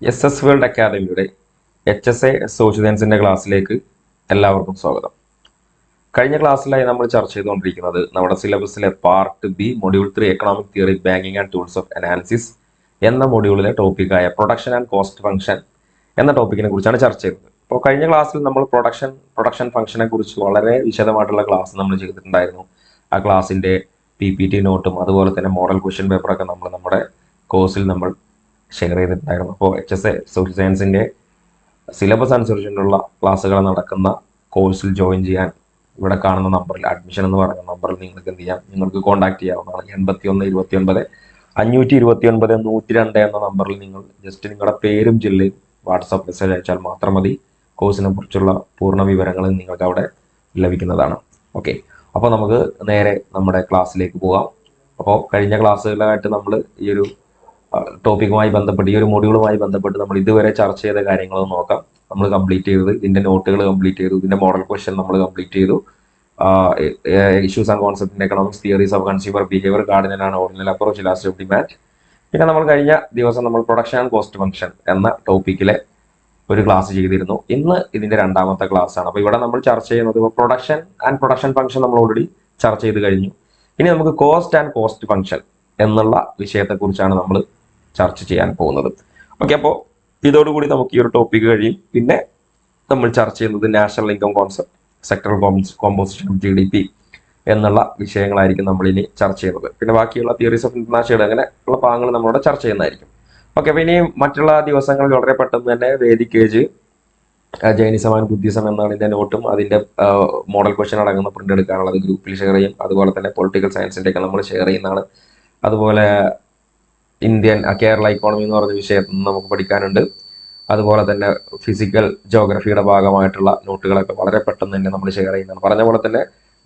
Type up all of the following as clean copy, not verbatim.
SS world അക്കാദമിയുടെ HSA social സയൻസിന്റെ ക്ലാസ്സിലേക്ക് എല്ലാവർക്കും സ്വാഗതം. കഴിഞ്ഞ ക്ലാസ്സിലായി നമ്മൾ ചർച്ച ചെയ്തുകൊണ്ടിരിക്കുന്നത് നമ്മുടെ സിലബസിലെ part B module 3 economic theory banking and tools of analysis എന്ന മൊഡ്യൂളിലെ ടോപ്പിക്കായ പ്രൊഡക്ഷൻ ആൻഡ് കോസ്റ്റ് ഫംഗ്ഷൻ എന്ന ടോപ്പിക്കിനെ കുറിച്ചാണ് ചർച്ച ചെയ്തത്. അപ്പോൾ കഴിഞ്ഞ ക്ലാസ്സിൽ നമ്മൾ പ്രൊഡക്ഷൻ ഫംഗ്ഷനെ കുറിച്ച് വളരെ വിശദമായിട്ടുള്ള ക്ലാസ് നമ്മൾ ചെയ്തിട്ടുണ്ടായിരുന്നു. ആ ക്ലാസ്സിന്റെ PPT നോട്ടും അതുപോലെ തന്നെ മോഡൽ ക്വസ്റ്റ്യൻ പേപ്പറൊക്കെ നമ്മൾ നമ്മുടെ കോഴ്സിൽ നമ്മൾ ഷെയർ ചെയ്തിട്ടുണ്ടായിരുന്നു. അപ്പോൾ HSA സോഷ്യൽ സയൻസിന്റെ സിലബസ് അനുസരിച്ചുള്ള ക്ലാസ്സുകൾ നടക്കുന്ന കോഴ്സിൽ ജോയിൻ ചെയ്യാൻ ഇവിടെ കാണുന്ന നമ്പറിൽ അഡ്മിഷൻ എന്ന് പറയുന്ന നമ്പറിൽ നിങ്ങൾക്ക് എന്ത് ചെയ്യാം, നിങ്ങൾക്ക് കോൺടാക്ട് ചെയ്യാവുന്നതാണ്. 8129 529 102 എന്ന നമ്പറിൽ നിങ്ങൾ ജസ്റ്റ് നിങ്ങളുടെ പേരും ജില്ലയും വാട്സാപ്പ് മെസ്സേജ് അയച്ചാൽ മാത്രം മതി. കോഴ്സിനെ കുറിച്ചുള്ള പൂർണ്ണ വിവരങ്ങൾ നിങ്ങൾക്ക് അവിടെ ലഭിക്കുന്നതാണ്. ഓക്കെ, അപ്പോൾ നമുക്ക് നേരെ നമ്മുടെ ക്ലാസ്സിലേക്ക് പോകാം. അപ്പോൾ കഴിഞ്ഞ ക്ലാസ്സുകളായിട്ട് നമ്മൾ ഈ ഒരു ടോപ്പിക്കുമായി ബന്ധപ്പെട്ട് ഈ ഒരു മൊഡ്യൂളുമായി ബന്ധപ്പെട്ട് നമ്മൾ ഇതുവരെ ചർച്ച ചെയ്ത കാര്യങ്ങളൊന്നും നോക്കാം. നമ്മൾ കംപ്ലീറ്റ് ചെയ്തത് ഇതിന്റെ നോട്ടുകൾ കംപ്ലീറ്റ് ചെയ്തു, ഇതിന്റെ മോഡൽ ക്വസ്റ്റ്യൻ നമ്മൾ കംപ്ലീറ്റ് ചെയ്തു. Issues and concept in economics, theories of consumer behaviour, cardinal and ordinal approach, elastic of demand. പിന്നെ നമ്മൾ കഴിഞ്ഞ ദിവസം നമ്മൾ പ്രൊഡക്ഷൻ ആൻഡ് കോസ്റ്റ് ഫംഗ്ഷൻ എന്ന ടോപ്പിക്കിലെ ഒരു ക്ലാസ് ചെയ്തിരുന്നു. ഇന്ന് ഇതിന്റെ രണ്ടാമത്തെ ക്ലാസ് ആണ്. അപ്പോൾ ഇവിടെ നമ്മൾ ചർച്ച ചെയ്യുന്നത് പ്രൊഡക്ഷൻ ആൻഡ് പ്രൊഡക്ഷൻ ഫംഗ്ഷൻ നമ്മൾ ഓൾറെഡി ചർച്ച ചെയ്ത് കഴിഞ്ഞു. ഇനി നമുക്ക് കോസ്റ്റ് ആൻഡ് കോസ്റ്റ് ഫംഗ്ഷൻ എന്നുള്ള വിഷയത്തെക്കുറിച്ചാണ് നമ്മൾ ചർച്ച ചെയ്യാൻ പോകുന്നത്. ഓക്കെ, അപ്പോൾ ഇതോടുകൂടി നമുക്ക് ഈ ഒരു ടോപ്പിക് കഴിയും. പിന്നെ നമ്മൾ ചർച്ച ചെയ്യുന്നത് national income concept, sectoral composition of GDP എന്നുള്ള വിഷയങ്ങളായിരിക്കും നമ്മൾ ഇനി ചർച്ച ചെയ്യുന്നത്. പിന്നെ ബാക്കിയുള്ള തിയറീസ് ഓഫ് ഇന്റർനാഷണൽ അങ്ങനെ ഉള്ള ഭാഗങ്ങൾ നമ്മളോട് ചർച്ച ചെയ്യുന്നതായിരിക്കും. ഓക്കെ, അപ്പോൾ ഇനി മറ്റുള്ള ദിവസങ്ങളിൽ വളരെ പെട്ടെന്ന് തന്നെ Vedic age, Jainism and Buddhism എന്നാണ് ഇതിന്റെ നോട്ടും അതിന്റെ മോഡൽ ക്വസ്റ്റ്യൻ അടങ്ങുന്ന പ്രിന്റ് എടുക്കാനുള്ളത് ഗ്രൂപ്പിൽ ഷെയർ ചെയ്യും. അതുപോലെ തന്നെ പൊളിറ്റിക്കൽ സയൻസിന്റെ ഒക്കെ നമ്മൾ ഷെയർ ചെയ്യുന്നതാണ്. അതുപോലെ ഇന്ത്യൻ കേരള ഇക്കോണമി എന്ന് പറഞ്ഞ വിഷയത്തിൽ നിന്ന് നമുക്ക് പഠിക്കാനുണ്ട്. അതുപോലെ തന്നെ ഫിസിക്കൽ ജോഗ്രഫിയുടെ ഭാഗമായിട്ടുള്ള നോട്ടുകളൊക്കെ വളരെ പെട്ടെന്ന് തന്നെ നമ്മൾ ഷെയർ ചെയ്യുന്നതാണ്. പറഞ്ഞ പോലെ തന്നെ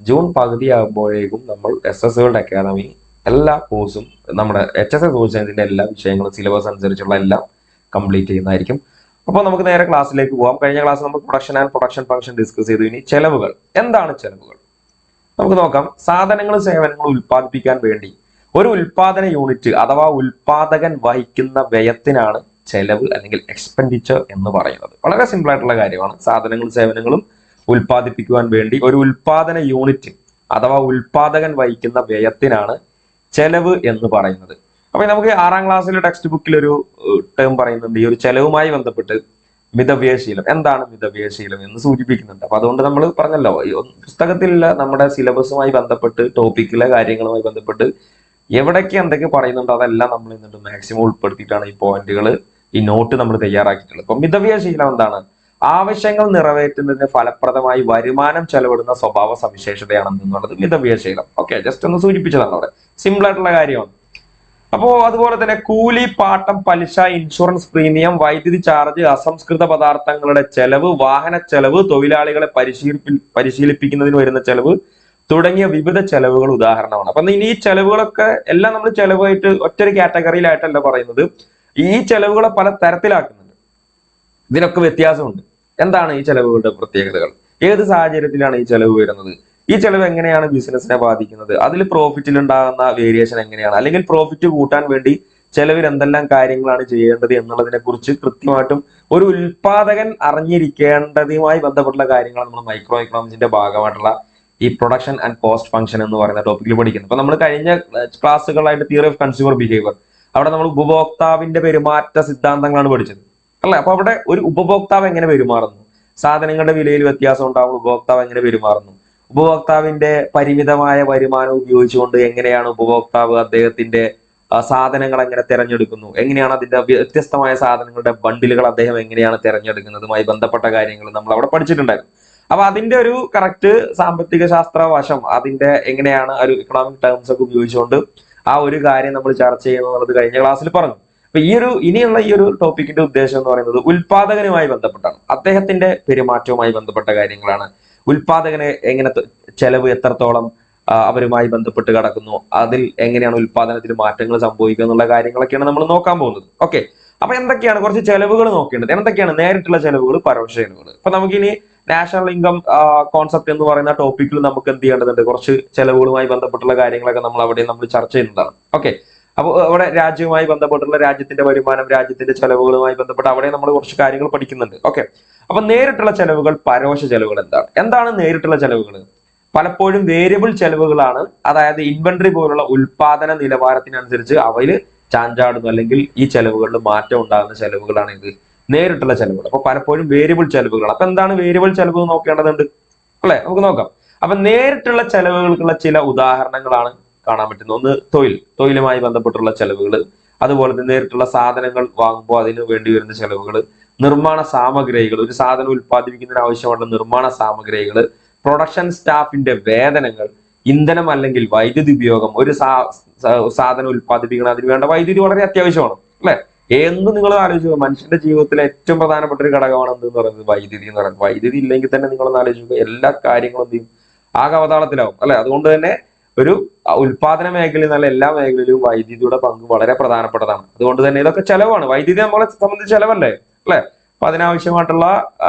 ജൂൺ പകുതിയാകുമ്പോഴേക്കും നമ്മൾ SS വേൾഡ് അക്കാദമി എല്ലാ കോഴ്സും നമ്മുടെ HSA സോഷ്യൽ സയൻസിന്റെ എല്ലാ വിഷയങ്ങളും സിലബസ് അനുസരിച്ചുള്ള എല്ലാം കംപ്ലീറ്റ് ചെയ്യുന്നതായിരിക്കും. അപ്പോൾ നമുക്ക് നേരെ ക്ലാസ്സിലേക്ക് പോകാം. കഴിഞ്ഞ ക്ലാസ് നമ്മൾ production and production function discuss ചെയ്തു. ഇനി ചെലവുകൾ എന്താണ്? ചെലവുകൾ നമുക്ക് നോക്കാം. സാധനങ്ങളും സേവനങ്ങളും ഉൽപ്പാദിപ്പിക്കാൻ വേണ്ടി ഒരു ഉൽപാദന യൂണിറ്റ് അഥവാ ഉൽപാദകൻ വഹിക്കുന്ന വ്യയത്തിനാണ് ചെലവ് അല്ലെങ്കിൽ എക്സ്പെൻഡിച്ചർ എന്ന് പറയുന്നത്. വളരെ സിമ്പിൾ ആയിട്ടുള്ള കാര്യമാണ്. സാധനങ്ങളും സേവനങ്ങളും ഉൽപ്പാദിപ്പിക്കുവാൻ വേണ്ടി ഒരു ഉൽപാദന യൂണിറ്റ് അഥവാ ഉൽപാദകൻ വഹിക്കുന്ന വ്യയത്തിനാണ് ചെലവ് എന്ന് പറയുന്നത്. അപ്പൊ നമുക്ക് 6ാം ക്ലാസ്സിലെ ടെക്സ്റ്റ് ബുക്കിൽ ഒരു ടേം പറയുന്നുണ്ട്. ഈ ഒരു ചെലവുമായി ബന്ധപ്പെട്ട് മിതവ്യയശീലം. എന്താണ് മിതവ്യയശീലം എന്ന് സൂചിപ്പിക്കുന്നുണ്ട്. അപ്പൊ അതുകൊണ്ട് നമ്മൾ പറഞ്ഞല്ലോ, പുസ്തകത്തിലുള്ള നമ്മുടെ സിലബസുമായി ബന്ധപ്പെട്ട് ടോപ്പിക്കിലെ കാര്യങ്ങളുമായി ബന്ധപ്പെട്ട് എവിടേക്ക് എന്തൊക്കെ പറയുന്നുണ്ടോ അതെല്ലാം നമ്മൾ എന്നിട്ട് മാക്സിമം ഉൾപ്പെടുത്തിയിട്ടാണ് ഈ പോയിന്റുകൾ, ഈ നോട്ട് നമ്മൾ തയ്യാറാക്കിയിട്ടുള്ളത്. അപ്പൊ മിതവ്യയശീലം എന്താണ്? ആവശ്യങ്ങൾ നിറവേറ്റുന്നതിന് ഫലപ്രദമായി വരുമാനം ചെലവിടുന്ന സ്വഭാവ സവിശേഷതയാണെന്നുള്ളത് മിതവ്യയശീലം. ഓക്കെ, ജസ്റ്റ് ഒന്ന് സൂചിപ്പിച്ചതാണ് അവിടെ. സിമ്പിൾ ആയിട്ടുള്ള കാര്യമാണ്. അപ്പോ അതുപോലെ തന്നെ കൂലി, പാട്ടം, പലിശ, ഇൻഷുറൻസ് പ്രീമിയം, വൈദ്യുതി ചാർജ്, അസംസ്കൃത പദാർത്ഥങ്ങളുടെ ചെലവ്, വാഹന ചെലവ്, തൊഴിലാളികളെ പരിശീലിപ്പിക്കുന്നതിന് വരുന്ന ചെലവ് തുടങ്ങിയ വിവിധ ചെലവുകൾ ഉദാഹരണമാണ്. അപ്പൊ ഇനി ഈ ചെലവുകളൊക്കെ എല്ലാം നമ്മൾ ചെലവായിട്ട് ഒറ്റൊരു കാറ്റഗറിയിലായിട്ടല്ല പറയുന്നത്. ഈ ചെലവുകളെ പല തരത്തിലാക്കുന്നുണ്ട്. ഇതിനൊക്കെ വ്യത്യാസമുണ്ട്. എന്താണ് ഈ ചെലവുകളുടെ പ്രത്യേകതകൾ? ഏത് സാഹചര്യത്തിലാണ് ഈ ചെലവ് വരുന്നത്? ഈ ചെലവ് എങ്ങനെയാണ് ബിസിനസിനെ ബാധിക്കുന്നത്? അതിൽ പ്രോഫിറ്റിൽ ഉണ്ടാകുന്ന വേരിയേഷൻ എങ്ങനെയാണ്? അല്ലെങ്കിൽ പ്രോഫിറ്റ് കൂട്ടാൻ വേണ്ടി ചെലവിൽ എന്തെല്ലാം കാര്യങ്ങളാണ് ചെയ്യേണ്ടത് എന്നുള്ളതിനെ കുറിച്ച് കൃത്യമായിട്ടും ഒരു ഉൽപാദകൻ അറിഞ്ഞിരിക്കേണ്ടതുമായി ബന്ധപ്പെട്ടുള്ള കാര്യങ്ങൾ നമ്മൾ മൈക്രോ എക്കണോമിക്സിന്റെ ഭാഗമായിട്ടുള്ള ഈ പ്രൊഡക്ഷൻ ആൻഡ് കോസ്റ്റ് ഫംഗ്ഷൻ എന്ന് പറയുന്ന ടോപ്പിക്കിൽ പഠിക്കുന്നത്. അപ്പൊ നമ്മൾ കഴിഞ്ഞ ക്ലാസ്സുകളായിട്ട് തിയറി ഓഫ് കൺസ്യൂമർ ബിഹേവിയർ, അവിടെ നമ്മൾ ഉപഭോക്താവിന്റെ പെരുമാറ്റ സിദ്ധാന്തങ്ങളാണ് പഠിച്ചത് അല്ലെ. അപ്പൊ അവിടെ ഒരു ഉപഭോക്താവ് എങ്ങനെ പെരുമാറുന്നു, സാധനങ്ങളുടെ വിലയിൽ വ്യത്യാസം ഉണ്ടാവും, ഉപഭോക്താവ് എങ്ങനെ പെരുമാറുന്നു, ഉപഭോക്താവിന്റെ പരിമിതമായ വരുമാനം ഉപയോഗിച്ചുകൊണ്ട് എങ്ങനെയാണ് ഉപഭോക്താവ് അദ്ദേഹത്തിന്റെ സാധനങ്ങൾ എങ്ങനെ തിരഞ്ഞെടുക്കുന്നു, എങ്ങനെയാണ് അതിന്റെ വ്യത്യസ്തമായ സാധനങ്ങളുടെ ബണ്ടിലുകൾ അദ്ദേഹം എങ്ങനെയാണ് തിരഞ്ഞെടുക്കുന്നതുമായി ബന്ധപ്പെട്ട കാര്യങ്ങൾ നമ്മൾ അവിടെ പഠിച്ചിട്ടുണ്ടായിരുന്നു. അപ്പൊ അതിന്റെ ഒരു കറക്റ്റ് സാമ്പത്തിക ശാസ്ത്ര വശം, അതിന്റെ എങ്ങനെയാണ് ഒരു ഇക്കണോമിക് ടേംസ് ഒക്കെ ഉപയോഗിച്ചുകൊണ്ട് ആ ഒരു കാര്യം നമ്മൾ ചർച്ച ചെയ്യുന്നത് കഴിഞ്ഞ ക്ലാസ്സിൽ പറഞ്ഞു. അപ്പൊ ഇനിയുള്ള ഈ ഒരു ടോപ്പിക്കിന്റെ ഉദ്ദേശം എന്ന് പറയുന്നത് ഉൽപാദകനുമായി ബന്ധപ്പെട്ടാണ്. അദ്ദേഹത്തിന്റെ പെരുമാറ്റവുമായി ബന്ധപ്പെട്ട കാര്യങ്ങളാണ്. ഉൽപാദകന് എങ്ങനെ ചെലവ് എത്രത്തോളം അവരുമായി ബന്ധപ്പെട്ട് കിടക്കുന്നു, അതിൽ എങ്ങനെയാണ് ഉൽപാദനത്തിൽ മാറ്റങ്ങൾ സംഭവിക്കുക എന്നുള്ള കാര്യങ്ങളൊക്കെയാണ് നമ്മൾ നോക്കാൻ പോകുന്നത്. ഓക്കെ, അപ്പൊ എന്തൊക്കെയാണ് കുറച്ച് ചെലവുകൾ നോക്കേണ്ടത്? എന്തൊക്കെയാണ് നേരിട്ടുള്ള ചെലവുകൾ, പരോക്ഷ ചെലവുകൾ? അപ്പൊ നമുക്കിനി നാഷണൽ ഇൻകം കോൺസെപ്റ്റ് എന്ന് പറയുന്ന ടോപ്പിക്കിൽ നമുക്ക് എന്ത് ചെയ്യേണ്ടതുണ്ട്? കുറച്ച് ചെലവുകളുമായി ബന്ധപ്പെട്ടുള്ള കാര്യങ്ങളൊക്കെ നമ്മൾ അവിടെ ചർച്ച ചെയ്യുന്നതാണ്. ഓക്കെ, അപ്പോൾ അവിടെ രാജ്യവുമായി ബന്ധപ്പെട്ടുള്ള രാജ്യത്തിന്റെ വരുമാനം, രാജ്യത്തിന്റെ ചെലവുകളുമായി ബന്ധപ്പെട്ട് അവിടെ നമ്മൾ കുറച്ച് കാര്യങ്ങൾ പഠിക്കുന്നുണ്ട്. ഓക്കെ, അപ്പൊ നേരിട്ടുള്ള ചെലവുകൾ, പരോക്ഷ ചെലവുകൾ എന്താണ് നേരിട്ടുള്ള ചെലവുകൾ? പലപ്പോഴും വേരിയബിൾ ചെലവുകളാണ്. അതായത് ഇൻവെന്ററി പോലുള്ള ഉൽപാദന നിലവാരത്തിനനുസരിച്ച് അവയിൽ ചാഞ്ചാടുന്നു, അല്ലെങ്കിൽ ഈ ചെലവുകളിൽ മാറ്റം ഉണ്ടാകുന്ന ചെലവുകളാണ് ഇത് നേരിട്ടുള്ള ചെലവുകൾ. അപ്പൊ പലപ്പോഴും വേരിയബിൾ ചെലവുകളാണ്. അപ്പൊ എന്താണ് വേരിയബിൾ ചെലവ് നോക്കേണ്ടതുണ്ട് അല്ലെ? നമുക്ക് നോക്കാം. അപ്പൊ നേരിട്ടുള്ള ചെലവുകൾക്കുള്ള ചില ഉദാഹരണങ്ങളാണ് കാണാൻ പറ്റുന്നത്. ഒന്ന് തൊഴിലുമായി ബന്ധപ്പെട്ടുള്ള ചെലവുകൾ, അതുപോലെ തന്നെ നേരിട്ടുള്ള സാധനങ്ങൾ വാങ്ങുമ്പോൾ അതിന് വേണ്ടി വരുന്ന ചെലവുകൾ, നിർമ്മാണ സാമഗ്രികൾ, ഒരു സാധനം ഉൽപ്പാദിപ്പിക്കുന്നതിന് ആവശ്യമുള്ള നിർമ്മാണ സാമഗ്രികൾ, പ്രൊഡക്ഷൻ സ്റ്റാഫിന്റെ വേതനങ്ങൾ, ഇന്ധനം അല്ലെങ്കിൽ വൈദ്യുതി ഉപയോഗം. ഒരു സാധനം ഉൽപ്പാദിപ്പിക്കണം, അതിന് വേണ്ട വൈദ്യുതി വളരെ അത്യാവശ്യമാണ് അല്ലെ? എന്ന് നിങ്ങൾ ആലോചിക്കുക, മനുഷ്യന്റെ ജീവിതത്തിലെ ഏറ്റവും പ്രധാനപ്പെട്ട ഒരു ഘടകമാണ് എന്തെന്ന് പറയുന്നത് വൈദ്യുതി എന്ന് പറയുന്നത്. വൈദ്യുതി ഇല്ലെങ്കിൽ തന്നെ നിങ്ങളൊന്ന് ആലോചിക്കുക, എല്ലാ കാര്യങ്ങളും എന്ത് ചെയ്യും, ആകെ അവതാളത്തിലാവും അല്ലെ? അതുകൊണ്ട് തന്നെ ഒരു ഉൽപാദന മേഖലയിൽ നല്ല എല്ലാ മേഖലയിലും വൈദ്യുതിയുടെ പങ്ക് വളരെ പ്രധാനപ്പെട്ടതാണ്. അതുകൊണ്ട് തന്നെ ഇതൊക്കെ ചെലവാണ്. വൈദ്യുതി നമ്മളെ സംബന്ധിച്ച് ചെലവല്ലേ അല്ലെ? അപ്പൊ അതിനാവശ്യമായിട്ടുള്ള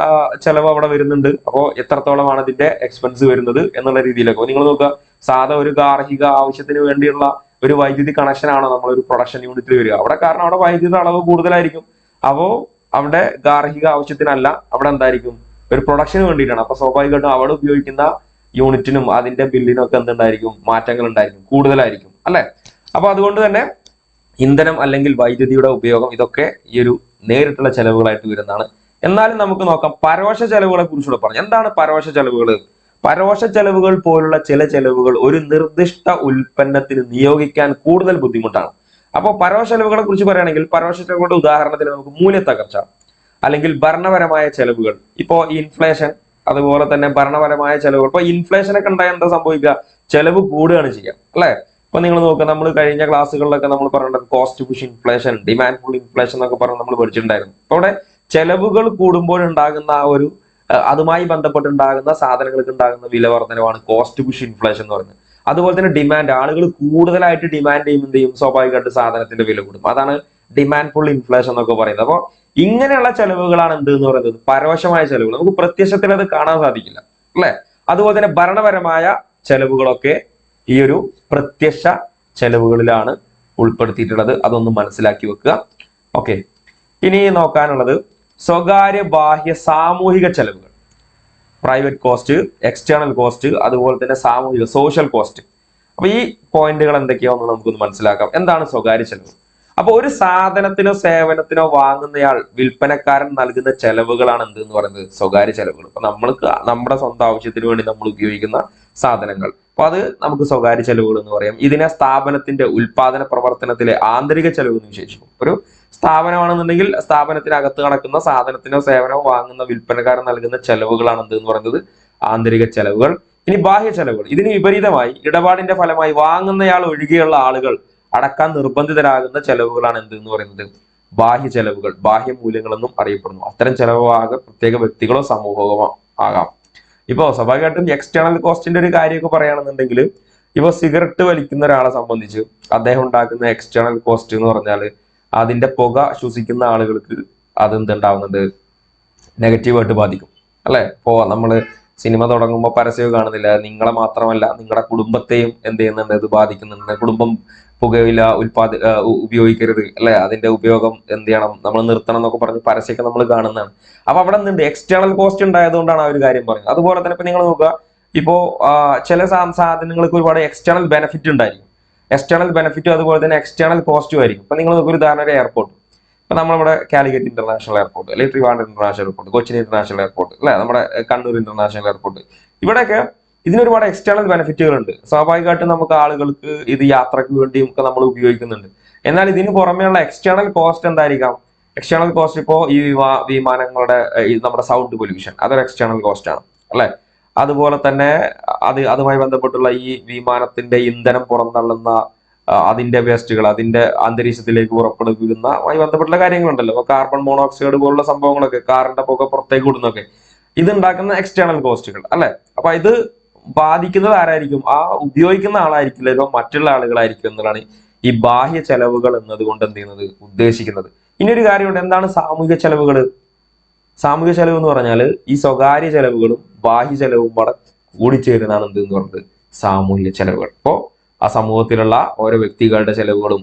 ചെലവ് അവിടെ വരുന്നുണ്ട്. അപ്പോൾ എത്രത്തോളമാണ് അതിന്റെ എക്സ്പെൻസ് വരുന്നത് എന്നുള്ള രീതിയിലൊക്കെ നിങ്ങൾ നോക്കുക. സാധാ ഒരു ഗാർഹിക ആവശ്യത്തിന് വേണ്ടിയുള്ള ഒരു വൈദ്യുതി കണക്ഷൻ ആണോ നമ്മളൊരു പ്രൊഡക്ഷൻ യൂണിറ്റിൽ വരിക? അവിടെ കാരണം അവിടെ വൈദ്യുതി അളവ് കൂടുതലായിരിക്കും. അപ്പോ അവിടെ ഗാർഹിക ആവശ്യത്തിനല്ല, അവിടെ എന്തായിരിക്കും, ഒരു പ്രൊഡക്ഷന് വേണ്ടിയിട്ടാണ്. അപ്പൊ സ്വാഭാവികമായിട്ടും അവിടെ ഉപയോഗിക്കുന്ന യൂണിറ്റിനും അതിന്റെ ബില്ലിനും ഒക്കെ എന്തുണ്ടായിരിക്കും, മാറ്റങ്ങൾ ഉണ്ടായിരിക്കും, കൂടുതലായിരിക്കും അല്ലെ? അപ്പൊ അതുകൊണ്ട് തന്നെ ഇന്ധനം അല്ലെങ്കിൽ വൈദ്യുതിയുടെ ഉപയോഗം ഇതൊക്കെ ഈ ഒരു നേരിട്ടുള്ള ചെലവുകളായിട്ട് വരുന്നതാണ്. എന്നാലും നമുക്ക് നോക്കാം പരോക്ഷ ചെലവുകളെ കുറിച്ചുകൂടെ പറഞ്ഞു. എന്താണ് പരോക്ഷ ചെലവുകൾ? പരോക്ഷ ചെലവുകൾ പോലുള്ള ചില ചെലവുകൾ ഒരു നിർദ്ദിഷ്ട ഉൽപ്പന്നത്തിന് നിയോഗിക്കാൻ കൂടുതൽ ബുദ്ധിമുട്ടാണ്. അപ്പോൾ പരോക്ഷ ചെലവുകളെ കുറിച്ച് പറയുകയാണെങ്കിൽ പരോക്ഷ ചെലവുകളുടെ ഉദാഹരണത്തിന് നമുക്ക് മൂല്യത്തകർച്ച, അല്ലെങ്കിൽ ഭരണപരമായ ചെലവുകൾ. ഇപ്പോ ഇൻഫ്ലേഷൻ, അതുപോലെ തന്നെ ഭരണപരമായ ചെലവുകൾ. ഇപ്പൊ ഇൻഫ്ലേഷൻ ഒക്കെ ഉണ്ടായാൽ എന്താ സംഭവിക്കുക? ചെലവ് കൂടുകയാണ് ചെയ്യുക അല്ലെ? ഇപ്പൊ നിങ്ങൾ നോക്കുക, നമ്മൾ കഴിഞ്ഞ ക്ലാസ്സുകളിലൊക്കെ നമ്മൾ പറഞ്ഞിട്ടുണ്ട് cost push inflation, demand pull inflation എന്നൊക്കെ പറഞ്ഞ് നമ്മൾ പഠിച്ചിട്ടുണ്ടായിരുന്നു. അപ്പൊ അവിടെ ചെലവുകൾ കൂടുമ്പോൾ ഉണ്ടാകുന്ന ആ ഒരു അതുമായി ബന്ധപ്പെട്ടുണ്ടാകുന്ന സാധനങ്ങൾക്ക് ഉണ്ടാകുന്ന വില വർധനവാണ് കോസ്റ്റ് പുഷ് ഇൻഫ്ലേഷൻ എന്ന് പറയുന്നത്. അതുപോലെ തന്നെ ഡിമാൻഡ്, ആളുകൾ കൂടുതലായിട്ട് ഡിമാൻഡ് ചെയ്യുമ്പോൾ സ്വാഭാവികമായിട്ട് സാധനത്തിന്റെ വില കൂടും. അതാണ് ഡിമാൻഡ് പുൾ ഇൻഫ്ലേഷൻ എന്നൊക്കെ പറയുന്നത്. അപ്പോൾ ഇങ്ങനെയുള്ള ചെലവുകളാണ് എന്ത് എന്ന് പറയുന്നത് പരോക്ഷമായ ചെലവുകൾ. നമുക്ക് പ്രത്യക്ഷത്തിൽ അത് കാണാൻ സാധിക്കില്ല അല്ലെ? അതുപോലെ തന്നെ ഭരണപരമായ ചെലവുകളൊക്കെ ഈ ഒരു പ്രത്യക്ഷ ചെലവുകളിലാണ് ഉൾപ്പെടുത്തിയിട്ടുള്ളത്. അതൊന്ന് മനസ്സിലാക്കി വെക്കുക. ഓക്കെ, ഇനി നോക്കാനുള്ളത് സ്വകാര്യ ബാഹ്യ സാമൂഹിക ചെലവുകൾ, പ്രൈവറ്റ് കോസ്റ്റ്, എക്സ്റ്റേണൽ കോസ്റ്റ്, അതുപോലെ തന്നെ സാമൂഹിക സോഷ്യൽ കോസ്റ്റ്. അപ്പൊ ഈ പോയിന്റുകൾ എന്തൊക്കെയാണെന്ന് നമുക്കൊന്ന് മനസ്സിലാക്കാം. എന്താണ് സ്വകാര്യ ചെലവ്? അപ്പൊ ഒരു സാധനത്തിനോ സേവനത്തിനോ വാങ്ങുന്നയാൾ, വിൽപ്പനക്കാരൻ നൽകുന്ന ചെലവുകളാണ് എന്ത് എന്ന് പറയുന്നത് സ്വകാര്യ ചെലവുകൾ. അപ്പൊ നമ്മൾക്ക് നമ്മുടെ സ്വന്തം ആവശ്യത്തിന് വേണ്ടി നമ്മൾ ഉപയോഗിക്കുന്ന സാധനങ്ങൾ, അപ്പൊ അത് നമുക്ക് സ്വകാര്യ ചെലവുകൾ എന്ന് പറയാം. ഇതിനെ സ്ഥാപനത്തിന്റെ ഉൽപാദന പ്രവർത്തനത്തിലെ ആന്തരിക ചെലവ് എന്ന് വിശേഷിക്കും. ഒരു സ്ഥാപനമാണെന്നുണ്ടെങ്കിൽ സ്ഥാപനത്തിനകത്ത് നടക്കുന്ന സാധനത്തിനോ സേവനമോ വാങ്ങുന്ന വിൽപ്പനക്കാരൻ നൽകുന്ന ചെലവുകളാണ് എന്ത് എന്ന് പറയുന്നത് ആന്തരിക ചെലവുകൾ. ഇനി ബാഹ്യ ചെലവുകൾ. ഇതിന് വിപരീതമായി ഇടപാടിന്റെ ഫലമായി വാങ്ങുന്നയാൾ ഒഴികെയുള്ള ആളുകൾ അടക്കാൻ നിർബന്ധിതരാകുന്ന ചെലവുകളാണ് എന്ത് എന്ന് പറയുന്നത് ബാഹ്യ ചെലവുകൾ, ബാഹ്യ മൂല്യങ്ങളെന്നും അറിയപ്പെടുന്നു. അത്തരം ചെലവാകെ പ്രത്യേക വ്യക്തികളോ സമൂഹമോ ആകാം. ഇപ്പോ സ്വാഭാവികമായിട്ടും എക്സ്റ്റേണൽ കോസ്റ്റിന്റെ ഒരു കാര്യമൊക്കെ പറയുകയാണെന്നുണ്ടെങ്കിൽ, ഇപ്പൊ സിഗരറ്റ് വലിക്കുന്ന ഒരാളെ സംബന്ധിച്ച് അദ്ദേഹം ഉണ്ടാക്കുന്ന എക്സ്റ്റേണൽ കോസ്റ്റ് എന്ന് പറഞ്ഞാൽ അതിന്റെ പുക ശ്വസിക്കുന്ന ആളുകൾക്ക് അതെന്തുണ്ടാവുന്നുണ്ട്, നെഗറ്റീവായിട്ട് ബാധിക്കും അല്ലെ? ഇപ്പോ നമ്മള് സിനിമ തുടങ്ങുമ്പോൾ പരസ്യം കാണുന്നില്ല, നിങ്ങളെ മാത്രമല്ല നിങ്ങളുടെ കുടുംബത്തെയും എന്ത് ചെയ്യുന്നുണ്ട്, ഇത് ബാധിക്കുന്നുണ്ട്. കുടുംബം പുകയില ഉപയോഗിക്കരുത് അല്ലെ, അതിന്റെ ഉപയോഗം എന്ത് ചെയ്യണം, നമ്മൾ നിർത്തണം എന്നൊക്കെ പറഞ്ഞ് പരസ്യമൊക്കെ നമ്മൾ കാണുന്നതാണ്. അപ്പൊ അവിടെ എന്തുണ്ട്, എക്സ്റ്റേണൽ കോസ്റ്റ് ഉണ്ടായതുകൊണ്ടാണ് ആ ഒരു കാര്യം പറയുന്നത്. അതുപോലെ തന്നെ ഇപ്പൊ നിങ്ങൾ നോക്കുക, ഇപ്പോ ചില സാധനങ്ങൾക്ക് ഒരുപാട് എക്സ്റ്റേണൽ ബെനിഫിറ്റ് ഉണ്ടായിരിക്കും. എക്സ്റ്റേണൽ ബെനിഫിറ്റും അതുപോലെ തന്നെ എക്സ്റ്റേണൽ കോസ്റ്റും ആയിരിക്കും. ഇപ്പൊ നിങ്ങൾ നോക്കുക, ഒരു ഉദാഹരണം ഒരു എയർപോർട്ട്. ഇപ്പൊ നമ്മളിവിടെ കാലിക്കറ്റ് ഇന്റർനാഷണൽ എയർപോർട്ട്, അല്ലെങ്കിൽ Trivandrum international airport, Cochin international airport അല്ലെ, നമ്മുടെ കണ്ണൂർ ഇന്റർനാഷണൽ എയർപോർട്ട്, ഇവിടെയൊക്കെ ഇതിനൊരുപാട് എക്സ്റ്റേണൽ ബെനിഫിറ്റുകൾ ഉണ്ട്. സ്വാഭാവികമായിട്ടും നമുക്ക് ആളുകൾക്ക് ഇത് യാത്രക്ക് വേണ്ടിയും ഒക്കെ നമ്മൾ ഉപയോഗിക്കുന്നുണ്ട്. എന്നാൽ ഇതിന് പുറമെയുള്ള എക്സ്റ്റേണൽ കോസ്റ്റ് എന്തായിരിക്കാം? എക്സ്റ്റേണൽ കോസ്റ്റ് ഇപ്പോ ഈ വിമാനങ്ങളുടെ നമ്മുടെ സൗണ്ട് പൊല്യൂഷൻ, അതൊരു എക്സ്റ്റേണൽ കോസ്റ്റ് ആണ് അല്ലെ? അതുപോലെ തന്നെ അതുമായി ബന്ധപ്പെട്ടുള്ള ഈ വിമാനത്തിന്റെ ഇന്ധനം പുറന്തള്ളുന്ന അതിന്റെ വേസ്റ്റുകൾ, അതിന്റെ അന്തരീക്ഷത്തിലേക്ക് പുറപ്പെടുവിക്കുന്നതുമായി ബന്ധപ്പെട്ടുള്ള കാര്യങ്ങളുണ്ടല്ലോ. അപ്പൊ കാർബൺ മോണോക്സൈഡ് പോലുള്ള സംഭവങ്ങളൊക്കെ, കാറിന്റെ പുക പുറത്തേക്ക് വിടുന്നൊക്കെ, ഇത് ഉണ്ടാക്കുന്ന എക്സ്റ്റേണൽ കോസ്റ്റുകൾ അല്ലെ? അപ്പൊ ഇത് ബാധിക്കുന്നത് ആരായിരിക്കും? ആ ഉപയോഗിക്കുന്ന ആളായിരിക്കില്ലല്ലോ, മറ്റുള്ള ആളുകളായിരിക്കും എന്നുള്ളതാണ് ഈ ബാഹ്യ ചെലവുകൾ എന്നതുകൊണ്ട് എന്ത് ചെയ്യുന്നത് ഉദ്ദേശിക്കുന്നത്. ഇനി ഒരു കാര്യമുണ്ട്, എന്താണ് സാമൂഹിക ചെലവുകൾ? സാമൂഹിക ചെലവ് എന്ന് പറഞ്ഞാൽ ഈ സ്വകാര്യ ചെലവുകളും ബാഹ്യ ചെലവും കൂടെ കൂടിച്ചേരുന്നതാണ് എന്ത് എന്ന് പറയുന്നത് സാമൂഹിക ചെലവുകൾ. ഇപ്പോ ആ സമൂഹത്തിലുള്ള ഓരോ വ്യക്തികളുടെ ചെലവുകളും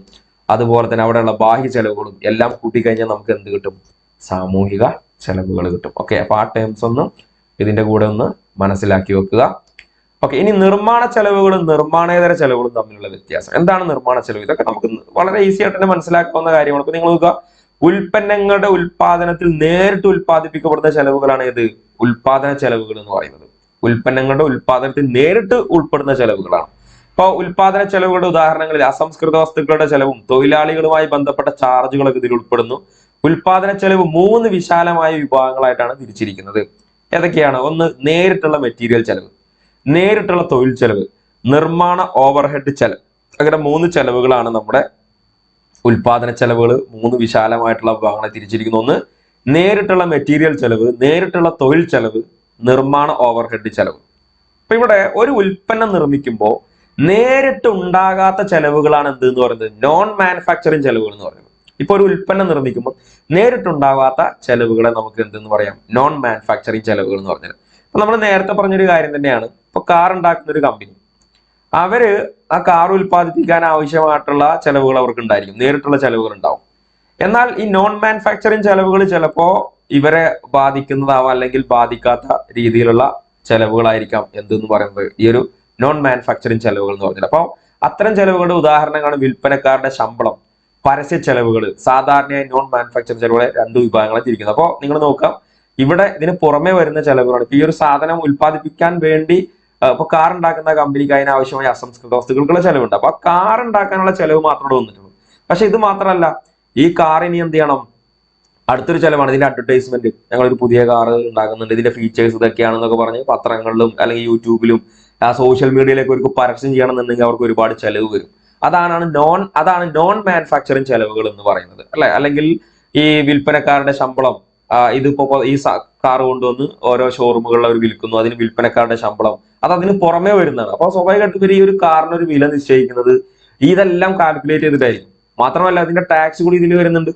അതുപോലെ തന്നെ അവിടെയുള്ള ബാഹ്യ ചെലവുകളും എല്ലാം കൂട്ടിക്കഴിഞ്ഞാൽ നമുക്ക് എന്ത് കിട്ടും? സാമൂഹിക ചെലവുകൾ കിട്ടും. ഓക്കെ, അപ്പൊ ആ ടേംസ് ഒന്ന് ഇതിന്റെ കൂടെ ഒന്ന് മനസ്സിലാക്കി വെക്കുക. ഓക്കെ, ഇനി നിർമ്മാണ ചെലവുകളും നിർമ്മാണേതര ചെലവുകളും തമ്മിലുള്ള വ്യത്യാസം എന്താണ്? നിർമ്മാണ ചെലവ് ഇതൊക്കെ നമുക്ക് വളരെ ഈസി ആയിട്ട് തന്നെ മനസ്സിലാക്കാവുന്ന കാര്യമാണ്. ഇപ്പൊ നിങ്ങൾ നോക്കുക, ഉൽപ്പന്നങ്ങളുടെ ഉൽപാദനത്തിൽ നേരിട്ട് ഉൽപ്പാദിപ്പിക്കപ്പെടുന്ന ചെലവുകളാണ് ഏത്? ഉൽപാദന ചെലവുകൾ എന്ന് പറയുന്നത്. ഉൽപ്പന്നങ്ങളുടെ ഉൽപാദനത്തിൽ നേരിട്ട് ഉൾപ്പെടുന്ന ചെലവുകളാണ്. ഇപ്പൊ ഉൽപാദന ചെലവുകളുടെ ഉദാഹരണങ്ങളിൽ അസംസ്കൃത വസ്തുക്കളുടെ ചെലവും തൊഴിലാളികളുമായി ബന്ധപ്പെട്ട ചാർജുകളൊക്കെ ഇതിൽ ഉൾപ്പെടുന്നു. ഉൽപാദന ചെലവ് 3 വിശാലമായ വിഭാഗങ്ങളായിട്ടാണ് തിരിച്ചിരിക്കുന്നത്. ഏതൊക്കെയാണ്? ഒന്ന്, നേരിട്ടുള്ള മെറ്റീരിയൽ ചെലവ്, നേരിട്ടുള്ള തൊഴിൽ ചെലവ്, നിർമ്മാണ ഓവർഹെഡ് ചെലവ്. അങ്ങനെ 3 ചെലവുകളാണ് നമ്മുടെ ഉൽപാദന ചെലവുകൾ 3 വിശാലമായിട്ടുള്ള വിഭാഗങ്ങളെ തിരിച്ചിരിക്കുന്നു. ഒന്ന്, നേരിട്ടുള്ള മെറ്റീരിയൽ ചെലവ്, നേരിട്ടുള്ള തൊഴിൽ ചെലവ്, നിർമ്മാണ ഓവർഹെഡ് ചെലവ്. അപ്പൊ ഇവിടെ ഒരു ഉൽപ്പന്നം നിർമ്മിക്കുമ്പോൾ നേരിട്ട് ഉണ്ടാകാത്ത ചെലവുകളാണ് എന്ത് എന്ന് പറയുന്നത്? നോൺ മാനുഫാക്ചറിങ് ചെലവുകൾ എന്ന് പറയുന്നത്. ഇപ്പൊ ഒരു ഉൽപ്പന്നം നിർമ്മിക്കുമ്പോൾ നേരിട്ടുണ്ടാകാത്ത ചെലവുകളെ നമുക്ക് എന്തെന്ന് പറയാം? നോൺ മാനുഫാക്ചറിങ് ചെലവുകൾ എന്ന് പറഞ്ഞത്. അപ്പൊ നമ്മൾ നേരത്തെ പറഞ്ഞൊരു കാര്യം തന്നെയാണ്. ഇപ്പൊ കാർ ഉണ്ടാക്കുന്ന ഒരു കമ്പനി, അവര് ആ കാർ ഉൽപ്പാദിപ്പിക്കാൻ ആവശ്യമായിട്ടുള്ള ചെലവുകൾ അവർക്ക് ഉണ്ടായിരിക്കും, നേരിട്ടുള്ള ചെലവുകൾ ഉണ്ടാവും. എന്നാൽ ഈ നോൺ മാനുഫാക്ചറിങ് ചെലവുകൾ ചിലപ്പോ ഇവരെ ബാധിക്കുന്നതാവാം, അല്ലെങ്കിൽ ബാധിക്കാത്ത രീതിയിലുള്ള ചെലവുകളായിരിക്കാം എന്തെന്ന് പറയുന്നത് ഈ ഒരു നോൺ മാനുഫാക്ചറിങ് ചെലവുകൾ എന്ന് പറഞ്ഞത്. അപ്പോൾ അത്തരം ചെലവുകളുടെ ഉദാഹരണങ്ങളാണ് വിൽപ്പനക്കാരുടെ ശമ്പളം, പരസ്യ ചെലവുകൾ. സാധാരണയായി നോൺ മാനുഫാക്ചറിങ് ചെലവുകളെ 2 വിഭാഗങ്ങളെ തിരിക്കുന്നത്. അപ്പോൾ നിങ്ങൾ നോക്കാം, ഇവിടെ ഇതിന് പുറമെ വരുന്ന ചെലവുകളാണ്. ഇപ്പൊ ഈ ഒരു സാധനം ഉൽപ്പാദിപ്പിക്കാൻ വേണ്ടി ഇപ്പൊ കാർ ഉണ്ടാക്കുന്ന കമ്പനിക്ക് അതിനാവശ്യമായ അസംസ്കൃത വസ്തുക്കൾക്കുള്ള ചെലവുണ്ട്. അപ്പൊ ആ കാർ ഉണ്ടാക്കാനുള്ള ചെലവ് മാത്രമേ വന്നിട്ടുള്ളൂ. പക്ഷെ ഇത് മാത്രമല്ല, ഈ കാർ ഇനി എന്ത് ചെയ്യണം? അടുത്തൊരു ചെലവാണ് ഇതിന്റെ അഡ്വർടൈസ്മെന്റ്. ഞങ്ങളൊരു പുതിയ കാർ ഉണ്ടാക്കുന്നുണ്ട്, ഇതിന്റെ ഫീച്ചേഴ്സ് ഇതൊക്കെയാണെന്നൊക്കെ പറഞ്ഞ് പത്രങ്ങളിലും അല്ലെങ്കിൽ യൂട്യൂബിലും സോഷ്യൽ മീഡിയയിലേക്ക് അവർക്ക് പരസ്യം ചെയ്യണമെന്നുണ്ടെങ്കിൽ അവർക്ക് ഒരുപാട് ചെലവ് വരും. അതാണ് നോൺ മാനുഫാക്ചറിങ് ചെലവുകൾ എന്ന് പറയുന്നത്, അല്ലെ? അല്ലെങ്കിൽ ഈ വിൽപ്പനക്കാരുടെ ശമ്പളം, ഇതിപ്പോ ഈ കാർ കൊണ്ടുവന്ന് ഓരോ ഷോറൂമുകളിൽ അവർ വിൽക്കുന്നു, അതിന് വിൽപ്പനക്കാരുടെ ശമ്പളം, അത് അതിന് പുറമെ വരുന്നതാണ്. അപ്പൊ സ്വാഭാവികമായിട്ടും ഇവർ ഈ ഒരു കാറിന് ഒരു വില നിശ്ചയിക്കുന്നത് ഇതെല്ലാം കാൽക്കുലേറ്റ് ചെയ്തിട്ടായിരിക്കും. മാത്രമല്ല അതിന്റെ ടാക്സ് കൂടി ഇതിൽ വരുന്നുണ്ട്,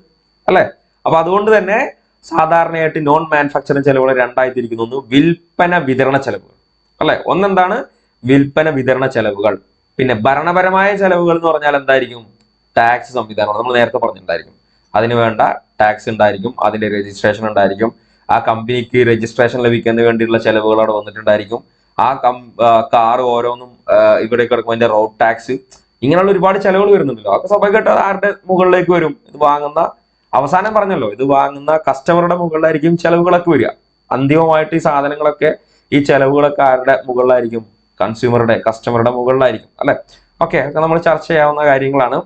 അല്ലെ? അപ്പൊ അതുകൊണ്ട് തന്നെ സാധാരണയായിട്ട് നോൺ മാനുഫാക്ചറിങ് ചെലവുകൾ 2ആയി തിരിക്കുന്നു. ഒന്ന്, വിൽപ്പന വിതരണ ചെലവുകൾ, അല്ലെ? ഒന്നെന്താണ്? വിൽപ്പന വിതരണ ചെലവുകൾ. പിന്നെ ഭരണപരമായ ചെലവുകൾ എന്ന് പറഞ്ഞാൽ എന്തായിരിക്കും? ടാക്സ് സംവിധാനമാണ്. നമ്മൾ നേരത്തെ പറഞ്ഞിട്ടുണ്ടായിരിക്കും, അതിന് വേണ്ട ടാക്സ് ഉണ്ടായിരിക്കും, അതിന്റെ രജിസ്ട്രേഷൻ ഉണ്ടായിരിക്കും, ആ കമ്പനിക്ക് രജിസ്ട്രേഷൻ ലഭിക്കാൻ വേണ്ടിയിട്ടുള്ള ചെലവുകൾ അവിടെ വന്നിട്ടുണ്ടായിരിക്കും, ആ കാർ ഓരോന്നും ഇവിടെ കിടക്കും, അതിന്റെ റോഡ് ടാക്സ്, ഇങ്ങനെയുള്ള ഒരുപാട് ചെലവുകൾ വരുന്നുണ്ടല്ലോ. അതൊക്കെ സ്വാഭാവികമായിട്ട് ആരുടെ മുകളിലേക്ക് വരും? ഇത് വാങ്ങുന്ന, അവസാനം പറഞ്ഞല്ലോ, ഇത് വാങ്ങുന്ന കസ്റ്റമറുടെ മുകളിലായിരിക്കും ചെലവുകളൊക്കെ വരിക. അന്തിമമായിട്ട് ഈ സാധനങ്ങളൊക്കെ, ഈ ചെലവുകളൊക്കെ ആരുടെ മുകളിലായിരിക്കും? കസ്റ്റമറുടെ മുകളിലായിരിക്കും, അല്ലെ? ഓക്കെ, അതൊക്കെ നമ്മൾ ചർച്ച ചെയ്യാവുന്ന കാര്യങ്ങളാണ്.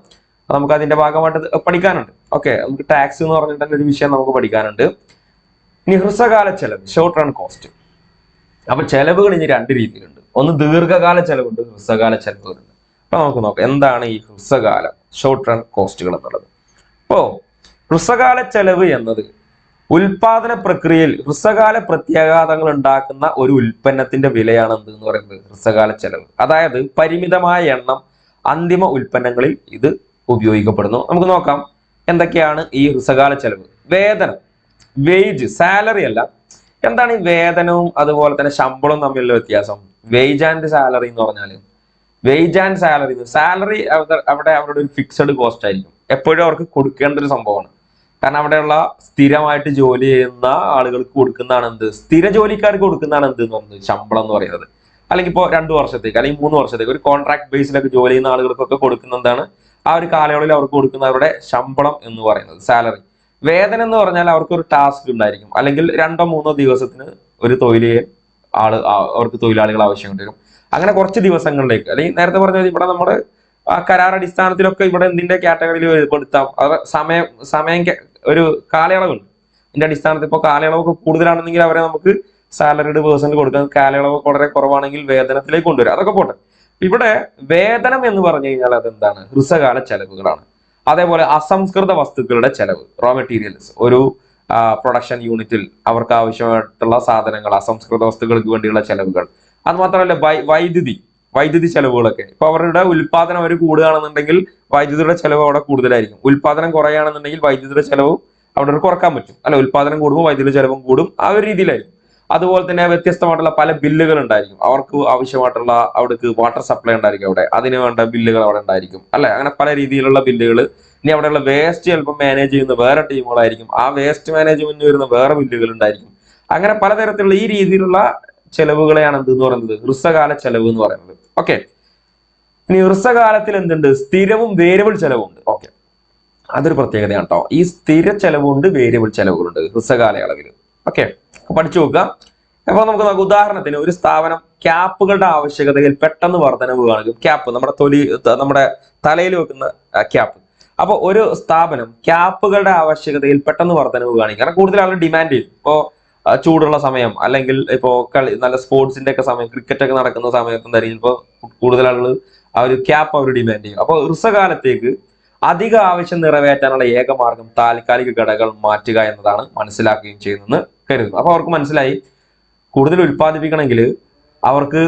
നമുക്ക് അതിന്റെ ഭാഗമായിട്ട് പഠിക്കാനുണ്ട്. ഓക്കെ, നമുക്ക് ടാക്സ് എന്ന് പറഞ്ഞിട്ട് തന്നെ ഒരു വിഷയം നമുക്ക് പഠിക്കാനുണ്ട്. ഇനി ഹ്രസ്വകാല ചെലവ്, ഷോർട്ട് റൺ കോസ്റ്റ്. അപ്പൊ ചെലവുകൾ ഇനി 2 രീതിയിലുണ്ട്. ഒന്ന്, ദീർഘകാല ചെലവുണ്ട്, ഹ്രസ്വകാല ചെലവുകളുണ്ട്. അപ്പൊ നമുക്ക് നോക്കാം എന്താണ് ഈ ഹ്രസ്വകാല, ഷോർട്ട് റൺ കോസ്റ്റുകൾ എന്നുള്ളത്. ഇപ്പോ ഹ്രസ്വകാല ചെലവ് എന്നത് ഉൽപാദന പ്രക്രിയയിൽ ഹ്രസ്വകാല പ്രത്യാഘാതങ്ങൾ ഉണ്ടാക്കുന്ന ഒരു ഉൽപ്പന്നത്തിന്റെ വിലയാണ് എന്ന് പറയുന്നത് ഹ്രസ്വകാല ചെലവ്. അതായത് പരിമിതമായ എണ്ണം അന്തിമ ഉൽപ്പന്നങ്ങളിൽ ഇത് ഉപയോഗിക്കപ്പെടുന്നു. നമുക്ക് നോക്കാം എന്തൊക്കെയാണ് ഈ ഹ്രസ്വകാല ചെലവ്. വേതനം, വേജ്, സാലറി അല്ല. എന്താണ് ഈ വേതനവും അതുപോലെ തന്നെ ശമ്പളവും തമ്മിലുള്ള വ്യത്യാസം? വേജ് ആൻഡ് സാലറി എന്ന് പറഞ്ഞാൽ, വേജ് ആൻഡ് സാലറി അവിടെ അവരുടെ ഒരു ഫിക്സഡ് കോസ്റ്റ് ആയിരിക്കും, എപ്പോഴും അവർക്ക് കൊടുക്കേണ്ട ഒരു സംഭവമാണ്. കാരണം അവിടെയുള്ള സ്ഥിരമായിട്ട് ജോലി ചെയ്യുന്ന ആളുകൾക്ക് കൊടുക്കുന്നതാണ് എന്ത്? സ്ഥിര ജോലിക്കാർക്ക് കൊടുക്കുന്നതാണ് എന്ത് എന്ന് പറയുന്നത്? ശമ്പളം എന്ന് പറയുന്നത്. അല്ലെങ്കിൽ ഇപ്പോൾ 2 വർഷത്തേക്ക് അല്ലെങ്കിൽ 3 വർഷത്തേക്ക് ഒരു കോൺട്രാക്ട് ബേസിലൊക്കെ ജോലി ചെയ്യുന്ന ആളുകൾക്കൊക്കെ കൊടുക്കുന്ന എന്താണ്? ആ ഒരു കാലയളവിൽ അവർക്ക് കൊടുക്കുന്ന അവരുടെ ശമ്പളം എന്ന് പറയുന്നത് സാലറി. വേതനം എന്ന് പറഞ്ഞാൽ അവർക്ക് ഒരു ടാസ്ക് ഉണ്ടായിരിക്കും, അല്ലെങ്കിൽ 2-3 ദിവസത്തിന് ഒരു അവർക്ക് തൊഴിലാളികൾ ആവശ്യം വരും. അങ്ങനെ കുറച്ച് ദിവസങ്ങളിലേക്ക്, അല്ലെങ്കിൽ നേരത്തെ പറഞ്ഞത് ഇവിടെ നമ്മുടെ കരാർ അടിസ്ഥാനത്തിലൊക്കെ ഇവിടെ എന്തിന്റെ കാറ്റഗറിയിൽ ഉൾപ്പെടുത്താം? അത് സമയം ഒരു കാലയളവുണ്ട്. ഇതിന്റെ അടിസ്ഥാനത്തിൽ ഇപ്പോൾ കാലയളവൊക്കെ കൂടുതലാണെന്നെങ്കിൽ അവരെ നമുക്ക് സാലറിഡ് പേഴ്സണിൽ കൊടുക്കാം, കാലയളവ് വളരെ കുറവാണെങ്കിൽ വേതനത്തിലേക്ക് കൊണ്ടുവരാം. അതൊക്കെ പോട്ടെ. ഇവിടെ വേതനം എന്ന് പറഞ്ഞു കഴിഞ്ഞാൽ അതെന്താണ്? ഹ്രസ്വകാല ചെലവുകളാണ്. അതേപോലെ അസംസ്കൃത വസ്തുക്കളുടെ ചെലവ്, റോ മെറ്റീരിയൽസ്, ഒരു പ്രൊഡക്ഷൻ യൂണിറ്റിൽ അവർക്ക് ആവശ്യമായിട്ടുള്ള സാധനങ്ങൾ, അസംസ്കൃത വസ്തുക്കൾക്ക് വേണ്ടിയുള്ള ചെലവുകൾ. അത് മാത്രമല്ല വൈദ്യുതി ചെലവുകളൊക്കെ. ഇപ്പൊ അവരുടെ ഉൽപാദനം അവർ കൂടുകയാണെന്നുണ്ടെങ്കിൽ വൈദ്യുതിയുടെ ചെലവ് അവിടെ കൂടുതലായിരിക്കും. ഉൽപാദനം കുറയുകയാണെന്നുണ്ടെങ്കിൽ വൈദ്യുതിയുടെ ചെലവ് അവിടെ കുറക്കാൻ പറ്റും, അല്ല? ഉൽപാദനം കൂടുമ്പോൾ വൈദ്യുതി ചെലവും കൂടും, ആ ഒരു രീതിയിലായിരിക്കും. അതുപോലെ തന്നെ വ്യത്യസ്തമായിട്ടുള്ള പല ബില്ലുകൾ ഉണ്ടായിരിക്കും. അവർക്ക് ആവശ്യമായിട്ടുള്ള അവിടേക്ക് വാട്ടർ സപ്ലൈ ഉണ്ടായിരിക്കും, അവിടെ അതിന് വേണ്ട ബില്ലുകൾ അവിടെ ഉണ്ടായിരിക്കും അല്ലെ. അങ്ങനെ പല രീതിയിലുള്ള ബില്ലുകൾ. ഇനി അവിടെയുള്ള വേസ്റ്റ് ചിലപ്പോൾ മാനേജ് ചെയ്യുന്ന വേറെ ടീമുകളായിരിക്കും, ആ വേസ്റ്റ് മാനേജ്മെന്റ് വരുന്ന വേറെ ബില്ലുകൾ ഉണ്ടായിരിക്കും. അങ്ങനെ പലതരത്തിലുള്ള ഈ രീതിയിലുള്ള ചെലവുകളെയാണ് എന്തെന്ന് പറയുന്നത്, ഹ്രസ്വകാല ചെലവ് എന്ന് പറയുന്നത്. ഓക്കെ, ഇനി ഹ്രസ്വകാലത്തിൽ എന്തുണ്ട്, സ്ഥിരവും വേരിയബിൾ ചെലവുണ്ട്. ഓക്കെ, അതൊരു പ്രത്യേകതയാണ് കേട്ടോ. ഈ സ്ഥിര ചെലവുണ്ട്, വേരിയബിൾ ചെലവുകളുണ്ട് ഹ്രസ്വകാലയളവിൽ. ഓക്കെ, പഠിച്ചു നോക്കുക. അപ്പൊ നമുക്ക് നോക്കാം, ഉദാഹരണത്തിന് ഒരു സ്ഥാപനം ക്യാപ്പുകളുടെ ആവശ്യകതയിൽ പെട്ടെന്ന് വർധനവ് കാണും. ക്യാപ്പ് നമ്മുടെ തലയിൽ വെക്കുന്ന ക്യാപ്പ്. അപ്പൊ ഒരു സ്ഥാപനം ക്യാപ്പുകളുടെ ആവശ്യകതയിൽ പെട്ടെന്ന് വർധനവ് കാണിക്കും, കാരണം കൂടുതൽ ആളുകൾ ഡിമാൻഡ് ചെയ്യും. ഇപ്പോ ചൂടുള്ള സമയം, അല്ലെങ്കിൽ ഇപ്പോ നല്ല സ്പോർട്സിന്റെ ഒക്കെ സമയം, ക്രിക്കറ്റ് ഒക്കെ നടക്കുന്ന സമയത്ത് എന്തായിരിക്കും ഇപ്പൊ കൂടുതൽ ആളുകൾ ആ ഒരു ക്യാപ്പ് അവർ ഡിമാൻഡ് ചെയ്യും. അപ്പൊ ഹ്രസ്വകാലത്തേക്ക് അധിക ആവശ്യം നിറവേറ്റാനുള്ള ഏക മാർഗം താൽക്കാലിക ഘടകങ്ങൾ മാറ്റുക എന്നതാണ് മനസ്സിലാക്കുകയും ചെയ്യുന്നതെന്ന് കരുതുന്നു. അപ്പൊ അവർക്ക് മനസ്സിലായി, കൂടുതൽ ഉൽപ്പാദിപ്പിക്കണമെങ്കിൽ അവർക്ക്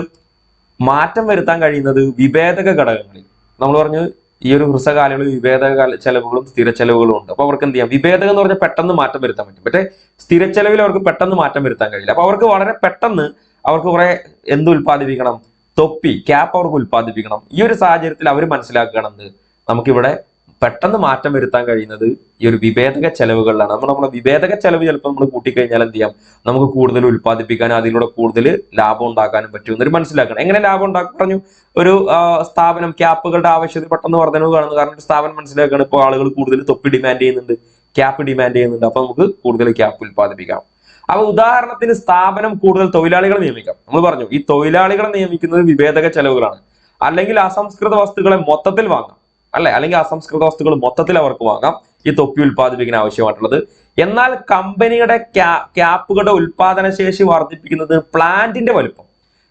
മാറ്റം വരുത്താൻ കഴിയുന്നത് വിഭേദക ഘടകങ്ങളിൽ. നമ്മൾ പറഞ്ഞു ഈ ഒരു ഹ്രസ്വകാലങ്ങളിൽ വിഭേദക ചെലവുകളും സ്ഥിര ചെലവുകളും ഉണ്ട്. അപ്പൊ അവർക്ക് എന്ത് ചെയ്യാം, വിഭേദകം എന്ന് പറഞ്ഞാൽ പെട്ടെന്ന് മാറ്റം വരുത്താൻ പറ്റും, പക്ഷേ സ്ഥിര ചെലവിൽ അവർക്ക് പെട്ടെന്ന് മാറ്റം വരുത്താൻ കഴിയില്ല. അപ്പൊ അവർക്ക് വളരെ പെട്ടെന്ന് അവർക്ക് കുറെ എന്ത് ഉൽപ്പാദിപ്പിക്കണം, ക്യാപ്പ് അവർക്ക് ഉൽപ്പാദിപ്പിക്കണം. ഈ ഒരു സാഹചര്യത്തിൽ അവർ മനസ്സിലാക്കുകയാണെന്ന് നമുക്കിവിടെ പെട്ടെന്ന് മാറ്റം വരുത്താൻ കഴിയുന്നത് ഈ ഒരു വിഭേദക ചെലവുകളിലാണ്. നമ്മുടെ വിഭേദക ചെലവ് ചിലപ്പോൾ നമ്മൾ കൂട്ടിക്കഴിഞ്ഞാൽ എന്ത് ചെയ്യാം, നമുക്ക് കൂടുതൽ ഉൽപ്പാദിപ്പിക്കാനും അതിലൂടെ കൂടുതൽ ലാഭം ഉണ്ടാക്കാനും പറ്റും എന്നൊരു മനസ്സിലാക്കണം. എങ്ങനെ ലാഭം ഉണ്ടാക്കാൻ പറഞ്ഞു, ഒരു സ്ഥാപനം ക്യാപ്പുകളുടെ ആവശ്യത്തിൽ പെട്ടെന്ന് വർധനവ് കാണുന്നു, കാരണം ഒരു സ്ഥാപനം മനസ്സിലാക്കുകയാണ് ഇപ്പോൾ ആളുകൾ കൂടുതൽ തൊപ്പി ഡിമാൻഡ് ചെയ്യുന്നുണ്ട്, ക്യാപ്പ് ഡിമാൻഡ് ചെയ്യുന്നുണ്ട്, അപ്പൊ നമുക്ക് കൂടുതൽ ക്യാപ്പ് ഉൽപ്പാദിപ്പിക്കാം. അപ്പൊ ഉദാഹരണത്തിന് സ്ഥാപനം കൂടുതൽ തൊഴിലാളികളെ നിയമിക്കാം. നമ്മൾ പറഞ്ഞു ഈ തൊഴിലാളികളെ നിയമിക്കുന്നത് വിഭേദക ചെലവുകളാണ്. അല്ലെങ്കിൽ അസംസ്കൃത വസ്തുക്കളെ മൊത്തത്തിൽ വാങ്ങാം അല്ലെ, അല്ലെങ്കിൽ അസംസ്കൃത വസ്തുക്കൾ മൊത്തത്തിൽ അവർക്ക് വാങ്ങാം ഈ തൊപ്പി ഉൽപ്പാദിപ്പിക്കാൻ ആവശ്യമായിട്ടുള്ളത്. എന്നാൽ കമ്പനിയുടെ ക്യാപ്പുകളുടെ ഉൽപാദന ശേഷി വർദ്ധിപ്പിക്കുന്നത് പ്ലാന്റിന്റെ വലുപ്പം,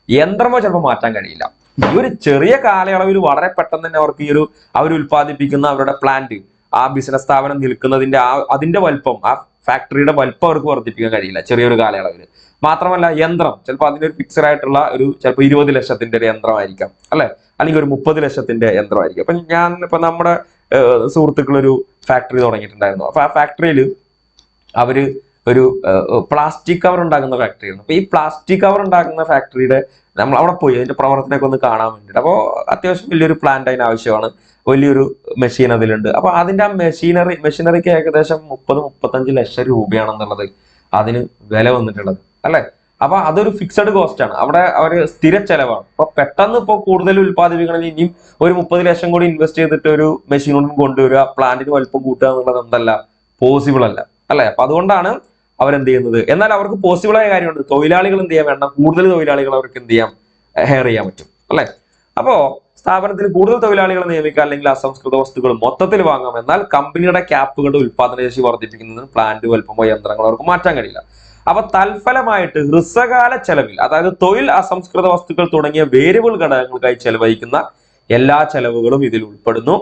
യന്ത്രമോ ചിലപ്പോൾ മാറ്റാൻ കഴിയില്ല. ഈ ഒരു ചെറിയ കാലയളവിൽ വളരെ പെട്ടെന്ന് തന്നെ അവർക്ക് ഈ ഒരു അവർ ഉൽപ്പാദിപ്പിക്കുന്ന അവരുടെ പ്ലാന്റ്, ആ ബിസിനസ് സ്ഥാപനം നിൽക്കുന്നതിന്റെ അതിന്റെ വലുപ്പം, ആ ഫാക്ടറിയുടെ വലുപ്പം അവർക്ക് വർദ്ധിപ്പിക്കാൻ കഴിയില്ല ചെറിയൊരു കാലയളവിൽ. മാത്രമല്ല യന്ത്രം ചിലപ്പോൾ അതിനൊരു ഫിക്സഡ് ആയിട്ടുള്ള ഒരു ചിലപ്പോൾ 20 ലക്ഷത്തിന്റെ ഒരു യന്ത്രമായിരിക്കാം അല്ലെ, അല്ലെങ്കിൽ ഒരു 30 ലക്ഷത്തിന്റെ യന്ത്രമായിരിക്കും. അപ്പൊ നമ്മുടെ സുഹൃത്തുക്കൾ ഒരു ഫാക്ടറി തുടങ്ങിയിട്ടുണ്ടായിരുന്നു. അപ്പൊ ആ ഫാക്ടറിയിൽ അവര് ഒരു പ്ലാസ്റ്റിക് കവർ ഉണ്ടാക്കുന്ന ഫാക്ടറിയാണ്. അപ്പൊ ഈ പ്ലാസ്റ്റിക് കവർ ഉണ്ടാക്കുന്ന ഫാക്ടറിയുടെ നമ്മൾ അവിടെ പോയി അതിന്റെ പ്രവർത്തനമൊക്കെ ഒന്ന് കാണാൻ വേണ്ടിയിട്ട്. അപ്പോൾ അത്യാവശ്യം വലിയൊരു പ്ലാന്റ് അതിന് ആവശ്യമാണ്, വലിയൊരു മെഷീൻ അതിലുണ്ട്. അപ്പൊ അതിന്റെ ആ മെഷീനറിക്ക് ഏകദേശം 30-35 ലക്ഷം രൂപയാണെന്നുള്ളത് അതിന് വില വന്നിട്ടുള്ളത് അല്ലെ. അപ്പൊ അതൊരു ഫിക്സഡ് കോസ്റ്റ് ആണ്, അവിടെ അവര് സ്ഥിര ചെലവാണ്. അപ്പൊ പെട്ടെന്ന് ഇപ്പോൾ കൂടുതൽ ഉൽപ്പാദിപ്പിക്കണമെങ്കിൽ ഇനിയും ഒരു 30 ലക്ഷം കൂടി ഇൻവെസ്റ്റ് ചെയ്തിട്ട് ഒരു മെഷീനൊന്നും കൊണ്ടുവരിക, പ്ലാന്റിന് വലിപ്പം കൂട്ടുക എന്നുള്ളത് എന്തല്ല, പോസിബിൾ അല്ല അല്ലെ. അപ്പൊ അതുകൊണ്ടാണ് അവരെന്ത് ചെയ്യുന്നത്. എന്നാൽ അവർക്ക് പോസിബിൾ ആയ കാര്യമുണ്ട്, തൊഴിലാളികൾ എന്ത് ചെയ്യാൻ വേണ്ട, കൂടുതൽ തൊഴിലാളികൾ അവർക്ക് എന്ത് ചെയ്യാം, ഹെയർ ചെയ്യാൻ പറ്റും അല്ലെ. അപ്പോ സ്ഥാപനത്തിൽ കൂടുതൽ തൊഴിലാളികളെ നിയമിക്കാം, അല്ലെങ്കിൽ അസംസ്കൃത വസ്തുക്കൾ മൊത്തത്തിൽ വാങ്ങാം. എന്നാൽ കമ്പനിയുടെ ക്യാപ്പുകളുടെ ഉൽപ്പാദനശേഷി വർദ്ധിപ്പിക്കുന്നതിന് പ്ലാന്റ് വലുപ്പമോ യന്ത്രങ്ങളോ അവർക്ക് മാറ്റാൻ കഴിയില്ല. അപ്പൊ തൽഫലമായിട്ട് ഹ്രസ്വകാല ചെലവിൽ, അതായത് തൊഴിൽ, അസംസ്കൃത വസ്തുക്കൾ തുടങ്ങിയ വേരിയബിൾ ഘടകങ്ങൾക്കായി ചെലവഴിക്കുന്ന എല്ലാ ചെലവുകളും ഇതിൽ ഉൾപ്പെടുന്നു.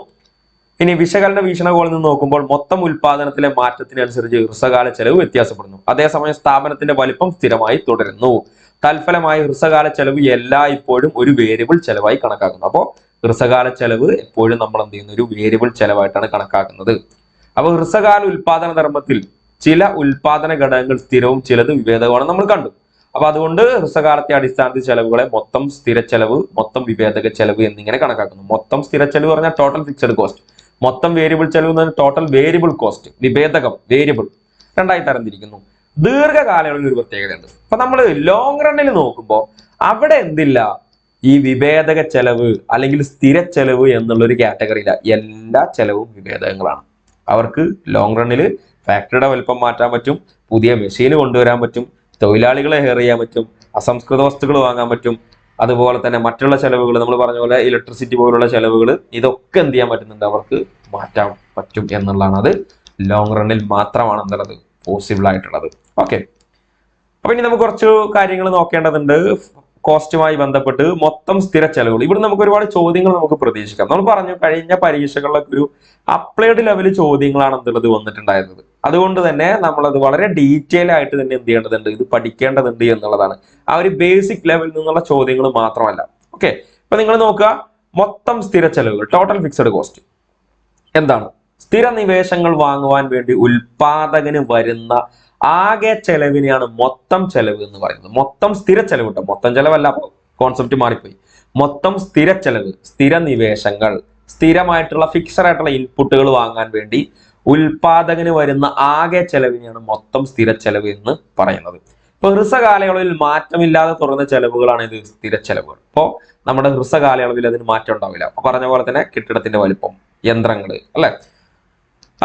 ഇനി വിശകലന വീക്ഷണകോണിൽ നിന്ന് നോക്കുമ്പോൾ മൊത്തം ഉൽപാദനത്തിലെ മാറ്റത്തിനനുസരിച്ച് ഹ്രസ്വകാല ചെലവ് വ്യത്യാസപ്പെടുന്നു. അതേസമയം സ്ഥാപനത്തിന്റെ വലിപ്പം സ്ഥിരമായി തുടരുന്നു. തൽഫലമായി ഹ്രസ്വകാല ചെലവ് എല്ലായ്പ്പോഴും ഒരു വേരിയബിൾ ചെലവായി കണക്കാക്കുന്നു. അപ്പോൾ ഹ്രസ്വകാല ചെലവ് എപ്പോഴും നമ്മൾ എന്ത് ചെയ്യുന്നു, ഒരു വേരിയബിൾ ചെലവായിട്ടാണ് കണക്കാക്കുന്നത്. അപ്പൊ ഹ്രസ്വകാല ഉൽപാദന ധർമ്മത്തിൽ ചില ഉൽപാദന ഘടകങ്ങൾ സ്ഥിരവും ചിലത് വിഭേദകമാണ് നമ്മൾ കണ്ടു. അപ്പൊ അതുകൊണ്ട് ഹ്രസ്വകാലത്തെ അടിസ്ഥാനത്തിൽ ചെലവുകളെ മൊത്തം സ്ഥിര ചെലവ്, മൊത്തം വിഭേദക ചെലവ് എന്നിങ്ങനെ കണക്കാക്കുന്നു. മൊത്തം സ്ഥിര ചെലവ് പറഞ്ഞാൽ ടോട്ടൽ ഫിക്സഡ് കോസ്റ്റ്, മൊത്തം വേരിയബിൾ ചെലവ് എന്ന് പറഞ്ഞാൽ ടോട്ടൽ വേരിയബിൾ കോസ്റ്റ്, വിഭേദകം വേരിയബിൾ രണ്ടായി തരംതിരിക്കുന്നു. ദീർഘകാലയളവിൽ ഒരു പ്രത്യേകതയുണ്ട്. അപ്പൊ നമ്മൾ ലോങ് റണ്ണിൽ നോക്കുമ്പോൾ അവിടെ എന്തില്ല, ഈ വിഭേദക ചെലവ് അല്ലെങ്കിൽ സ്ഥിര ചെലവ് എന്നുള്ളൊരു കാറ്റഗറി ഇല്ല. എല്ലാ ചെലവും വിഭേദകങ്ങളാണ്. അവർക്ക് ലോങ് റണ്ണിൽ ഫാക്ടറിയുടെ വലുപ്പം മാറ്റാൻ പറ്റും, പുതിയ മെഷീൻ കൊണ്ടുവരാൻ പറ്റും, തൊഴിലാളികളെ ഹെയർ ചെയ്യാൻ പറ്റും, അസംസ്കൃത വസ്തുക്കൾ വാങ്ങാൻ പറ്റും, അതുപോലെ തന്നെ മറ്റുള്ള ചെലവുകൾ നമ്മൾ പറഞ്ഞ പോലെ ഇലക്ട്രിസിറ്റി പോലുള്ള ചെലവുകൾ, ഇതൊക്കെ എന്ത് ചെയ്യാൻ പറ്റുന്നുണ്ട്, അവർക്ക് മാറ്റാൻ പറ്റും എന്നുള്ളതാണ്. അത് ലോങ് റണ്ണിൽ മാത്രമാണ് എന്നുള്ളത് പോസിബിൾ ആയിട്ടുള്ളത്. ഓക്കെ, അപ്പൊ ഇനി നമുക്ക് കുറച്ച് കാര്യങ്ങൾ നോക്കേണ്ടതുണ്ട് കോസ്റ്റുമായി ബന്ധപ്പെട്ട്. മൊത്തം സ്ഥിര ചെലവുകൾ, ഇവിടെ നമുക്ക് ഒരുപാട് ചോദ്യങ്ങൾ നമുക്ക് പ്രതീക്ഷിക്കാം. നമ്മൾ പറഞ്ഞു കഴിഞ്ഞ പരീക്ഷകളിലൊക്കെ ഒരു അപ്ലൈഡ് ലെവൽ ചോദ്യങ്ങളാണ് എന്നുള്ളത് വന്നിട്ടുണ്ടായിരുന്നത്. അതുകൊണ്ട് തന്നെ നമ്മളത് വളരെ ഡീറ്റെയിൽ ആയിട്ട് തന്നെ എന്ത് ചെയ്യേണ്ടതുണ്ട്, ഇത് പഠിക്കേണ്ടതുണ്ട് എന്നുള്ളതാണ്. ആ ഒരു ബേസിക് ലെവലിൽ നിന്നുള്ള ചോദ്യങ്ങൾ മാത്രമല്ല. ഓക്കെ, ഇപ്പൊ നിങ്ങൾ നോക്കുക, മൊത്തം സ്ഥിര ചെലവുകൾ, ടോട്ടൽ ഫിക്സഡ് കോസ്റ്റ് എന്താണ്? സ്ഥിര നിവേശങ്ങൾ വാങ്ങുവാൻ വേണ്ടി ഉൽപാദകന് വരുന്ന ആകെ ചെലവിനെയാണ് മൊത്തം ചെലവ് എന്ന് പറയുന്നത്. മൊത്തം സ്ഥിര ചെലവ് കേട്ടോ, മൊത്തം ചെലവല്ല, കോൺസെപ്റ്റ് മാറിപ്പോയി. മൊത്തം സ്ഥിര ചെലവ്, സ്ഥിര നിവേശങ്ങൾ, സ്ഥിരമായിട്ടുള്ള ഫിക്സഡ് ആയിട്ടുള്ള ഇൻപുട്ടുകൾ വാങ്ങാൻ വേണ്ടി ഉൽപാദകന് വരുന്ന ആകെ ചെലവിനെയാണ് മൊത്തം സ്ഥിര ചെലവ് എന്ന് പറയുന്നത്. ഇപ്പൊ ഹ്രസ്വകാലയളവിൽ മാറ്റമില്ലാതെ തുടർന്ന ചെലവുകളാണ് ഇത് സ്ഥിര ചെലവുകൾ. ഇപ്പോൾ നമ്മുടെ ഹ്രസ്വകാലയളവിൽ അതിന് മാറ്റം ഉണ്ടാവില്ല. അപ്പൊ പറഞ്ഞ പോലെ തന്നെ കെട്ടിടത്തിന്റെ വലിപ്പം, യന്ത്രങ്ങൾ, അല്ലെ.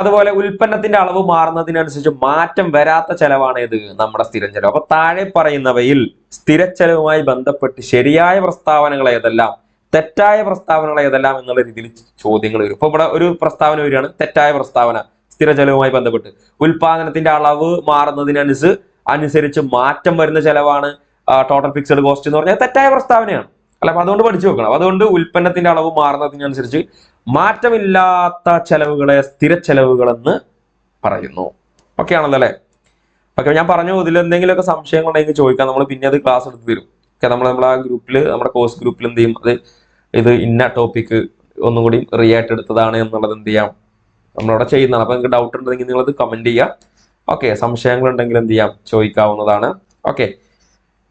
അതുപോലെ ഉൽപ്പന്നത്തിന്റെ അളവ് മാറുന്നതിനനുസരിച്ച് മാറ്റം വരാത്ത ചെലവാണ് ഇത് നമ്മുടെ സ്ഥിരം ചെലവ്. അപ്പൊ താഴെ പറയുന്നവയിൽ സ്ഥിര ചെലവുമായി ബന്ധപ്പെട്ട് ശരിയായ പ്രസ്താവനകൾ ഏതെല്ലാം, തെറ്റായ പ്രസ്താവനകൾ ഏതെല്ലാം എന്നുള്ള രീതിയിൽ ചോദ്യങ്ങൾ വരും. ഇപ്പൊ ഇവിടെ ഒരു പ്രസ്താവന വരികയാണ്, തെറ്റായ പ്രസ്താവന, സ്ഥിര ചെലവുമായി ബന്ധപ്പെട്ട് ഉൽപാദനത്തിന്റെ അളവ് മാറുന്നതിനനുസരിച്ച് മാറ്റം വരുന്ന ചെലവാണ് ടോട്ടൽ ഫിക്സഡ് കോസ്റ്റ് എന്ന് പറഞ്ഞാൽ തെറ്റായ പ്രസ്താവനയാണ്, അല്ല. അപ്പൊ അതുകൊണ്ട് പഠിച്ചു വെക്കണം. അതുകൊണ്ട് ഉൽപ്പന്നത്തിന്റെ അളവ് മാറുന്നതിനനുസരിച്ച് മാറ്റമില്ലാത്ത ചെലവുകളെ സ്ഥിര ചെലവുകൾ എന്ന് പറയുന്നു. ഓക്കെ ആണല്ലോ അല്ലെ? ഓക്കെ, ഞാൻ പറഞ്ഞു ഇതിൽ എന്തെങ്കിലുമൊക്കെ സംശയങ്ങൾ ഉണ്ടെങ്കിൽ ചോദിക്കാം, നമ്മൾ പിന്നെ അത് ക്ലാസ് എടുത്ത് തരും. ഓക്കെ, നമ്മൾ ആ ഗ്രൂപ്പിൽ, നമ്മുടെ കോഴ്സ് ഗ്രൂപ്പിൽ എന്ത് ചെയ്യും, ഇത് ഇന്ന ടോപ്പിക്ക് ഒന്നുകൂടി റിയായിട്ട് എടുത്തതാണ് എന്നുള്ളത് എന്ത് ചെയ്യാം, നമ്മളവിടെ ചെയ്യുന്നതാണ്. അപ്പൊ നിങ്ങൾക്ക് ഡൗട്ട് ഉണ്ടെങ്കിൽ നിങ്ങളത് കമന്റ് ചെയ്യുക. ഓക്കെ, സംശയങ്ങൾ ഉണ്ടെങ്കിൽ എന്ത് ചെയ്യാം, ചോദിക്കാവുന്നതാണ്. ഓക്കെ,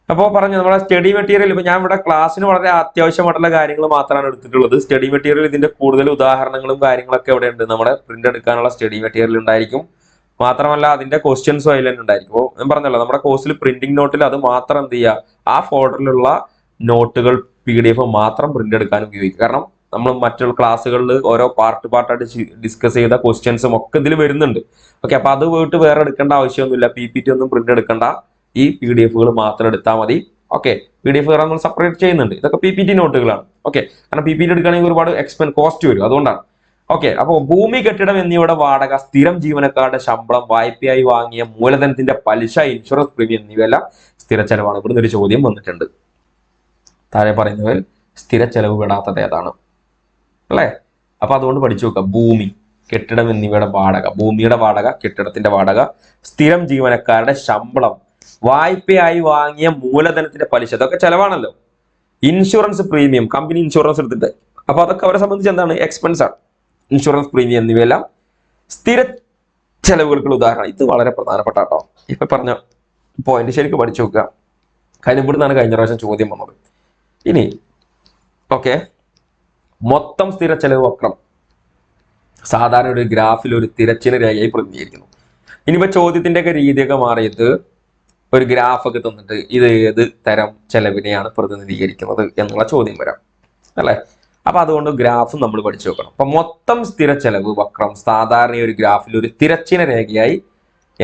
അപ്പോൾ പറഞ്ഞു നമ്മുടെ സ്റ്റഡി മെറ്റീരിയൽ, ഇപ്പൊ ഞാൻ ഇവിടെ ക്ലാസ്സിന് വളരെ അത്യാവശ്യമായിട്ടുള്ള കാര്യങ്ങൾ മാത്രമാണ് എടുത്തിട്ടുള്ളത്. സ്റ്റഡി മെറ്റീരിയൽ ഇതിന്റെ കൂടുതൽ ഉദാഹരണങ്ങളും കാര്യങ്ങളൊക്കെ ഇവിടെ ഉണ്ട്. നമ്മുടെ പ്രിന്റ് എടുക്കാനുള്ള സ്റ്റഡി മെറ്റീരിയൽ ഉണ്ടായിരിക്കും. മാത്രമല്ല അതിന്റെ ക്വസ്റ്റ്യൻസും അതിൽ തന്നെ ഉണ്ടായിരിക്കും. അപ്പോൾ ഞാൻ പറഞ്ഞല്ലോ, നമ്മുടെ കോഴ്സിൽ പ്രിന്റിംഗ് നോട്ടിൽ അത് മാത്രം എന്ത് ചെയ്യുക, ആ ഫോൾഡറിലുള്ള നോട്ടുകൾ PDF മാത്രം പ്രിന്റ് എടുക്കാൻ ഉപയോഗിക്കുക. കാരണം നമ്മൾ മറ്റുള്ള ക്ലാസ്സുകളിൽ ഓരോ പാർട്ടായിട്ട് ഡിസ്കസ് ചെയ്ത ക്വസ്റ്റ്യൻസും ഒക്കെ ഇതിൽ വരുന്നുണ്ട്. ഓക്കെ, അപ്പൊ അത് പോയിട്ട് വേറെ എടുക്കേണ്ട ആവശ്യമൊന്നുമില്ല. PPT ഒന്നും പ്രിന്റ് എടുക്കേണ്ട, ഈ PDF മാത്രം എടുത്താൽ മതി. ഓക്കെ, PDF നമ്മൾ സെപ്പറേറ്റ് ചെയ്യുന്നുണ്ട്. ഇതൊക്കെ PPT നോട്ടുകളാണ്. ഓക്കെ, കാരണം PPT എടുക്കുകയാണെങ്കിൽ ഒരുപാട് കോസ്റ്റ് വരും, അതുകൊണ്ടാണ്. ഓക്കെ, അപ്പോൾ ഭൂമി, കെട്ടിടം എന്നിവയുടെ വാടക, സ്ഥിരം ജീവനക്കാരുടെ ശമ്പളം, വായ്പയായി വാങ്ങിയ മൂലധനത്തിന്റെ പലിശ, ഇൻഷുറൻസ് പ്രീമിയം എന്നിവയെല്ലാം സ്ഥിര ചെലവാണ്. ഇവിടുന്ന് ഒരു ചോദ്യം വന്നിട്ടുണ്ട്. താഴെ പറയുന്നവയിൽ സ്ഥിര ചെലവ് പെടാത്തത് ഏതാണ്, അല്ലെ? അപ്പൊ അതുകൊണ്ട് പഠിച്ചു നോക്കുക. ഭൂമി, കെട്ടിടം എന്നിവയുടെ വാടക, ഭൂമിയുടെ വാടക, കെട്ടിടത്തിന്റെ വാടക, സ്ഥിരം ജീവനക്കാരുടെ ശമ്പളം, വായ്പയായി വാങ്ങിയ മൂലധനത്തിന്റെ പലിശ, ഇതൊക്കെ ചെലവാണല്ലോ. ഇൻഷുറൻസ് പ്രീമിയം, കമ്പനി ഇൻഷുറൻസ് എടുത്തിട്ട്, അപ്പൊ അതൊക്കെ അവരെ സംബന്ധിച്ച് എന്താണ്, എക്സ്പെൻസ് ആണ്. ഇൻഷുറൻസ് പ്രീമിയം എന്നിവയെല്ലാം സ്ഥിര ചെലവുകൾക്കുള്ള ഉദാഹരണം. ഇത് വളരെ പ്രധാനപ്പെട്ട കേട്ടോ, ഇപ്പൊ പറഞ്ഞ പോയിന്റ് ശരിക്കും പഠിച്ചു നോക്കുക. കാര്യം ഇവിടുന്നാണ് കഴിഞ്ഞ പ്രാവശ്യം ചോദ്യം വന്നത്. ഇനി ഓക്കെ, മൊത്തം സ്ഥിര ചെലവ് വക്രം സാധാരണ ഒരു ഗ്രാഫിൽ ഒരു തിരശ്ചീന രേഖയായി പ്രതിനിധീകരിക്കുന്നു. ഇനിയിപ്പോ ചോദ്യത്തിന്റെ ഒക്കെ രീതിയൊക്കെ മാറിയിട്ട് ഒരു ഗ്രാഫൊക്കെ തന്നിട്ട് ഇത് ഏത് തരം ചെലവിനെയാണ് പ്രതിനിധീകരിക്കുന്നത് എന്നുള്ള ചോദ്യം വരാം, അല്ലെ? അപ്പൊ അതുകൊണ്ട് ഗ്രാഫ് നമ്മൾ പഠിച്ചു വെക്കണം. അപ്പൊ മൊത്തം സ്ഥിര ചെലവ് വക്രം സാധാരണ ഒരു ഗ്രാഫിൽ ഒരു തിരശ്ചീന രേഖയായി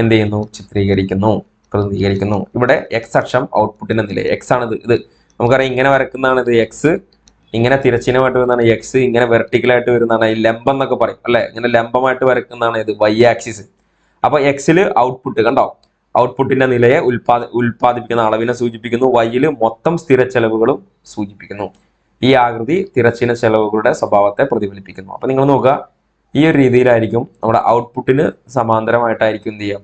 എന്ത് ചെയ്യുന്നു, ചിത്രീകരിക്കുന്നു, പ്രതിനിധീകരിക്കുന്നു. ഇവിടെ X അക്ഷം ഔട്ട്പുട്ടിന്റെ നില, X ആണ് ഇത്. നമുക്കറിയാം ഇങ്ങനെ വരക്കുന്നതാണ് ഇത് X, ഇങ്ങനെ തിരശ്ചീനമായിട്ട് വരുന്നതാണ് X, ഇങ്ങനെ വെർട്ടിക്കലായിട്ട് വരുന്നതാണ് ഈ ലംബം എന്നൊക്കെ പറയും, അല്ലെ? ഇങ്ങനെ ലംബമായിട്ട് വരക്കുന്നതാണ് ഇത് Y ആക്സിസ്. അപ്പൊ Xല് ഔട്ട്പുട്ട് കണ്ടോ, ഔട്ട്പുട്ടിന്റെ നിലയെ ഉൽപ്പാദിപ്പിക്കുന്ന അളവിനെ സൂചിപ്പിക്കുന്നു. Yല് മൊത്തം സ്ഥിര ചെലവുകളും സൂചിപ്പിക്കുന്നു. ഈ ആകൃതി തിരശ്ചീന ചെലവുകളുടെ സ്വഭാവത്തെ പ്രതിഫലിപ്പിക്കുന്നു. അപ്പൊ നിങ്ങൾ നോക്കുക, ഈ ഒരു രീതിയിലായിരിക്കും നമ്മുടെ ഔട്ട്പുട്ടിന് സമാന്തരമായിട്ടായിരിക്കും എന്ത് ചെയ്യാം,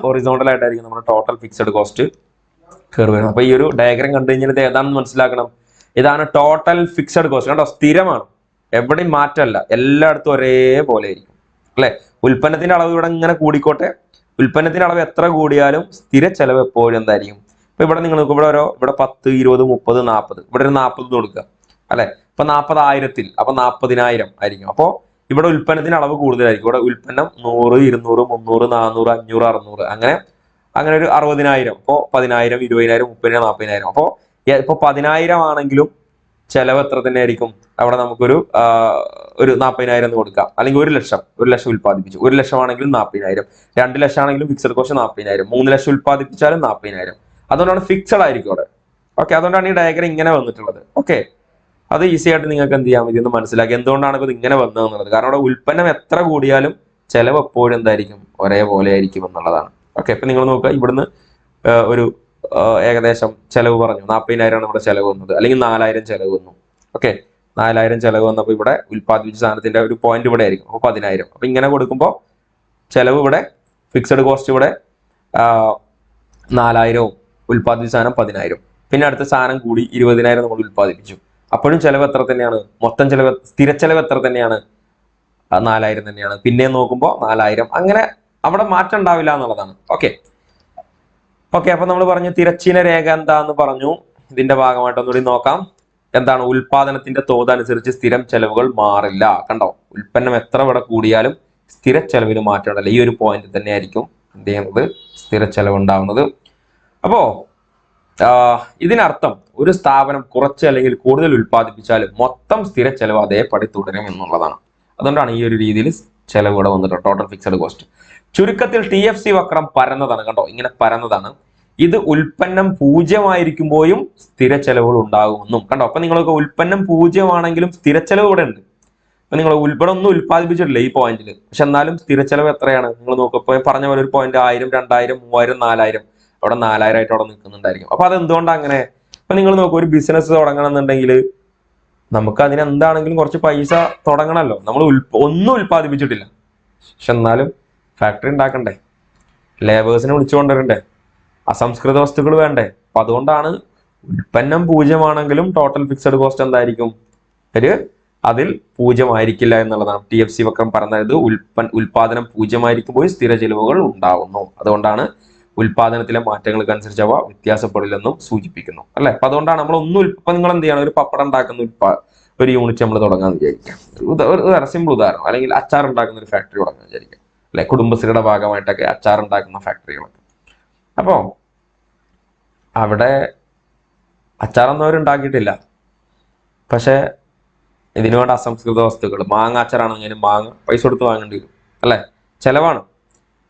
ഹൊറിസോണ്ടൽ ആയിട്ടായിരിക്കും നമ്മുടെ ടോട്ടൽ ഫിക്സഡ് കോസ്റ്റ് കർവ് വരുന്നത്. അപ്പൊ ഈ ഒരു ഡയഗ്രം കണ്ടു കഴിഞ്ഞാൽ ഇത് ഏതാണെന്ന് മനസ്സിലാക്കണം. ഇതാണ് ടോട്ടൽ ഫിക്സഡ് കോസ്റ്റ്. കണ്ടോ, സ്ഥിരമാണ്, എവിടെയും മാറ്റമല്ല, എല്ലായിടത്തും ഒരേപോലെ ആയിരിക്കും, അല്ലെ? ഉൽപ്പന്നത്തിന്റെ അളവ് ഇവിടെ ഇങ്ങനെ കൂടിക്കോട്ടെ, ഉൽപ്പന്നത്തിന്റെ അളവ് എത്ര കൂടിയാലും സ്ഥിര ചെലവ് എപ്പോഴും എന്തായിരിക്കും. ഇപ്പൊ ഇവിടെ നിങ്ങൾ ഇവിടെ ഇവിടെ 10, 20, 30, 40, ഇവിടെ ഒരു 40 കൊടുക്കുക, അല്ലെ? ഇപ്പൊ 40,000 അപ്പൊ 40,000 ആയിരിക്കും. അപ്പോ ഇവിടെ ഉൽപ്പന്നത്തിന്റെ അളവ് കൂടുതലായിരിക്കും. ഇവിടെ ഉൽപ്പന്നം 100, 200, 300, 400, 500, 600 അങ്ങനെ ഒരു 60,000. അപ്പോ 10,000, 20,000, 30,000, 40,000. അപ്പോ ഇപ്പൊ 10,000 ആണെങ്കിലും ചെലവ് എത്ര തന്നെ ആയിരിക്കും. അവിടെ നമുക്കൊരു 40,000 എന്ന് കൊടുക്കാം. അല്ലെങ്കിൽ 1,00,000 ഉൽപ്പാദിപ്പിച്ചു, 1,00,000 ആണെങ്കിലും 40,000, 2,00,000 ആണെങ്കിലും ഫിക്സഡ് കോസ്റ്റ് 40,000, 3,00,000 ഉൽപ്പാദിപ്പിച്ചാലും 40,000. അതുകൊണ്ടാണ് ഫിക്സഡ് ആയിരിക്കും അവിടെ. ഓക്കെ, അതുകൊണ്ടാണ് ഈ ഡയഗ്രം ഇങ്ങനെ വന്നിട്ടുള്ളത്. ഓക്കെ, അത് ഈസി ആയിട്ട് നിങ്ങൾക്ക് എന്ത് ചെയ്യാൻ ഇതൊന്ന് മനസ്സിലാക്കി എന്തുകൊണ്ടാണ് ഇത് ഇങ്ങനെ വന്നതെന്നുള്ളത്. കാരണം അവിടെ ഉൽപ്പന്നം എത്ര കൂടിയാലും ചെലവ് എപ്പോഴും എന്തായിരിക്കും, ഒരേപോലെ ആയിരിക്കും എന്നുള്ളതാണ്. ഓക്കെ, ഇപ്പൊ നിങ്ങൾ നോക്കുക, ഇവിടുന്ന് ഒരു ഏകദേശം ചെലവ് പറഞ്ഞു 40,000 ആണ് ഇവിടെ ചെലവ് വന്നത്, അല്ലെങ്കിൽ 4,000 ചെലവ് വന്നു. ഓക്കെ, 4,000 ചെലവ് വന്നപ്പോൾ ഇവിടെ ഉൽപ്പാദിപ്പിച്ച സാധനത്തിന്റെ ഒരു പോയിന്റ് ഇവിടെ ആയിരിക്കും. അപ്പൊ 10,000. അപ്പൊ ഇങ്ങനെ കൊടുക്കുമ്പോൾ ചെലവ് ഇവിടെ, ഫിക്സഡ് കോസ്റ്റ് ഇവിടെ 4,000, ഉൽപ്പാദിപ്പിച്ച സാധനം 10,000. പിന്നെ അടുത്ത സാധനം കൂടി 20,000 നമ്മൾ ഉൽപ്പാദിപ്പിച്ചു. അപ്പോഴും ചെലവ് എത്ര തന്നെയാണ്, മൊത്തം ചെലവ്, സ്ഥിര ചെലവ് എത്ര തന്നെയാണ്, 4000 തന്നെയാണ്. പിന്നെ നോക്കുമ്പോൾ 4000. അങ്ങനെ അവിടെ മാറ്റം ഉണ്ടാവില്ല എന്നുള്ളതാണ്. ഓക്കെ ഓക്കെ അപ്പൊ നമ്മൾ പറഞ്ഞു തിരശ്ചീന രേഖ എന്താന്ന് പറഞ്ഞു. ഇതിന്റെ ഭാഗമായിട്ട് ഒന്നുകൂടി നോക്കാം. എന്താണ്? ഉൽപാദനത്തിന്റെ തോത് അനുസരിച്ച് സ്ഥിരം ചെലവുകൾ മാറില്ല. കണ്ടോ, ഉൽപ്പന്നം എത്ര ഇവിടെ കൂടിയാലും സ്ഥിര ചെലവിന് മാറ്റം ഉണ്ടല്ലോ. ഈ ഒരു പോയിന്റ് തന്നെ ആയിരിക്കും എന്ത് ചെയ്യുന്നത്? സ്ഥിര ചെലവ് ഉണ്ടാവുന്നത്. അപ്പോ ഇതിനർത്ഥം ഒരു സ്ഥാപനം കുറച്ച് അല്ലെങ്കിൽ കൂടുതൽ ഉൽപ്പാദിപ്പിച്ചാലും മൊത്തം സ്ഥിര ചെലവ് അതേപടി തുടരും എന്നുള്ളതാണ്. അതുകൊണ്ടാണ് ഈ ഒരു രീതിയിൽ ചെലവ് ഇവിടെ വന്നിട്ടുണ്ട്, ടോട്ടൽ ഫിക്സഡ് കോസ്റ്റ്. ചുരുക്കത്തിൽ TFC വക്രം പരന്നതാണ്. കണ്ടോ, ഇങ്ങനെ പരന്നതാണ്. ഇത് ഉൽപ്പന്നം 0 ആയിരിക്കുമ്പോഴും സ്ഥിര ചെലവുകൾ ഉണ്ടാകുമെന്നും കണ്ടോ. അപ്പൊ നിങ്ങൾക്ക് ഉൽപ്പന്നം 0 ആണെങ്കിലും സ്ഥിര ചെലവ് ഇവിടെ ഉണ്ട്. അപ്പൊ നിങ്ങൾ ഇവിടെ ഒന്നും ഉൽപ്പാദിപ്പിച്ചിട്ടില്ല ഈ പോയിന്റിൽ, പക്ഷെ എന്നാലും സ്ഥിര ചെലവ് എത്രയാണ്? നിങ്ങൾ നോക്കുമ്പോൾ പറഞ്ഞ പോലെ ഒരു പോയിന്റ് 1000, 2000, 3000, 4000, അവിടെ 4000 ആയിട്ട് അവിടെ നിൽക്കുന്നുണ്ടായിരിക്കും. അപ്പൊ അത് എന്തുകൊണ്ടാണ് അങ്ങനെ? അപ്പൊ നിങ്ങൾ നോക്കൂ, ഒരു ബിസിനസ് തുടങ്ങണം എന്നുണ്ടെങ്കിൽ നമുക്ക് അതിന് എന്താണെങ്കിലും കുറച്ച് പൈസ തുടങ്ങണമല്ലോ. നമ്മൾ ഒന്നും ഉൽപ്പാദിപ്പിച്ചിട്ടില്ല, പക്ഷെ എന്നാലും ഫാക്ടറി ഉണ്ടാക്കണ്ടേ, ലേബേഴ്സിനെ വിളിച്ചു കൊണ്ടുവരണ്ടേ, അസംസ്കൃത വസ്തുക്കൾ വേണ്ടേ. അപ്പൊ അതുകൊണ്ടാണ് ഉൽപ്പന്നം 0 ആണെങ്കിലും ടോട്ടൽ ഫിക്സഡ് കോസ്റ്റ് എന്തായിരിക്കും? അതിൽ 0 ആയിരിക്കില്ല എന്നുള്ളതാണ്. TFC വക്രം പറഞ്ഞത് ഉൽപാദനം 0 ആയിരിക്കുമ്പോൾ സ്ഥിര ചെലവുകൾ ഉണ്ടാവുന്നു. അതുകൊണ്ടാണ് ഉൽപാദനത്തിലെ മാറ്റങ്ങൾക്ക് അനുസരിച്ച് അവ വ്യത്യാസപ്പെടില്ലെന്നും സൂചിപ്പിക്കുന്നു, അല്ലെ. അപ്പൊ അതുകൊണ്ടാണ് നമ്മൾ ഇപ്പൊ നിങ്ങൾ എന്ത് ചെയ്യണം? ഒരു പപ്പടം ഉണ്ടാക്കുന്ന ഒരു യൂണിറ്റ് നമ്മൾ തുടങ്ങാന്ന് വിചാരിക്കാം. ഒരു സിമ്പിൾ ഉദാഹരണം. അല്ലെങ്കിൽ അച്ചാർ ഉണ്ടാക്കുന്ന ഒരു ഫാക്ടറി തുടങ്ങാൻ വിചാരിക്കാം, അല്ലെ. കുടുംബശ്രീയുടെ ഭാഗമായിട്ടൊക്കെ അച്ചാർ ഉണ്ടാക്കുന്ന ഫാക്ടറികളൊക്കെ. അപ്പോ അവിടെ അച്ചാറൊന്നും അവരുണ്ടാക്കിയിട്ടില്ല, പക്ഷെ ഇതിനു വേണ്ട അസംസ്കൃത വസ്തുക്കൾ, മാങ്ങ അച്ചാറാണെങ്കിലും മാങ്ങ പൈസ കൊടുത്ത് വാങ്ങേണ്ടി വരും, അല്ലെ. ചെലവാണ്.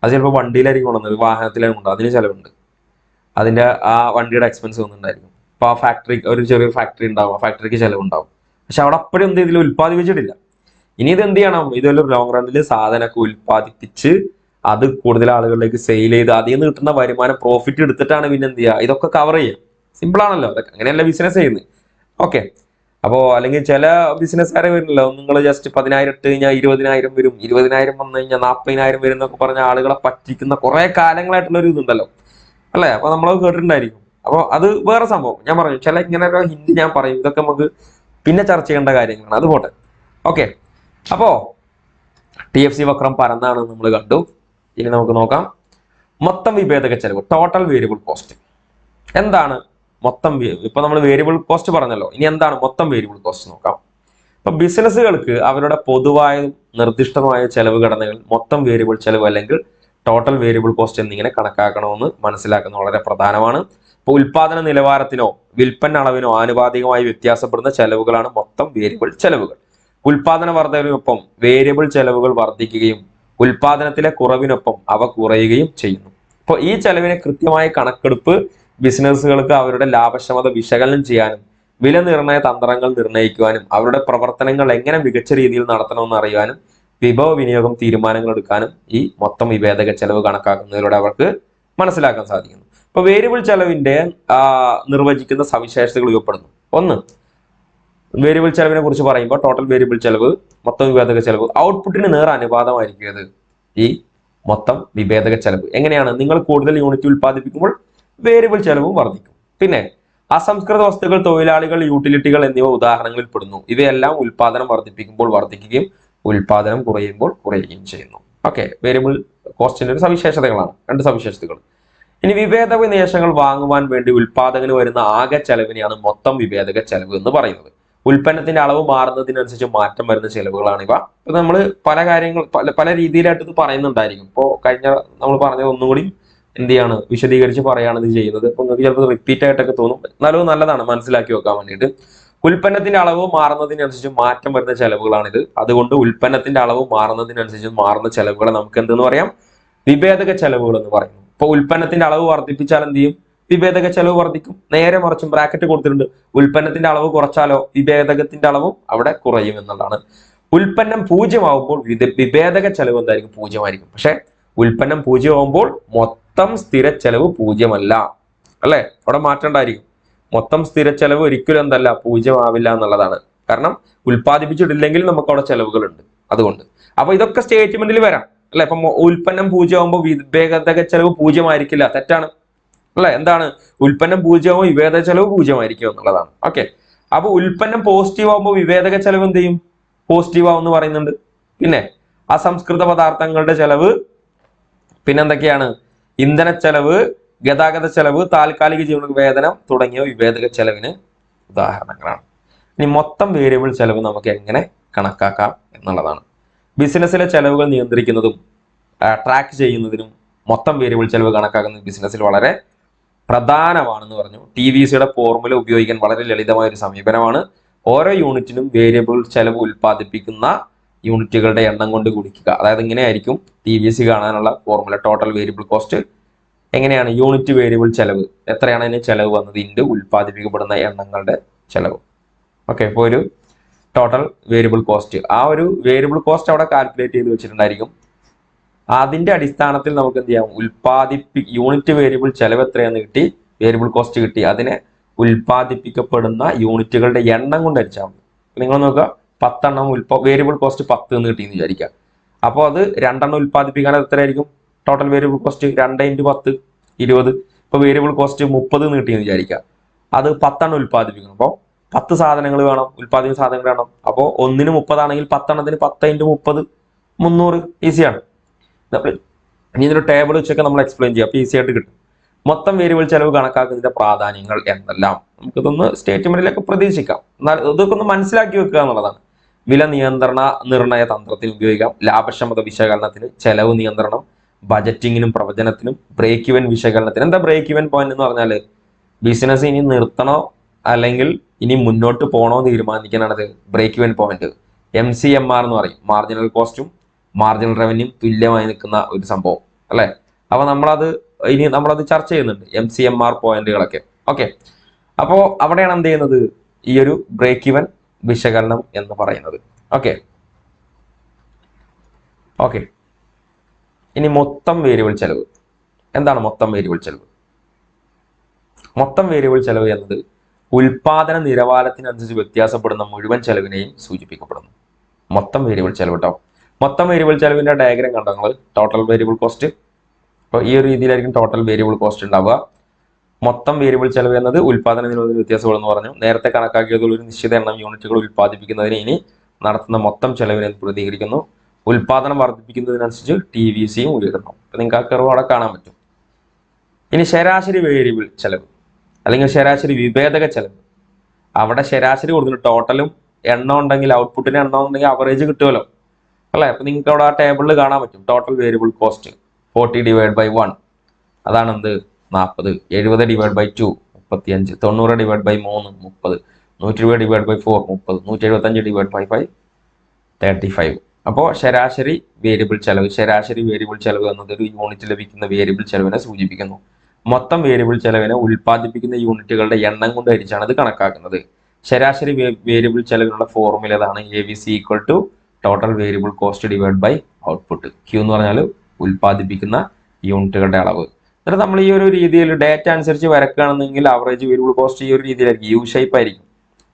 അത് ചിലപ്പോൾ വണ്ടിയിലായിരിക്കും കൊണ്ടുവന്നത്, വാഹനത്തിലായിരിക്കും കൊണ്ടുവന്നത്, അതിന് ചെലവുണ്ട്. അതിന്റെ ആ വണ്ടിയുടെ എക്സ്പെൻസ് ഒന്നുണ്ടായിരിക്കും. അപ്പൊ ആ ഫാക്ടറി, ഒരു ചെറിയൊരു ഫാക്ടറി ഉണ്ടാവും, ആ ഫാക്ടറിക്ക് ചെലവുണ്ടാവും. പക്ഷെ അവിടെ അപ്പോഴും എന്ത് ഇതിൽ ഉൽപ്പാദിപ്പിച്ചിട്ടില്ല. ഇനി ഇത് എന്ത് ചെയ്യണം? ഇതൊരു ലോങ് റണ്ണിൽ സാധനമൊക്കെ ഉൽപ്പാദിപ്പിച്ച് അത് കൂടുതൽ ആളുകളിലേക്ക് സെയിൽ ചെയ്ത് അതിൽ നിന്ന് കിട്ടുന്ന വരുമാനം, പ്രോഫിറ്റ് എടുത്തിട്ടാണ് പിന്നെ എന്ത് ചെയ്യുക? ഇതൊക്കെ കവർ ചെയ്യുക. സിമ്പിൾ ആണല്ലോ, അതൊക്കെ അങ്ങനെയല്ല ബിസിനസ് ചെയ്യുന്നത്. ഓക്കെ അപ്പോ അല്ലെങ്കിൽ ചില ബിസിനസ്സുകാരെ വരുന്നല്ലോ, നിങ്ങൾ ജസ്റ്റ് 10,000 ഇട്ട് കഴിഞ്ഞാൽ 20,000 വരും, 20,000 വന്നു കഴിഞ്ഞാൽ 40,000 വരും എന്നൊക്കെ പറഞ്ഞ ആളുകളെ പറ്റിക്കുന്ന കുറെ കാലങ്ങളായിട്ടുള്ള ഒരു ഇതുണ്ടല്ലോ, അല്ലെ. അപ്പൊ നമ്മളത് കേട്ടിട്ടുണ്ടായിരിക്കും. അപ്പൊ അത് വേറെ സംഭവം. ഞാൻ പറഞ്ഞു ചില ഇങ്ങനെ ഒരു ഹിന്ദി ഞാൻ പറയും, ഇതൊക്കെ നമുക്ക് പിന്നെ ചർച്ച ചെയ്യേണ്ട കാര്യങ്ങളാണ്. അത് പോട്ടെ. ഓക്കെ അപ്പോ TFC വക്രം പരന്നാണ് നമ്മൾ കണ്ടു. ഇനി നമുക്ക് നോക്കാം മൊത്തം വിഭേദക ചെലവ്, ടോട്ടൽ വേരിയബിൾ കോസ്റ്റ്. എന്താണ് മൊത്തം? ഇപ്പൊ നമ്മൾ വേരിയബിൾ കോസ്റ്റ് പറഞ്ഞല്ലോ, ഇനി എന്താണ് മൊത്തം വേരിയബിൾ കോസ്റ്റ് നോക്കാം. ഇപ്പൊ ബിസിനസ്സുകൾക്ക് അവരുടെ പൊതുവായ നിർദ്ദിഷ്ടമായ ചെലവ് ഘടനകൾ മൊത്തം വേരിയബിൾ ചെലവ് അല്ലെങ്കിൽ ടോട്ടൽ വേരിയബിൾ കോസ്റ്റ് എന്നിങ്ങനെ കണക്കാക്കണമെന്ന് മനസ്സിലാക്കുന്നത് വളരെ പ്രധാനമാണ്. ഇപ്പൊ ഉൽപാദന നിലവാരത്തിനോ വിൽപ്പന അളവിനോ ആനുപാതികമായി വ്യത്യാസപ്പെടുന്ന ചെലവുകളാണ് മൊത്തം വേരിയബിൾ ചെലവുകൾ. ഉൽപാദന വർധനവിനൊപ്പം വേരിയബിൾ ചെലവുകൾ വർദ്ധിക്കുകയും ഉൽപാദനത്തിലെ കുറവിനൊപ്പം അവ കുറയുകയും ചെയ്യുന്നു. അപ്പോൾ ഈ ചെലവിനെ കൃത്യമായ കണക്കെടുപ്പ് ബിസിനസ്സുകൾക്ക് അവരുടെ ലാഭക്ഷമത വിശകലനം ചെയ്യാനും വില നിർണയ തന്ത്രങ്ങൾ നിർണ്ണയിക്കുവാനും അവരുടെ പ്രവർത്തനങ്ങൾ എങ്ങനെ മികച്ച രീതിയിൽ നടത്തണമെന്ന് അറിയാനും വിഭവ വിനിയോഗം തീരുമാനങ്ങൾ എടുക്കാനും ഈ മൊത്തം വിഭേദക ചെലവ് കണക്കാക്കുന്നതിലൂടെ അവർക്ക് മനസ്സിലാക്കാൻ സാധിക്കുന്നു. ഇപ്പൊ വേരിയബിൾ ചെലവിന്റെ നിർവചിക്കുന്ന സവിശേഷതകൾ ഉപയോഗപ്പെടുന്നു. ഒന്ന്, വേരിയബിൾ ചെലവിനെ കുറിച്ച് പറയുമ്പോൾ ടോട്ടൽ വേരിയബിൾ ചെലവ്, മൊത്തം വിഭേദക ചെലവ് ഔട്ട്പുട്ടിന് നേർ അനുപാതമായിരിക്കുന്നത് ഈ മൊത്തം വിഭേദക ചെലവ്. എങ്ങനെയാണ്? നിങ്ങൾ കൂടുതൽ യൂണിറ്റ് ഉൽപ്പാദിപ്പിക്കുമ്പോൾ വേരിയബിൾ ചെലവും വർദ്ധിക്കും. പിന്നെ അസംസ്കൃത വസ്തുക്കൾ, തൊഴിലാളികൾ, യൂട്ടിലിറ്റികൾ എന്നിവ ഉദാഹരണങ്ങളിൽ പെടുന്നു. ഇവയെല്ലാം ഉൽപാദനം വർദ്ധിപ്പിക്കുമ്പോൾ വർദ്ധിക്കുകയും ഉൽപാദനം കുറയുമ്പോൾ കുറയുകയും ചെയ്യുന്നു. ഓക്കെ, വേരിയബിൾ കോസ്റ്റിന്റെ ഒരു സവിശേഷതകളാണ്, രണ്ട് സവിശേഷതകൾ. ഇനി വിഭേദക വിദേശങ്ങൾ വാങ്ങുവാൻ വേണ്ടി ഉൽപാദകന് വരുന്ന ആകെ ചെലവിനെയാണ് മൊത്തം വിഭേദക ചെലവ് എന്ന് പറയുന്നത്. ഉൽപ്പന്നത്തിന്റെ അളവ് മാറുന്നതിനനുസരിച്ച് മാറ്റം വരുന്ന ചെലവുകളാണ് ഇവ. ഇപ്പൊ നമ്മൾ പല കാര്യങ്ങൾ പല രീതിയിലായിട്ട് ഇത് പറയുന്നുണ്ടായിരിക്കും. ഇപ്പോൾ കഴിഞ്ഞ നമ്മൾ പറഞ്ഞത് ഒന്നും കൂടി എന്ത് ചെയ്യാണ്, വിശദീകരിച്ച് പറയാണ് ഇത് ചെയ്യുന്നത്. അപ്പൊ നിങ്ങൾക്ക് ചിലപ്പോൾ റിപ്പീറ്റ് ആയിട്ടൊക്കെ തോന്നും, എന്നാലും നല്ലതാണ് മനസ്സിലാക്കി വെക്കാൻ വേണ്ടിയിട്ട്. ഉൽപ്പന്നത്തിന്റെ അളവ് മാറുന്നതിനനുസരിച്ച് മാറ്റം വരുന്ന ചെലവുകളാണിത്. അതുകൊണ്ട് ഉൽപ്പന്നത്തിന്റെ അളവ് മാറുന്നതിനനുസരിച്ച് മാറുന്ന ചെലവുകളെ നമുക്ക് എന്തെന്ന് പറയാം? വിഭേദക ചെലവുകൾ എന്ന് പറയുന്നു. ഇപ്പൊ ഉൽപ്പന്നത്തിന്റെ അളവ് വർദ്ധിപ്പിച്ചാൽ എന്ത് ചെയ്യും? വിഭേദക ചെലവ് വർദ്ധിക്കും. നേരെ മറിച്ചും ബ്രാക്കറ്റ് കൊടുത്തിട്ടുണ്ട്, ഉൽപ്പന്നത്തിന്റെ അളവ് കുറച്ചാലോ വിഭേദകത്തിന്റെ അളവും അവിടെ കുറയും എന്നുള്ളതാണ്. ഉൽപ്പന്നം 0 ആവുമ്പോൾ വിഭേദക ചെലവ് എന്തായിരിക്കും? 0 ആയിരിക്കും. പക്ഷെ ഉൽപ്പന്നം 0 ആവുമ്പോൾ മൊത്തം സ്ഥിര ചെലവ് 0 അല്ല, അല്ലെ. അവിടെ മാറ്റം ഉണ്ടായിരിക്കും. മൊത്തം സ്ഥിര ചെലവ് ഒരിക്കലും എന്തല്ല, 0 ആവില്ല എന്നുള്ളതാണ്. കാരണം ഉൽപ്പാദിപ്പിച്ചിട്ടില്ലെങ്കിൽ നമുക്ക് അവിടെ ചെലവുകളുണ്ട്, അതുകൊണ്ട്. അപ്പൊ ഇതൊക്കെ സ്റ്റേറ്റ്മെന്റിൽ വരാം, അല്ലെ. ഇപ്പൊ ഉൽപ്പന്നം 0 ആവുമ്പോൾ വിഭേദക ചെലവ് 0 ആയിരിക്കില്ല, തെറ്റാണ്, അല്ലെ. എന്താണ്? ഉൽപ്പന്നം 0 ആവുമ്പോൾ വിഭേദക ചെലവ് 0 ആയിരിക്കും എന്നുള്ളതാണ്. ഓക്കെ, അപ്പൊ ഉൽപ്പന്നം പോസിറ്റീവ് ആവുമ്പോൾ വിഭേദക ചെലവ് എന്ത് ചെയ്യും? പോസിറ്റീവ് ആവും എന്ന് പറയുന്നുണ്ട്. പിന്നെ അസംസ്കൃത പദാർത്ഥങ്ങളുടെ ചെലവ്, പിന്നെന്തൊക്കെയാണ്? ഇന്ധന ചെലവ്, ഗതാഗത ചെലവ്, താൽക്കാലിക ജീവന വേതനം തുടങ്ങിയ വിഭേദക ചെലവിന് ഉദാഹരണങ്ങളാണ്. ഇനി മൊത്തം വേരിയബിൾ ചെലവ് നമുക്ക് എങ്ങനെ കണക്കാക്കാം എന്നുള്ളതാണ്. ബിസിനസ്സിലെ ചെലവുകൾ നിയന്ത്രിക്കുന്നതും ട്രാക്ക് ചെയ്യുന്നതിനും മൊത്തം വേരിയബിൾ ചെലവ് കണക്കാക്കുന്നത് ബിസിനസ്സിൽ വളരെ പ്രധാനമാണെന്ന് പറഞ്ഞു. TVCയുടെ ഫോർമുല ഉപയോഗിക്കാൻ വളരെ ലളിതമായ ഒരു സമീപനമാണ്. ഓരോ യൂണിറ്റിനും വേരിയബിൾ ചെലവ് ഉൽപ്പാദിപ്പിക്കുന്ന യൂണിറ്റുകളുടെ എണ്ണം കൊണ്ട് ഗുണിക്കുക. അതായത് ഇങ്ങനെയായിരിക്കും TVC കാണാനുള്ള ഫോർമുല. ടോട്ടൽ വേരിയബിൾ കോസ്റ്റ് എങ്ങനെയാണ്? യൂണിറ്റ് വേരിയബിൾ ചെലവ് എത്രയാണ് അതിന് ചെലവ് വന്നത് ഇൻറ്റു ഉൽപ്പാദിപ്പിക്കപ്പെടുന്ന എണ്ണങ്ങളുടെ ചെലവ്. ഓക്കെ, ഇപ്പോൾ ഒരു ടോട്ടൽ വേരിയബിൾ കോസ്റ്റ്, ആ ഒരു വേരിയബിൾ കോസ്റ്റ് അവിടെ കാൽക്കുലേറ്റ് ചെയ്ത് വെച്ചിട്ടുണ്ടായിരിക്കും. അതിന്റെ അടിസ്ഥാനത്തിൽ നമുക്ക് എന്ത് ചെയ്യാം? യൂണിറ്റ് വേരിയബിൾ ചെലവ് എത്രയാന്ന് കിട്ടി, വേരിയബിൾ കോസ്റ്റ് കിട്ടി, അതിനെ ഉൽപ്പാദിപ്പിക്കപ്പെടുന്ന യൂണിറ്റുകളുടെ എണ്ണം കൊണ്ട് ഹരിച്ചാൽ മതി. നിങ്ങൾ നോക്കുക, 10 എണ്ണം വേരിയബിൾ കോസ്റ്റ് 10 എന്ന് കിട്ടിയെന്ന് വിചാരിക്കുക. അപ്പോൾ അത് 2 എണ്ണം ഉൽപ്പാദിപ്പിക്കാൻ എത്രയായിരിക്കും ടോട്ടൽ വേരിയബിൾ കോസ്റ്റ്? 2 × 10 20. ഇപ്പോൾ വേരിയബിൾ കോസ്റ്റ് 30 എന്ന് കിട്ടിയെന്ന് വിചാരിക്കുക. അത് 10 എണ്ണം ഉൽപ്പാദിപ്പിക്കണം. അപ്പോൾ 10 സാധനങ്ങൾ വേണം, ഉൽപ്പാദിപ്പിക്കുന്ന സാധനങ്ങൾ വേണം. അപ്പോൾ 1-ന് 30 ആണെങ്കിൽ 10 എണ്ണത്തിന് 10 × 30 300. ഈസിയാണ്. ഇനി ഇതിന്റെ ടേബിൾ വെച്ചൊക്കെ നമ്മൾ എക്സ്പ്ലെയിൻ ചെയ്യാം, അപ്പോൾ ഈസി ആയിട്ട് കിട്ടും. മൊത്തം വേരിയബിൾ ചെലവ് കണക്കാക്കുന്നതിന്റെ പ്രാധാന്യങ്ങൾ എന്തെല്ലാം നമുക്കിതൊന്ന് സ്റ്റേറ്റ്മെന്റിലേക്ക് പ്രതീക്ഷിക്കാം. എന്നാൽ ഇതൊക്കെ ഒന്ന് മനസ്സിലാക്കി വെക്കുക എന്നുള്ളതാണ്. വില നിർണയ തന്ത്രത്തിന് ഉപയോഗിക്കാം, ലാഭക്ഷമത വിശകലനത്തിന്, ചെലവ് നിയന്ത്രണം, ബജറ്റിങ്ങിനും പ്രവചനത്തിനും, ബ്രേക്ക് ഇവൻ വിശകലനത്തിന്. എന്താ ബ്രേക്ക് ഇവൻ പോയിന്റ് എന്ന് പറഞ്ഞാൽ? ബിസിനസ് ഇനി നിർത്തണോ അല്ലെങ്കിൽ ഇനി മുന്നോട്ട് പോകണോ തീരുമാനിക്കാനാണത് ബ്രേക്ക് ഇവൻ പോയിന്റ്. MCMR എന്ന് പറയും, മാർജിനൽ കോസ്റ്റും മാർജിനൽ റവന്യൂ തുല്യമായി നിൽക്കുന്ന ഒരു സംഭവം അല്ലെ. അപ്പൊ നമ്മളത് ചർച്ച ചെയ്യുന്നുണ്ട്, MCMR പോയിന്റുകളൊക്കെ. ഓക്കെ, അപ്പോ അവിടെയാണ് എന്ത് ചെയ്യുന്നത്? ഈ ഒരു ബ്രേക്ക് ഇവൻ വിശകലനം എന്ന് പറയുന്നത്. ഓക്കെ, ഇനി മൊത്തം വേരിയബിൾ ചെലവ് എന്താണ്? മൊത്തം വേരിയബിൾ ചെലവ് എന്നത് ഉൽപാദന നിലവാരത്തിനനുസരിച്ച് വ്യത്യാസപ്പെടുന്ന മുഴുവൻ ചെലവിനെയും സൂചിപ്പിക്കപ്പെടുന്നു. മൊത്തം വേരിയബിൾ ചെലവ് കേട്ടോ. മൊത്തം വേരിയബിൾ ചെലവിന്റെ ഡയഗ്രം കണ്ടോ നിങ്ങൾ? Total variable cost. അപ്പോൾ ഈ ഒരു രീതിയിലായിരിക്കും ടോട്ടൽ വേരിയബിൾ കോസ്റ്റ് ഉണ്ടാവുക. മൊത്തം വേരിയബിൾ ചെലവ് എന്നത് ഉൽപാദന നിലവാരത്തിൽ വ്യത്യാസപ്പെടുന്നു പറഞ്ഞു. നേരത്തെ കണക്കാക്കിയതുള്ള ഒരു നിശ്ചിത എണ്ണം യൂണിറ്റുകൾ ഉൽപ്പാദിപ്പിക്കുന്നതിന് ഇനി നടത്തുന്ന മൊത്തം ചെലവിനെ പ്രതികരിക്കുന്നു. ഉൽപാദനം വർദ്ധിപ്പിക്കുന്നതിനനുസരിച്ച് TVCയും ഉയരുന്നു. അപ്പൊ നിങ്ങൾക്ക് ആ കർവ് അവിടെ കാണാൻ പറ്റും. ഇനി ശരാശരി വേരിയബിൾ ചെലവ് അല്ലെങ്കിൽ ശരാശരി വിഭേദക ചെലവ്. അവിടെ ശരാശരി കൊടുക്കുന്നു, ടോട്ടലും എണ്ണം ഉണ്ടെങ്കിൽ ഔട്ട്പുട്ടിന് എണ്ണം ഉണ്ടെങ്കിൽ അവറേജ് കിട്ടുമല്ലോ അല്ലെ. അപ്പൊ നിങ്ങൾക്ക് അവിടെ ആ ടേബിളിൽ കാണാൻ പറ്റും ടോട്ടൽ വേരിയബിൾ കോസ്റ്റ് 40/1 അതാണ് എന്ത്? 40. 70/2 35. 90/3 30. 120/4 30. 175/5 35. അപ്പോൾ ശരാശരി വേരിയബിൾ ചെലവ് എന്നത് ഒരു യൂണിറ്റ് ലഭിക്കുന്ന വേരിയബിൾ ചെലവിനെ സൂചിപ്പിക്കുന്നു. മൊത്തം വേരിയബിൾ ചെലവിനെ ഉൽപ്പാദിപ്പിക്കുന്ന യൂണിറ്റുകളുടെ എണ്ണം കൊണ്ട് ഹരിച്ചാണ് ഇത് കണക്കാക്കുന്നത്. ശരാശരി വേരിയബിൾ ചെലവിനുള്ള ഫോർമുല ഏതാണ്? ABC = total variable cost / output. Q എന്ന് പറഞ്ഞാൽ ഉൽപ്പാദിപ്പിക്കുന്ന യൂണിറ്റുകളുടെ അളവ്. എന്നിട്ട് നമ്മൾ ഈ ഒരു രീതിയിൽ ഡേറ്റ അനുസരിച്ച് വരക്കുകയാണെന്നെങ്കിൽ ആവറേജ് വേരിയബിൾ കോസ്റ്റ് ഈ ഒരു രീതിയിലായിരിക്കും, U ഷേപ്പ് ആയിരിക്കും.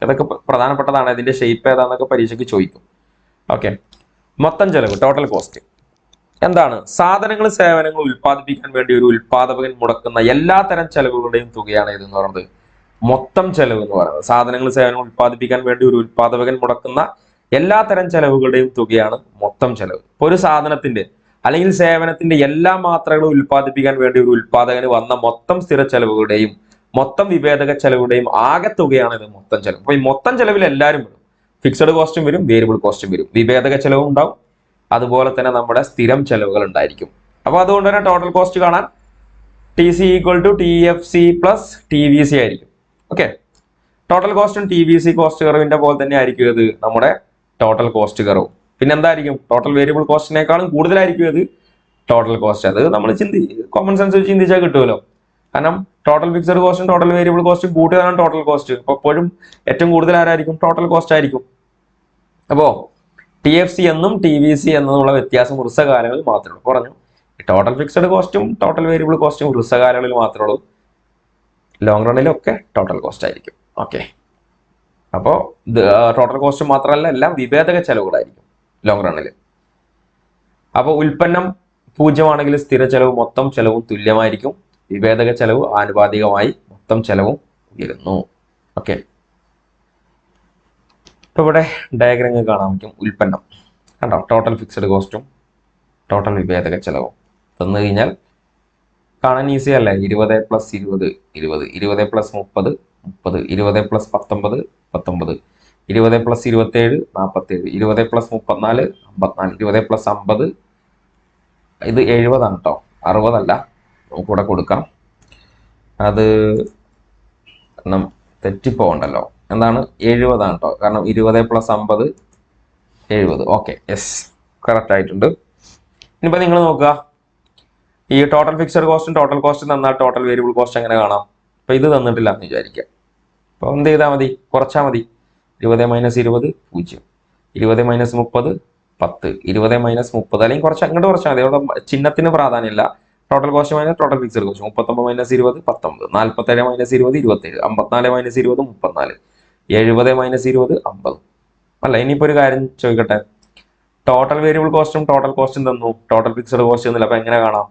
അതൊക്കെ പ്രധാനപ്പെട്ടതാണ്. ഇതിന്റെ ഷേപ്പ് ഏതാണെന്നൊക്കെ പരീക്ഷയ്ക്ക് ചോദിക്കും. ഓക്കെ, മൊത്തം ചെലവ് ടോട്ടൽ കോസ്റ്റ് എന്താണ്? സാധനങ്ങൾ സേവനങ്ങൾ ഉൽപ്പാദിപ്പിക്കാൻ വേണ്ടി ഒരു ഉൽപ്പാദകൻ മുടക്കുന്ന എല്ലാ തരം ചെലവുകളുടെയും തുകയാണ് ഇതെന്ന് പറയുന്നത് മൊത്തം ചെലവ് എന്ന് പറയുന്നത്. സാധനങ്ങൾ സേവനങ്ങൾ ഉൽപ്പാദിപ്പിക്കാൻ വേണ്ടി ഒരു ഉൽപ്പാദകൻ മുടക്കുന്ന എല്ലാ തരം ചെലവുകളുടെയും തുകയാണ് മൊത്തം ചെലവ്. ഇപ്പൊ ഒരു സാധനത്തിന്റെ അല്ലെങ്കിൽ സേവനത്തിന്റെ എല്ലാ മാത്രകളും ഉൽപ്പാദിപ്പിക്കാൻ വേണ്ടി ഒരു ഉൽപ്പാദകന് വന്ന മൊത്തം സ്ഥിര ചെലവുകളുടെയും മൊത്തം വിഭേദക ചെലവുകളുടെയും ആകെ തുകയാണ് ഇത് മൊത്തം ചെലവ്. അപ്പൊ ഈ മൊത്തം ചെലവിൽ എല്ലാവരും വരും. ഫിക്സഡ് കോസ്റ്റും വരും, വേരിയബിൾ കോസ്റ്റും വരും, വിഭേദക ചെലവും ഉണ്ടാവും, അതുപോലെ തന്നെ നമ്മുടെ സ്ഥിരം ചെലവുകൾ ഉണ്ടായിരിക്കും. അപ്പൊ അതുകൊണ്ട് തന്നെ ടോട്ടൽ കോസ്റ്റ് കാണാൻ TC = TFC + TVC ആയിരിക്കും. ഓക്കെ, ടോട്ടൽ കോസ്റ്റും TVC കോസ്റ്റ് കർവിന്റെ പോലെ തന്നെ ആയിരിക്കും ഇത് നമ്മുടെ ടോട്ടൽ കോസ്റ്റ് കർവ്. പിന്നെ എന്തായിരിക്കും? ടോട്ടൽ വേരിയബിൾ കോസ്റ്റിനേക്കാളും കൂടുതലായിരിക്കും ഇത് ടോട്ടൽ കോസ്റ്റ്. അത് നമ്മൾ കോമൺ സെൻസ് വെച്ച് ചിന്തിച്ചാൽ കിട്ടുമല്ലോ. കാരണം ടോട്ടൽ ഫിക്സഡ് കോസ്റ്റും ടോട്ടൽ വേരിയബിൾ കോസ്റ്റും കൂട്ടിയതാണ് ടോട്ടൽ കോസ്റ്റ്. അപ്പൊ എപ്പോഴും ഏറ്റവും കൂടുതൽ ആരായിരിക്കും? ടോട്ടൽ കോസ്റ്റ് ആയിരിക്കും. അപ്പോ TFC എന്നും TVC എന്നതുള്ള വ്യത്യാസം വൃസകാലങ്ങളിൽ മാത്രമേ ഉള്ളൂ. പറഞ്ഞു ടോട്ടൽ ഫിക്സഡ് കോസ്റ്റും ടോട്ടൽ വേരിയബിൾ കോസ്റ്റും വൃസകാലങ്ങളിൽ മാത്രമേ ഉള്ളൂ. ലോങ് റണ്ണിലൊക്കെ ടോട്ടൽ കോസ്റ്റ് ആയിരിക്കും. ഓക്കെ, അപ്പോൾ ടോട്ടൽ കോസ്റ്റ് മാത്രമല്ല, എല്ലാം വിഭേദക ചെലവുകളായിരിക്കും ലോങ് റണ്ണിൽ. അപ്പോൾ ഉൽപ്പന്നം 0 ആണെങ്കിൽ സ്ഥിര ചെലവ് മൊത്തം ചെലവും തുല്യമായിരിക്കും. വിഭേദക ചെലവ് ആനുപാതികമായി മൊത്തം ചെലവും ഉയരുന്നു. ഓക്കെ, ഇപ്പൊ ഇവിടെ ഡയഗ്രാം കാണാൻ പറ്റും. കണ്ടോ, ടോട്ടൽ ഫിക്സഡ് കോസ്റ്റും ടോട്ടൽ വിഭേദക ചെലവും തന്നു കഴിഞ്ഞാൽ കാണാൻ ഈസി അല്ലേ. 20 + 20 20, 20 + 30 30, 20 + 19 19, 20 + 27 47, 20 + 34 54, 20 + 50 ഇത് 70 ആണ് കേട്ടോ, 60 അല്ല, കൂടെ കൊടുക്കാം. അത് തെറ്റിപ്പോകണ്ടല്ലോ. എന്താണ് 70 ആണ് കേട്ടോ, കാരണം 20 + 50 70. ഓക്കെ, യെസ്, കറക്റ്റ് ആയിട്ടുണ്ട്. ഇനിയിപ്പോൾ നിങ്ങൾ നോക്കുക, ഈ ടോട്ടൽ ഫിക്സഡ് കോസ്റ്റും ടോട്ടൽ കോസ്റ്റും തന്നാൽ ടോട്ടൽ വേരിയബിൾ കോസ്റ്റ് എങ്ങനെ കാണാം? അപ്പൊ ഇത് തന്നിട്ടില്ല എന്ന് വിചാരിക്കുക. അപ്പൊ എന്ത് ചെയ്താൽ മതി? കുറച്ചാൽ മതി. 20 - 20 0, 20 - 30 10, 20 - 30, അല്ലെങ്കിൽ കുറച്ച് അങ്ങോട്ട് കുറച്ചാൽ മതി. അവിടെ ചിഹ്നത്തിന് പ്രാധാന്യമില്ല. Total cost minus total fixed cost 39 - 20 19, 47 - 20 27, 54 - 20 34, 70 - 20 50. അല്ല, ഇനിയിപ്പോ ഒരു കാര്യം ചോദിക്കട്ടെ, ടോട്ടൽ വേരിയബിൾ കോസ്റ്റും ടോട്ടൽ കോസ്റ്റും തന്നു, ടോട്ടൽ ഫിക്സഡ് കോസ്റ്റ് ഒന്നുമില്ല. അപ്പൊ എങ്ങനെ കാണാം?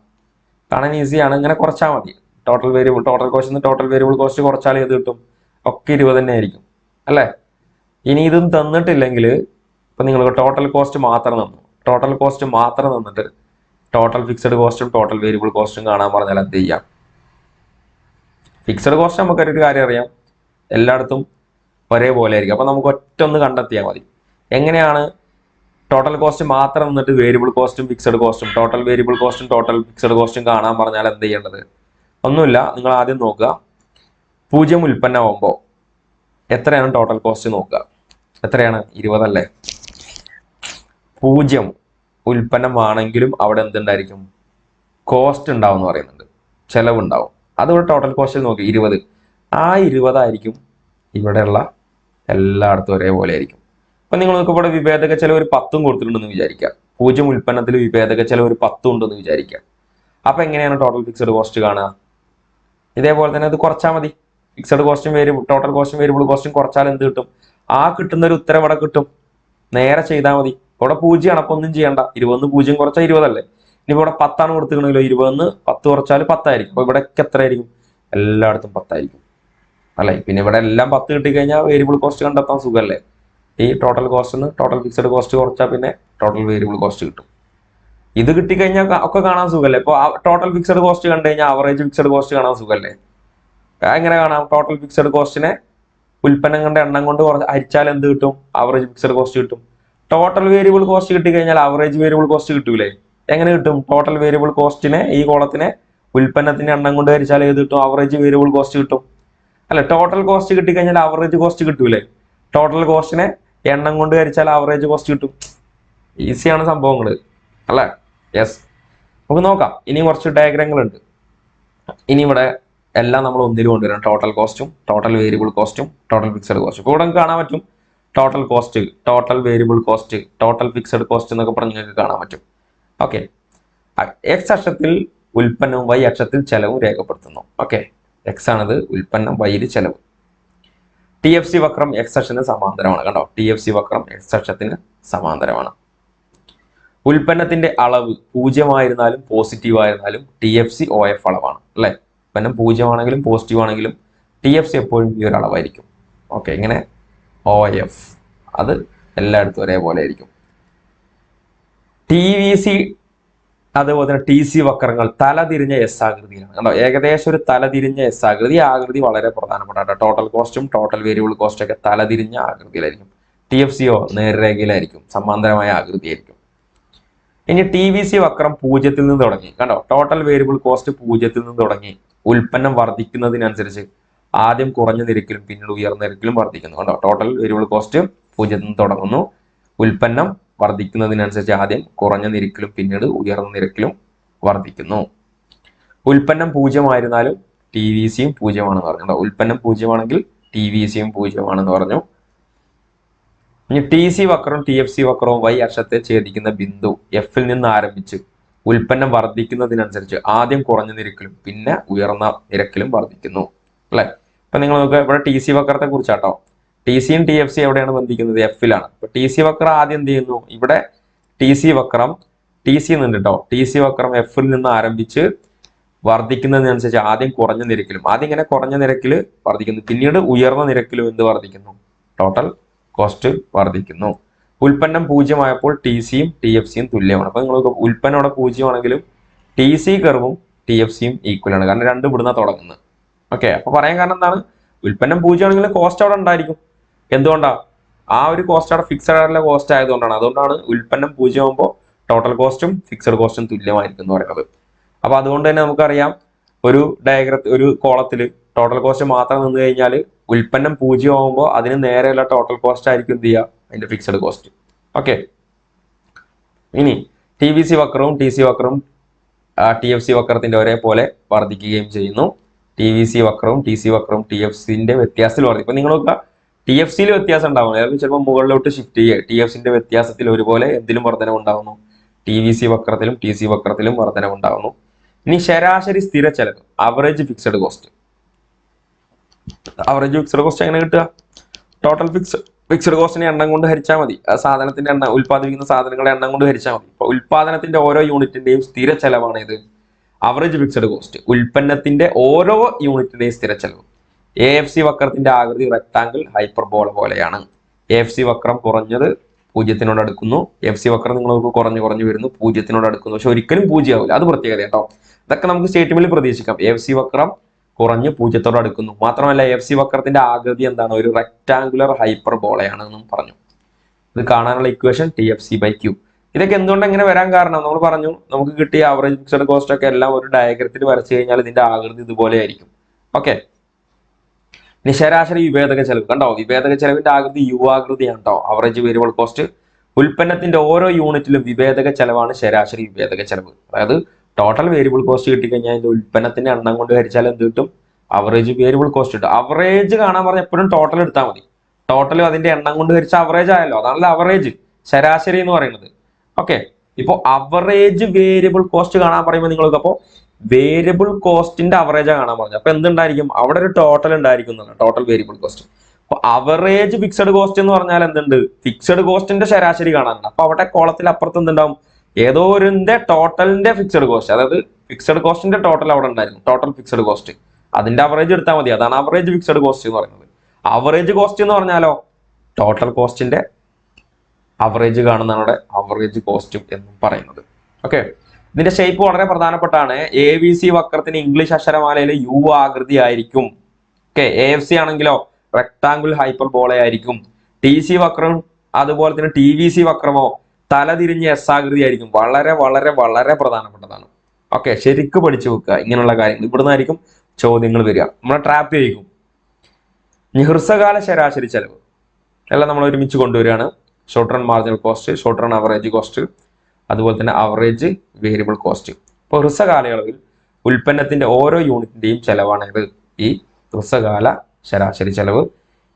കാണാൻ ഈസിയാണ്, ഇങ്ങനെ കുറച്ചാൽ മതി. Total cost total variable cost കുറച്ചാൽ ഏത് കിട്ടും? ഒക്കെ 20 തന്നെ ആയിരിക്കും അല്ലേ. ഇനി ഇതും തന്നിട്ടില്ലെങ്കിൽ ഇപ്പൊ നിങ്ങൾക്ക് ടോട്ടൽ കോസ്റ്റ് മാത്രം തന്നു, ടോട്ടൽ കോസ്റ്റ് മാത്രം തന്നിട്ട് ടോട്ടൽ ഫിക്സഡ് കോസ്റ്റും ടോട്ടൽ വേരിയബിൾ കോസ്റ്റും കാണാൻ പറഞ്ഞാൽ എന്ത് ചെയ്യാം? ഫിക്സഡ് കോസ്റ്റ് നമുക്കൊരു കാര്യം അറിയാം, എല്ലായിടത്തും ഒരേപോലെ ആയിരിക്കും. അപ്പൊ നമുക്ക് ഒറ്റ ഒന്ന് കണ്ടെത്തിയാൽ മതി. എങ്ങനെയാണ് ടോട്ടൽ കോസ്റ്റ് മാത്രം നിന്നിട്ട് വേരിയബിൾ കോസ്റ്റും ഫിക്സഡ് കോസ്റ്റും ടോട്ടൽ വേരിയബിൾ കോസ്റ്റും ടോട്ടൽ ഫിക്സഡ് കോസ്റ്റും കാണാൻ പറഞ്ഞാൽ എന്ത് ചെയ്യേണ്ടത്? ഒന്നുമില്ല, നിങ്ങൾ ആദ്യം നോക്കുക, 0 ഉൽപ്പന്നമാകുമ്പോൾ എത്രയാണ് ടോട്ടൽ കോസ്റ്റ് നോക്കുക. എത്രയാണ്? 20 അല്ലേ. 0 ഉൽപ്പന്നമാണെങ്കിലും അവിടെ എന്തുണ്ടായിരിക്കും? കോസ്റ്റ് ഉണ്ടാവും എന്ന് പറയുന്നുണ്ട്, ചെലവുണ്ടാവും. അതുകൊണ്ട് ടോട്ടൽ കോസ്റ്റ് നോക്കി 20, ആ 20 ആയിരിക്കും ഇവിടെയുള്ള എല്ലായിടത്തും ഒരേപോലെ ആയിരിക്കും. അപ്പൊ നിങ്ങൾ നോക്കുക, ഇവിടെ വിഭേദക ചെലവ് ഒരു 10 കൊടുത്തിട്ടുണ്ടെന്ന് വിചാരിക്കുക. 0 ഉൽപ്പന്നത്തിൽ വിഭേദക ചെലവ് ഒരു 10 ഉണ്ടെന്ന് വിചാരിക്കുക. അപ്പൊ എങ്ങനെയാണ് ടോട്ടൽ ഫിക്സഡ് കോസ്റ്റ് കാണുക? ഇതേപോലെ തന്നെ അത് കുറച്ചാൽ മതി. ഫിക്സഡ് കോസ്റ്റും ടോട്ടൽ കോസ്റ്റും വേരിയബിൾ കോസ്റ്റും കുറച്ചാൽ എന്ത് കിട്ടും? ആ കിട്ടുന്ന ഒരു ഉത്തരം ഇവിടെ കിട്ടും. നേരെ ചെയ്താൽ മതി. ഇവിടെ 0 ആണ്, അപ്പൊ ഒന്നും ചെയ്യണ്ട. 20 0 കുറച്ചാൽ 20 അല്ലേ. ഇനിയിപ്പോ ഇവിടെ 10 ആണ് കൊടുത്തിട്ടുണ്ടെങ്കിലോ, 20 10 കുറച്ചാൽ 10 ആയിരിക്കും. അപ്പൊ ഇവിടെ എത്ര ആയിരിക്കും? എല്ലായിടത്തും 10 ആയിരിക്കും അല്ലെ. പിന്നെ ഇവിടെ എല്ലാം 10 കിട്ടിക്കഴിഞ്ഞാൽ വേരിയബിൾ കോസ്റ്റ് കണ്ടെത്താൻ സുഖമല്ലേ. ഈ total cost total fixed cost കുറച്ചാൽ പിന്നെ ടോട്ടൽ വേരിയബിൾ കോസ്റ്റ് കിട്ടും. ഇത് കിട്ടിക്കഴിഞ്ഞാൽ ഒക്കെ കാണാൻ സുഖമല്ലേ. ഇപ്പൊ ടോട്ടൽ ഫിക്സഡ് കോസ്റ്റ് കണ്ടു കഴിഞ്ഞാൽ ആവറേജ് ഫിക്സഡ് കോസ്റ്റ് കാണാൻ സുഖമല്ലേ. എങ്ങനെ കാണാം? ടോട്ടൽ ഫിക്സഡ് കോസ്റ്റിനെ ഉൽപ്പന്നങ്ങളുടെ എണ്ണം കൊണ്ട് ഹരിച്ചാൽ എന്ത് കിട്ടും? ആവറേജ് ഫിക്സഡ് കോസ്റ്റ് കിട്ടും. ടോട്ടൽ വേരിയബിൾ കോസ്റ്റ് കിട്ടിക്കഴിഞ്ഞാൽ ആവറേജ് വേരിയബിൾ കോസ്റ്റ് കിട്ടൂലേ. എങ്ങനെ കിട്ടും? ടോട്ടൽ വേരിയബിൾ കോസ്റ്റിനെ, ഈ കോളത്തിനെ ഉൽപ്പന്നത്തിന്റെ എണ്ണം കൊണ്ട് ഹരിച്ചാൽ ഏത് കിട്ടും? ആവറേജ് വേരിയബിൾ കോസ്റ്റ് കിട്ടും അല്ലെ. ടോട്ടൽ കോസ്റ്റ് കിട്ടിക്കഴിഞ്ഞാൽ ആവറേജ് കോസ്റ്റ് കിട്ടൂലേ. ടോട്ടൽ കോസ്റ്റിനെ എണ്ണം കൊണ്ട് ഹരിച്ചാൽ ആവറേജ് കോസ്റ്റ് കിട്ടും. ഈസിയാണ് സംഭവങ്ങൾ അല്ലെ. യെസ്, നമുക്ക് നോക്കാം. ഇനി കുറച്ച് ഡയഗ്രങ്ങളുണ്ട്. ഇനി ഇവിടെ എല്ലാം നമ്മൾ ഒന്നിൽ കൊണ്ടുവരണം. ടോട്ടൽ കോസ്റ്റും ടോട്ടൽ വേരിയബിൾ കോസ്റ്റും ടോട്ടൽ ഫിക്സഡ് കോസ്റ്റും. ഇവിടെ കാണാൻ പറ്റും total cost, total variable cost, total fixed cost എന്നൊക്കെ പറഞ്ഞ് നിങ്ങൾക്ക് കാണാൻ പറ്റും. ഓക്കെ, എക്സ് അക്ഷത്തിൽ ഉൽപ്പന്നവും വൈ അക്ഷത്തിൽ ചെലവും രേഖപ്പെടുത്തുന്നു. ഓക്കെ, എക്സ് ആണിത് ഉൽപ്പന്നം, വൈയിൽ ചെലവ്. ടി എഫ് സി വക്രം എക്സ് അക്ഷത്തിന് സമാന്തരമാണ്. കണ്ടോ, ടി എഫ് സി വക്രം എക്സ് അക്ഷത്തിന് സമാന്തരമാണ്. ഉൽപ്പന്നത്തിന്റെ അളവ് 0 ആയിരുന്നാലും പോസിറ്റീവ് ആയിരുന്നാലും T F C O F അളവാണ് അല്ലെ. ഉൽപ്പന്നം 0 ആണെങ്കിലും പോസിറ്റീവ് ആണെങ്കിലും ടി എഫ് സി എപ്പോഴും ഈ ഒരു അളവായിരിക്കും. ഓക്കെ, ഇങ്ങനെ ഒ എഫ് അത് എല്ലായിടത്തും ഒരേപോലെ ആയിരിക്കും. ടി വി സി അതുപോലെ തന്നെ ടി സി വക്രങ്ങൾ തലതിരിഞ്ഞ എസ് ആകൃതിയിലാണ്. കണ്ടോ, ഏകദേശം ഒരു തലതിരിഞ്ഞ എസ് ആകൃതി. ഈ ആകൃതി വളരെ പ്രധാനപ്പെട്ട ടോട്ടൽ കോസ്റ്റും ടോട്ടൽ വേരിയബിൾ കോസ്റ്റും ഒക്കെ തലതിരിഞ്ഞ ആകൃതിയിലായിരിക്കും. ടി എഫ് സിയോ നേർരേഖയിലായിരിക്കും, സമാന്തരമായ ആകൃതിയായിരിക്കും. ഇനി ടി വി സി വക്രം 0 നിന്ന് തുടങ്ങി. കണ്ടോ, ടോട്ടൽ വേരിയബിൾ കോസ്റ്റ് 0 നിന്ന് തുടങ്ങി ഉൽപ്പന്നം വർദ്ധിക്കുന്നതിനനുസരിച്ച് ആദ്യം കുറഞ്ഞ നിരക്കിലും പിന്നീട് ഉയർന്ന നിരക്കിലും വർദ്ധിക്കുന്നു. കണ്ടോ, ടോട്ടൽ വേരിയബിൾ കോസ്റ്റ് 0 നിന്ന് തുടങ്ങുന്നു, ഉൽപ്പന്നം വർദ്ധിക്കുന്നതിനനുസരിച്ച് ആദ്യം കുറഞ്ഞ നിരക്കിലും പിന്നീട് ഉയർന്ന നിരക്കിലും വർദ്ധിക്കുന്നു. ഉൽപ്പന്നം 0 ആയിരുന്നാലും ടി വി സിയും 0 ആണെന്ന് പറഞ്ഞു. ഉൽപ്പന്നം 0 ആണെങ്കിൽ ടി വി സിയും 0 ആണെന്ന് പറഞ്ഞു. ഇനി ടി സി വക്രവും ടി എഫ് സി വക്രവും വൈ അക്ഷത്തെ ഛേദിക്കുന്ന ബിന്ദു എഫിൽ നിന്ന് ആരംഭിച്ച് ഉൽപ്പന്നം വർദ്ധിക്കുന്നതിനനുസരിച്ച് ആദ്യം കുറഞ്ഞ നിരക്കിലും പിന്നെ ഉയർന്ന നിരക്കിലും വർദ്ധിക്കുന്നു അല്ലെ. ഇപ്പൊ നിങ്ങൾ നോക്കുക, ഇവിടെ ടി സി വക്രത്തെ കുറിച്ചാട്ടോ. ടി സിയും ടി എഫ് സി എവിടെയാണ് ബന്ധിക്കുന്നത്? എഫിലാണ്. ഇപ്പൊ ടി സി വക്രം ആദ്യം എന്ത് ചെയ്യുന്നു? ഇവിടെ ടി സി വക്രം, ടി സി എന്നുണ്ട് കേട്ടോ. ടി സി വക്രം എഫിൽ നിന്ന് ആരംഭിച്ച് വർദ്ധിക്കുന്നതിനനുസരിച്ച് ആദ്യം കുറഞ്ഞ നിരക്കിലും, ആദ്യം ഇങ്ങനെ കുറഞ്ഞ നിരക്കിൽ വർദ്ധിക്കുന്നു, പിന്നീട് ഉയർന്ന നിരക്കിലും എന്ത് വർദ്ധിക്കുന്നു? ടോട്ടൽ കോസ്റ്റ് വർദ്ധിക്കുന്നു. ഉൽപ്പന്നം പൂജ്യമായപ്പോൾ ടി സിയും ടി എഫ് സിയും തുല്യമാണ്. അപ്പൊ നിങ്ങൾ ഉൽപ്പന്നം അവിടെ പൂജ്യമാണെങ്കിലും ടി സി കർവും ടി എഫ് സിയും ഈക്വൽ ആണ്, കാരണം രണ്ടും ഇവിടുന്ന തുടങ്ങുന്നത്. ഓക്കെ, അപ്പൊ പറയാൻ കാരണം എന്താണ്, ഉൽപ്പന്നം പൂജ്യമാണെങ്കിൽ കോസ്റ്റ് അവിടെ ഉണ്ടായിരിക്കും. എന്തുകൊണ്ടാ, ആ ഒരു കോസ്റ്റ് അവിടെ ഫിക്സഡ് ആയിട്ടുള്ള കോസ്റ്റ് ആയതുകൊണ്ടാണ്. അതുകൊണ്ടാണ് ഉൽപ്പന്നം പൂജ്യമാകുമ്പോൾ ടോട്ടൽ കോസ്റ്റും ഫിക്സഡ് കോസ്റ്റും തുല്യമായിരിക്കും എന്ന് പറയുന്നത്. അപ്പൊ അതുകൊണ്ട് തന്നെ നമുക്കറിയാം, ഒരു ഡയഗ്രത്തിൽ ഒരു കോളത്തിൽ ടോട്ടൽ കോസ്റ്റ് മാത്രം നിന്ന് കഴിഞ്ഞാൽ ഉൽപ്പന്നം പൂജ്യമാകുമ്പോൾ അതിന് നേരെയുള്ള ടോട്ടൽ കോസ്റ്റ് ആയിരിക്കും എന്ത് ചെയ്യുക, അതിന്റെ ഫിക്സഡ് കോസ്റ്റ്. ഓക്കെ, ഇനി ടി വി സി വക്രവും ടി സി വക്രവും ടി എഫ് സി വക്രത്തിന്റെ ഒരേപോലെ വർദ്ധിക്കുകയും ചെയ്യുന്നു. ടി വി സി വക്രവും ടി സി വക്രവും ടി എഫ് സിന്റെ വ്യത്യാസത്തിൽ വർദ്ധിക്കും. ഇപ്പൊ നിങ്ങൾ നോക്കുക, ടി എഫ് സിയിൽ വ്യത്യാസം ഉണ്ടാവും, അതായത് ചിലപ്പോൾ മുകളിലോട്ട് ഷിഫ്റ്റ് ചെയ്യുക. ടി എഫ് സിന്റെ വ്യത്യാസത്തിൽ ഒരുപോലെ എന്തിലും വർധനവ് ഉണ്ടാകുന്നു, ടി വി സി വക്രത്തിലും ടി സി വക്രത്തിലും വർധനവ് ഉണ്ടാകുന്നു. ഇനി ശരാശരി സ്ഥിര ചെലവ്, average fixed cost. Average fixed cost എങ്ങനെ കിട്ടുക, ടോട്ടൽ ഫിക്സഡ് കോസ്റ്റിനെ എണ്ണം കൊണ്ട് ഹരിച്ചാൽ മതി. ആ സാധനത്തിന്റെ എണ്ണം, ഉൽപ്പാദിപ്പിക്കുന്ന സാധനങ്ങളുടെ എണ്ണം കൊണ്ട് ഹരിച്ചാൽ മതി. ഇപ്പൊ ഉൽപ്പാദനത്തിന്റെ ഓരോ യൂണിറ്റിന്റെയും സ്ഥിര ചെലവാണ് ഇത് അവറേജ് ഫിക്സഡ് കോസ്റ്റ്. ഉൽപ്പന്നത്തിന്റെ ഓരോ യൂണിറ്റിന്റെയും സ്ഥിര ചെലവ്. എ എഫ് സി വക്രത്തിന്റെ ആകൃതി റെക്ടാങ്കിൾ ഹൈപ്പർബോള പോലെയാണ്. എ എഫ് സി വക്രം കുറഞ്ഞത് പൂജ്യത്തിനോട് അടുക്കുന്നു, എഫ് സി വക്രം നിങ്ങൾക്ക് കുറഞ്ഞു കുറഞ്ഞു വരുന്നു, പൂജ്യത്തിനോട് അടുക്കുന്നു. പക്ഷെ ഒരിക്കലും പൂജ്യമാവില്ല, അത് പ്രത്യേകത കേട്ടോ. ഇതൊക്കെ നമുക്ക് സ്റ്റേറ്റ്മെന്റിൽ പ്രതീക്ഷിക്കാം. എഫ് സി വക്രം കുറഞ്ഞ് പൂജ്യത്തോട് അടുക്കുന്നു. മാത്രമല്ല എഫ് സി വക്രത്തിന്റെ ആകൃതി എന്താണ്, ഒരു റെക്ടാങ്കുലർ ഹൈപ്പർബോളയാണ് എന്നും പറഞ്ഞു. ഇത് കാണാനുള്ള equation T F C by Q. ഇതൊക്കെ എന്തുകൊണ്ട് എങ്ങനെ വരാൻ കാരണം നമ്മൾ പറഞ്ഞു, നമുക്ക് കിട്ടിയ ആവറേജ് ഫിക്സഡ് കോസ്റ്റ് ഒക്കെ എല്ലാം ഒരു ഡയഗ്രത്തിൽ വരച്ചു കഴിഞ്ഞാൽ ഇതിന്റെ ആകൃതി ഇതുപോലെ ആയിരിക്കും. ഓക്കെ, ഇനി ശരാശരി വിഭേദക ചെലവ് കണ്ടോ, വിഭേദക ചെലവിന്റെ ആകൃതി യു ആകൃതിയാണ് കേട്ടോ. അവറേജ് വേരിയബിൾ കോസ്റ്റ്, ഉൽപ്പന്നത്തിന്റെ ഓരോ യൂണിറ്റിലും വിഭേദക ചെലവാണ് ശരാശരി വിഭേദക ചെലവ്. അതായത് ടോട്ടൽ വേരിയബിൾ കോസ്റ്റ് കിട്ടിക്കഴിഞ്ഞാൽ അതിന്റെ ഉൽപ്പന്നത്തിന്റെ എണ്ണം കൊണ്ട് ഹരിച്ചാൽ എന്ത് കിട്ടും, അവറേജ് വേരിയബിൾ കോസ്റ്റ് കിട്ടും. അവറേജ് കാണാൻ പറഞ്ഞാൽ എപ്പോഴും ടോട്ടൽ എടുത്താൽ മതി. ടോട്ടൽ അതിന്റെ എണ്ണം കൊണ്ട് ഹരിച്ച അവറേജ് ആയല്ലോ, അതാണല്ലോ അവറേജ്, ശരാശരി എന്ന് പറയുന്നത്. ഓക്കെ, ഇപ്പൊ അവറേജ് വേരിയബിൾ കോസ്റ്റ് കാണാൻ പറയുമ്പോൾ നിങ്ങൾക്ക് അപ്പോ വേരിയബിൾ കോസ്റ്റിന്റെ അവറേജ് കാണാൻ പറഞ്ഞു. അപ്പൊ എന്തുണ്ടായിരിക്കും, അവിടെ ഒരു ടോട്ടൽ ഉണ്ടായിരിക്കും, ടോട്ടൽ വേരിയബിൾ കോസ്റ്റ്. അപ്പൊ അവറേജ് ഫിക്സഡ് കോസ്റ്റ് എന്ന് പറഞ്ഞാൽ എന്തുണ്ട്, ഫിക്സഡ് കോസ്റ്റിന്റെ ശരാശരി കാണാനുണ്ട്. അപ്പൊ അവിടെ കോളത്തിൽ അപ്പുറത്ത് എന്തുണ്ടാവും, ഏതോ ഒരുന്റെ ടോട്ടലിന്റെ ഫിക്സഡ് കോസ്റ്റ്, അതായത് ഫിക്സഡ് കോസ്റ്റിന്റെ ടോട്ടൽ അവിടെ ഉണ്ടായിരുന്നു, ടോട്ടൽ ഫിക്സഡ് കോസ്റ്റ്, അതിന്റെ അവറേജ് എടുത്താൽ മതി. അതാണ് അവറേജ് ഫിക്സഡ് കോസ്റ്റ് എന്ന് പറയുന്നത്. അവറേജ് കോസ്റ്റ് എന്ന് പറഞ്ഞാലോ ടോട്ടൽ കോസ്റ്റിന്റെ അവറേജ് കാണുന്നതാണ് അവിടെ അവറേജ് കോസ്റ്റ് എന്നും പറയുന്നത്. ഓക്കെ, ഇതിന്റെ ഷേപ്പ് വളരെ പ്രധാനപ്പെട്ടാണ്. എ ബി സി വക്രത്തിന് ഇംഗ്ലീഷ് അക്ഷരമാലയിൽ യു ആകൃതി ആയിരിക്കും. ഓക്കെ, എ എഫ് സി ആണെങ്കിലോ റെക്ടാങ്കിൾ ഹൈപ്പർബോള ആയിരിക്കും. ടി സി വക്രം അതുപോലെ തന്നെ ടി വി സി വക്രമോ തലതിരിഞ്ഞ എസ് ആകൃതി ആയിരിക്കും. വളരെ വളരെ വളരെ പ്രധാനപ്പെട്ടതാണ്. ഓക്കെ, ശരിക്കും പഠിച്ചു വെക്കുക ഇങ്ങനെയുള്ള കാര്യങ്ങൾ. ഇവിടുന്ന് ആയിരിക്കും ചോദ്യങ്ങൾ വരിക, നമ്മളെ ട്രാപ്പ് ചെയ്യിക്കും. ഇനി ഹ്രസ്വകാല ശരാശരി ചെലവ് എല്ലാം നമ്മൾ ഒരുമിച്ച് കൊണ്ടുവരികയാണ്. Short run marginal cost, short run average cost, അതുപോലെ തന്നെ അവറേജ് വേരിയബിൾ കോസ്റ്റ്. ഇപ്പോൾ ഹ്രസ്വകാലയളവിൽ ഉൽപ്പന്നത്തിന്റെ ഓരോ യൂണിറ്റിന്റെയും ചെലവാണിത് ഈ ഹ്രസ്വകാല ശരാശരി ചെലവ്.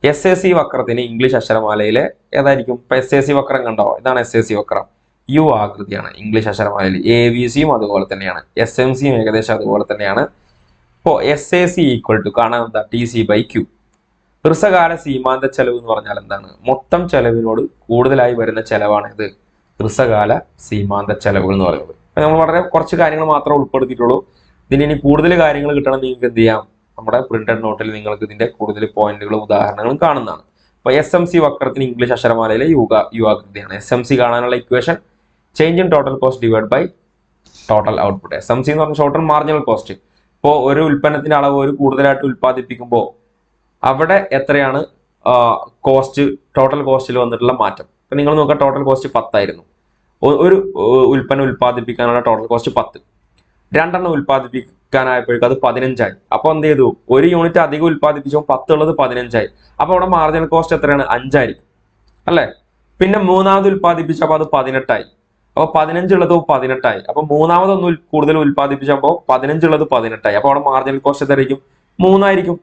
എസ് എ സി വക്രത്തിന് ഇംഗ്ലീഷ് അക്ഷരമാലയിലെ ഏതായിരിക്കും, ഇപ്പൊ എസ് എ സി വക്രം കണ്ടോ, ഇതാണ് എസ് എ സി വക്രം, യു ആകൃതിയാണ് ഇംഗ്ലീഷ് അക്ഷരമാലയിൽ. എ വി സിയും അതുപോലെ തന്നെയാണ്, എസ് എം സിയും ഏകദേശം അതുപോലെ തന്നെയാണ്. ഇപ്പോൾ S A C equal to കാണാൻ എന്താ, ടി സി ബൈ ക്യൂ. ഹ്രസ്വകാല സീമാന്ത ചെലവ് എന്ന് പറഞ്ഞാൽ എന്താണ്, മൊത്തം ചെലവിനോട് കൂടുതലായി വരുന്ന ചെലവാണ് ഇത് ഹ്രസ്വകാല സീമാന്ത ചെലവുകൾ എന്ന് പറയുന്നത്. നമ്മൾ വളരെ കുറച്ച് കാര്യങ്ങൾ മാത്രമേ ഉൾപ്പെടുത്തിയിട്ടുള്ളൂ. ഇതിന് ഇനി കൂടുതൽ കാര്യങ്ങൾ കിട്ടണം നിങ്ങൾക്ക് എന്ത് ചെയ്യാം, നമ്മുടെ പ്രിന്റഡ് നോട്ടിൽ നിങ്ങൾക്ക് ഇതിന്റെ കൂടുതൽ പോയിന്റുകളും ഉദാഹരണങ്ങളും കാണുന്നതാണ്. അപ്പൊ എസ് എം സി വക്രത്തിന് ഇംഗ്ലീഷ് അക്ഷരമാലയിലെ യു ആകൃതിയാണ്. എസ് എം സി കാണാനുള്ള equation change in total cost divide by total output. S M C എന്ന് പറഞ്ഞാൽ ഷോർട്ട് റൺ മാർജിനൽ കോസ്റ്റ്. ഇപ്പോൾ ഒരു ഉൽപ്പന്നത്തിന്റെ അളവ് ഒരു കൂടുതലായിട്ട് ഉൽപ്പാദിപ്പിക്കുമ്പോൾ അവിടെ എത്രയാണ് കോസ്റ്റ്, ടോട്ടൽ കോസ്റ്റിൽ വന്നിട്ടുള്ള മാറ്റം. ഇപ്പൊ നിങ്ങൾ നോക്കുക, ടോട്ടൽ കോസ്റ്റ് 10 ആയിരുന്നു. ഒരു ഉൽപ്പന്നം ഉൽപ്പാദിപ്പിക്കാനുള്ള ടോട്ടൽ കോസ്റ്റ് 10, രണ്ടെണ്ണം ഉൽപ്പാദിപ്പിക്കാനായപ്പോഴേക്കും അത് 15 ആയി. അപ്പൊ എന്ത് ചെയ്തു, ഒരു യൂണിറ്റ് അധികം ഉൽപ്പാദിപ്പിച്ചപ്പോൾ 10 ഉള്ളത് 15 ആയി. അപ്പൊ അവിടെ മാർജിനൽ കോസ്റ്റ് എത്രയാണ്, 5 ആയിരിക്കും അല്ലെ. പിന്നെ മൂന്നാമത് ഉൽപ്പാദിപ്പിച്ചപ്പോൾ അത് 18 ആയി. അപ്പൊ 15 ഉള്ളത് 18 ആയി. അപ്പൊ മൂന്നാമതൊന്ന് കൂടുതൽ ഉൽപ്പാദിപ്പിച്ചപ്പോൾ 15 ഉള്ളത് 18 ആയി. അപ്പൊ അവിടെ മാർജിനൽ കോസ്റ്റ് എത്രയായിരിക്കും, 3 ആയിരിക്കും.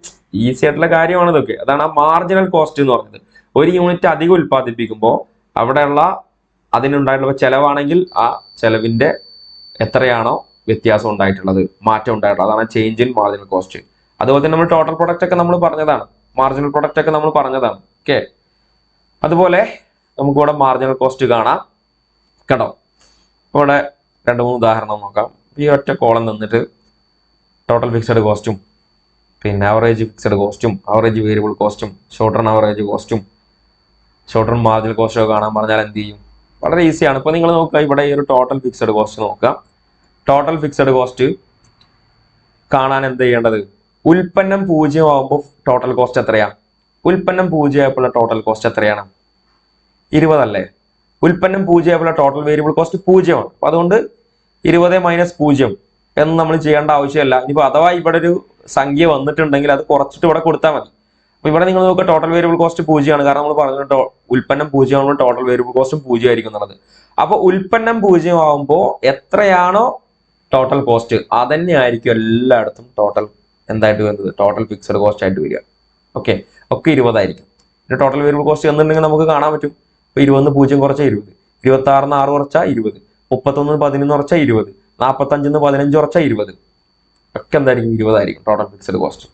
ഈസി ആയിട്ടുള്ള കാര്യമാണ് ഇതൊക്കെ. അതാണ് ആ മാർജിനൽ കോസ്റ്റ് എന്ന് പറയുന്നത്. ഒരു യൂണിറ്റ് അധികം ഉൽപ്പാദിപ്പിക്കുമ്പോൾ അവിടെയുള്ള അതിനുണ്ടായിട്ടുള്ള ചെലവാണെങ്കിൽ ആ ചെലവിന്റെ എത്രയാണോ വ്യത്യാസം ഉണ്ടായിട്ടുള്ളത്, മാറ്റം ഉണ്ടായിട്ടുള്ളത്, അതാണ് ചേഞ്ച് ഇൻ മാർജിനൽ കോസ്റ്റ്. അതുപോലെ തന്നെ നമ്മൾ ടോട്ടൽ പ്രൊഡക്റ്റ് ഒക്കെ നമ്മൾ പറഞ്ഞതാണ്, മാർജിനൽ പ്രൊഡക്റ്റ് ഒക്കെ നമ്മൾ പറഞ്ഞതാണ്. ഓക്കെ, അതുപോലെ നമുക്ക് ഇവിടെ മാർജിനൽ കോസ്റ്റ് കാണാം കേട്ടോ. ഇവിടെ 2-3 ഉദാഹരണം നോക്കാം. ഈ ഒറ്റ കോളം നിന്നിട്ട് ടോട്ടൽ ഫിക്സഡ് കോസ്റ്റും പിന്നെ അവറേജ് ഫിക്സഡ് കോസ്റ്റും അവറേജ് വേരിയബിൾ കോസ്റ്റും ഷോർട്ട് റൺ അവറേജ് കോസ്റ്റും ഷോർട്ട് ടേം മാർജിനൽ കോസ്റ്റ് ഒക്കെ കാണാൻ പറഞ്ഞാൽ എന്ത് ചെയ്യും? വളരെ ഈസിയാണ്. ഇപ്പോൾ നിങ്ങൾ നോക്കുക, ഇവിടെ ഈ ഒരു ടോട്ടൽ ഫിക്സഡ് കോസ്റ്റ് നോക്കുക. ടോട്ടൽ ഫിക്സഡ് കോസ്റ്റ് കാണാൻ എന്ത് ചെയ്യേണ്ടത്? ഉൽപ്പന്നം 0 ആകുമ്പോൾ ടോട്ടൽ കോസ്റ്റ് എത്രയാ? ഉൽപ്പന്നം 0 ആയപ്പോൾ ടോട്ടൽ കോസ്റ്റ് എത്രയാണ്? 20 അല്ലേ? ഉൽപ്പന്നം 0 ആയപ്പോൾ ടോട്ടൽ വേരിയബിൾ കോസ്റ്റ് 0 ആണ്. അപ്പൊ അതുകൊണ്ട് 20 മൈനസ് 0 എന്ന് നമ്മൾ ചെയ്യേണ്ട ആവശ്യമില്ല. ഇനിയിപ്പോൾ അഥവാ ഇവിടെ ഒരു സംഖ്യ വന്നിട്ടുണ്ടെങ്കിൽ അത് കുറച്ചിട്ട് ഇവിടെ കൊടുത്താൽ മതി. അപ്പൊ ഇവിടെ നിങ്ങൾ നോക്കുക, ടോട്ടൽ വേരിയബിൾ കോസ്റ്റ് 0 ആണ്. കാരണം നമ്മൾ പറഞ്ഞു ഉൽപ്പന്നം 0 ആകുമ്പോൾ ടോട്ടൽ വേരിയബിൾ കോസ്റ്റും 0 ആയിരിക്കും എന്നുള്ളത്. അപ്പൊ ഉൽപ്പന്നം 0 ആകുമ്പോൾ എത്രയാണോ ടോട്ടൽ കോസ്റ്റ് അതന്നെ ആയിരിക്കും എല്ലായിടത്തും ടോട്ടൽ എന്തായിട്ട് വരുന്നത്? ടോട്ടൽ ഫിക്സഡ് കോസ്റ്റ് ആയിട്ട് വരിക. ഓക്കെ, ഒക്കെ 20 ആയിരിക്കും. ടോട്ടൽ വേരിയബിൾ കോസ്റ്റ് എന്നുണ്ടെങ്കിൽ നമുക്ക് കാണാൻ പറ്റും. ഇപ്പൊ 20 0 കുറച്ചാൽ 20, 26 6 കുറച്ചാൽ 20, 31 11 കുറച്ചാൽ 20, 45 15 കുറച്ചാൽ 20, ഒക്കെ എന്തായിരിക്കും? 20 ആയിരിക്കും ടോട്ടൽ ഫിക്സഡ് കോസ്റ്റ്.